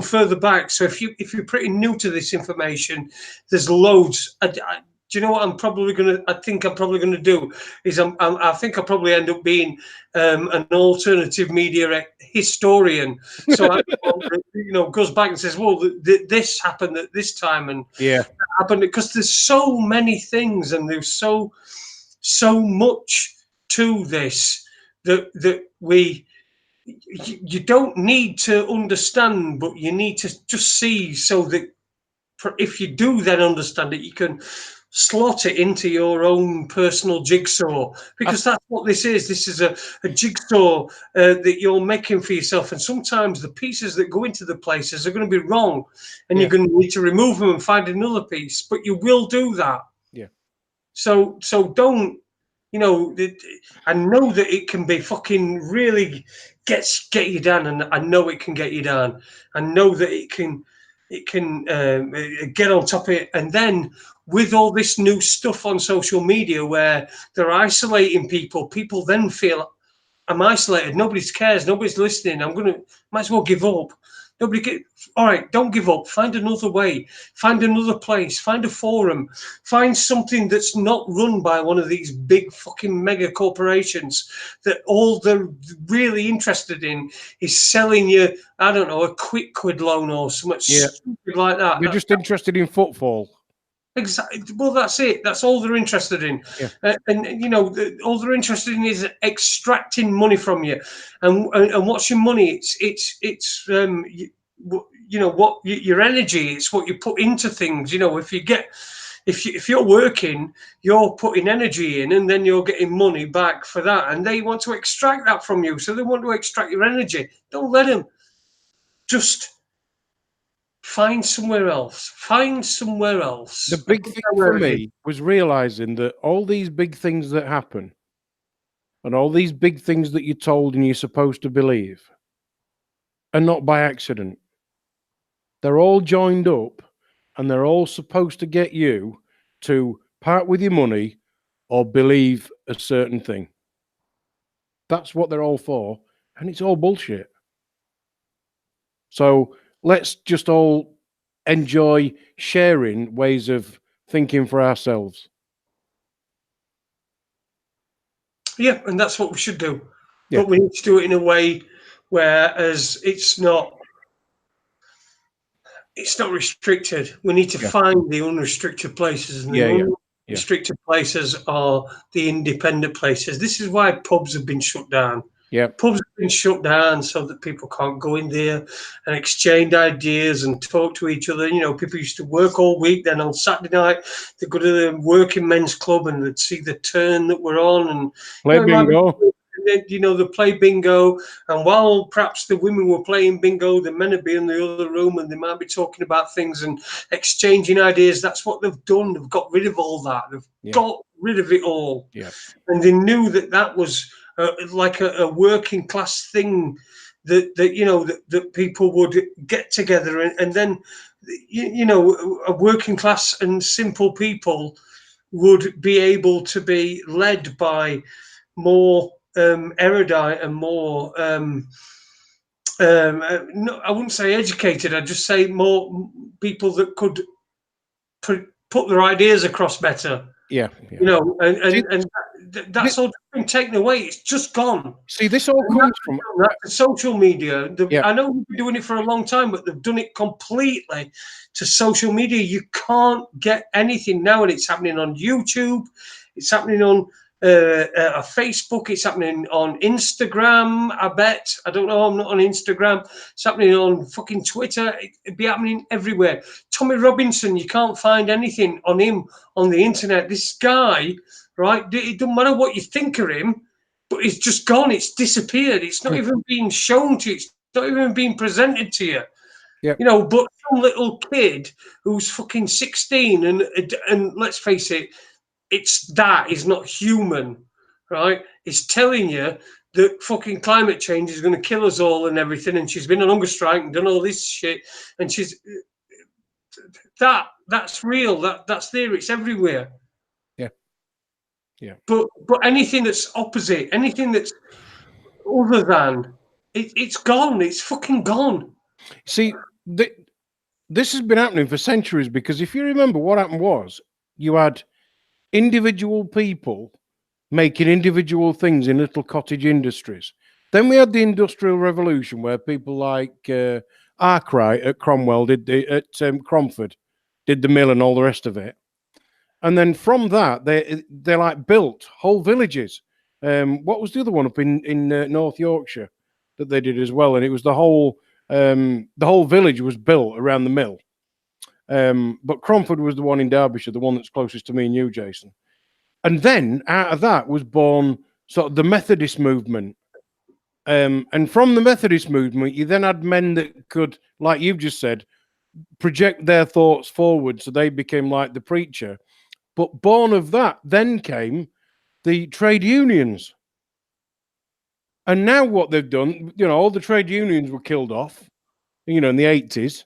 S1: further back. So if you're pretty new to this information, there's loads. Do you know what I think I'm probably gonna do is I think I'll probably end up being an alternative media historian. So goes back and says, well, this happened at this time and that happened, because there's so many things and there's so much to this that you don't need to understand, but you need to just see, so that if you do then understand it, you can slot it into your own personal jigsaw, because that's what this is. This is a jigsaw that you're making for yourself, and sometimes the pieces that go into the places are going to be wrong, and you're going to need to remove them and find another piece, but you will do that. So don't, I know that it can be fucking really get you down, and I know it can get you down. I know that it can get on top of it. And then with all this new stuff on social media where they're isolating people then feel, I'm isolated. Nobody cares. Nobody's listening. Might as well give up. All right, don't give up. Find another way. Find another place. Find a forum. Find something that's not run by one of these big fucking mega corporations that all they're really interested in is selling you, I don't know, a quick quid loan or something stupid like that.
S2: They're just interested in footfall.
S1: Exactly. Well, that's it. That's all they're interested in. And all they're interested in is extracting money from you. And what's your money? It's what your energy. It's what you put into things. If you're working, you're putting energy in, and then you're getting money back for that. And they want to extract that from you. So they want to extract your energy. Don't let them. Just find somewhere else.
S2: The big thing for me was realizing that all these big things that happen and all these big things that you're told and you're supposed to believe are not by accident. They're all joined up and they're all supposed to get you to part with your money or believe a certain thing. That's what they're all for, and it's all bullshit. So let's just all enjoy sharing ways of thinking for ourselves.
S1: Yeah, and that's what we should do.
S2: Yeah.
S1: But we need to do it in a way whereas it's not restricted. We need to
S2: Yeah.
S1: find the unrestricted places, and
S2: Yeah, yeah,
S1: the
S2: yeah.
S1: unrestricted places are the independent places. This is why pubs have been shut down.
S2: Yeah.
S1: Pubs have been shut down so that people can't go in there and exchange ideas and talk to each other. You know, people used to work all week. Then on Saturday night, they'd go to the working men's club and they'd see the turn that we're on and
S2: Play bingo.
S1: you know, they play bingo. And while perhaps the women were playing bingo, the men would be in the other room and they might be talking about things and exchanging ideas. That's what they've done. They've got rid of all that. They've got rid of it all.
S2: Yeah.
S1: And they knew that that was like a working class thing that you know that people would get together and then you know a working class and simple people would be able to be led by more erudite and more no, I wouldn't say educated, I'd just say more people that could put their ideas across better.
S2: Yeah.
S1: You know,
S2: See,
S1: and that's all been taken away. It's just gone.
S2: See, this all comes from
S1: social media.
S2: Yeah.
S1: I know we've been doing it for a long time, but they've done it completely to social media. You can't get anything now, and it's happening on YouTube. It's happening on Facebook. It's happening on Instagram. I bet. I don't know. I'm not on Instagram. It's happening on fucking Twitter. It'd be happening everywhere. Tommy Robinson. You can't find anything on him on the internet. This guy, right? It doesn't matter what you think of him, but it's just gone. It's disappeared. It's not even being shown to you. It's not even being presented to you.
S2: Yep.
S1: You know, but some little kid who's fucking 16 and let's face it, that is not human, right? It's telling you that fucking climate change is going to kill us all and everything, and she's been on hunger strike and done all this shit, and that's real. That's there. It's everywhere.
S2: Yeah. Yeah.
S1: But anything that's opposite, anything that's other than, it's gone. It's fucking gone.
S2: See, this has been happening for centuries because if you remember what happened was you had individual people making individual things in little cottage industries. Then we had the Industrial Revolution where people like Arkwright at Cromwell at Cromford did the mill and all the rest of it. And then from that, they like built whole villages. What was the other one up in North Yorkshire that they did as well? And it was the whole village was built around the mill. But Cromford was the one in Derbyshire, the one that's closest to me and you, Jason. And then out of that was born sort of the Methodist movement. And from the Methodist movement, you then had men that could, like you've just said, project their thoughts forward. So they became like the preacher. But born of that, then came the trade unions. And now what they've done, you know, all the trade unions were killed off, you know, in the 80s.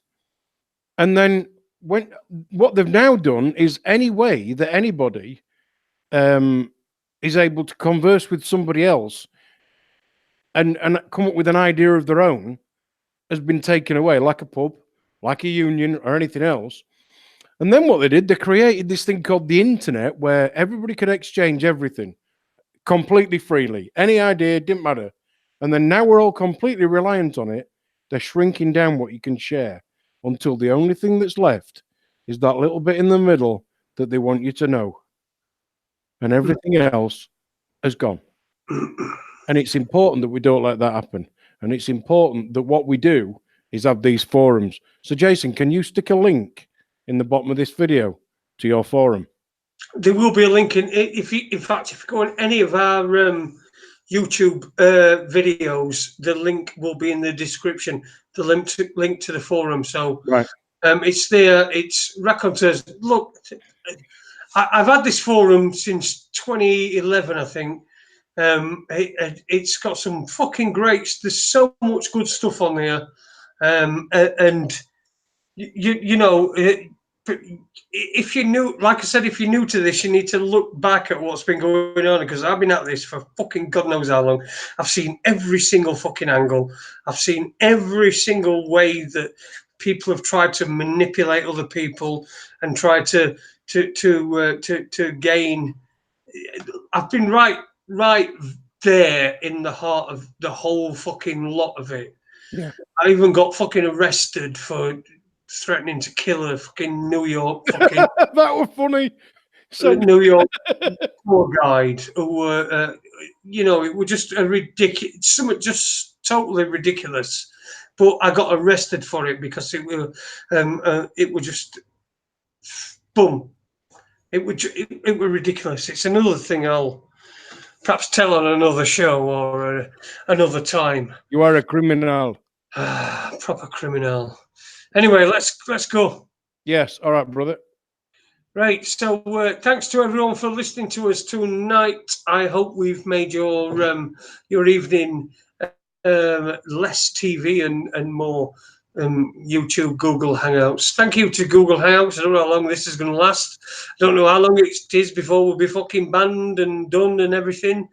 S2: And then what they've now done is any way that anybody is able to converse with somebody else and come up with an idea of their own has been taken away, like a pub, like a union or anything else. And then what they did, they created this thing called the internet where everybody could exchange everything completely freely. Any idea, didn't matter. And then now we're all completely reliant on it. They're shrinking down what you can share until the only thing that's left is that little bit in the middle that they want you to know. And everything else has gone. And it's important that we don't let that happen. And it's important that what we do is have these forums. So, Jason, can you stick a link in the bottom of this video to your forum?
S1: There will be a link if you go on any of our YouTube videos, the link will be in the description. The link to the forum. So
S2: right.
S1: It's there. It's Raconteurs. Look, I've had this forum since 2011, I think. It's got some fucking greats. There's so much good stuff on there, and you know, if you're new, like I said, if you're new to this, you need to look back at what's been going on, because I've been at this for fucking God knows how long. I've seen every single fucking angle. I've seen every single way that people have tried to manipulate other people and try to gain. I've been right there in the heart of the whole fucking lot of it.
S2: Yeah.
S1: I even got fucking arrested for threatening to kill a fucking New York fucking
S2: That was funny. So
S1: New York tour guide who were, you know, it was just a ridiculous, something just totally ridiculous. But I got arrested for it because it was just boom. It was ridiculous. It's another thing I'll perhaps tell on another show or another time.
S2: you are a criminal.
S1: Proper criminal. Anyway, let's go.
S2: Yes. All right, brother.
S1: Right, so thanks to everyone for listening to us tonight. I hope we've made your evening less TV and more YouTube, Google Hangouts. Thank you to Google Hangouts. I don't know how long this is going to last. I don't know how long it is before we'll be fucking banned and done and everything.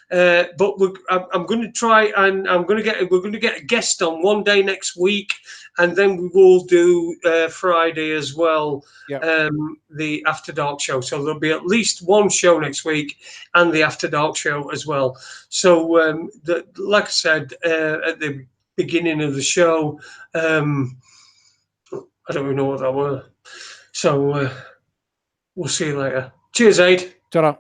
S1: But I'm going to try, and we're going to get a guest on one day next week, and then we will do Friday as well.
S2: Yep.
S1: The After Dark show. So there'll be at least one show next week, and the After Dark show as well. So like I said at the beginning of the show, I don't even know what that were. So we'll see you later. Cheers, Aid.
S2: Ta-ra.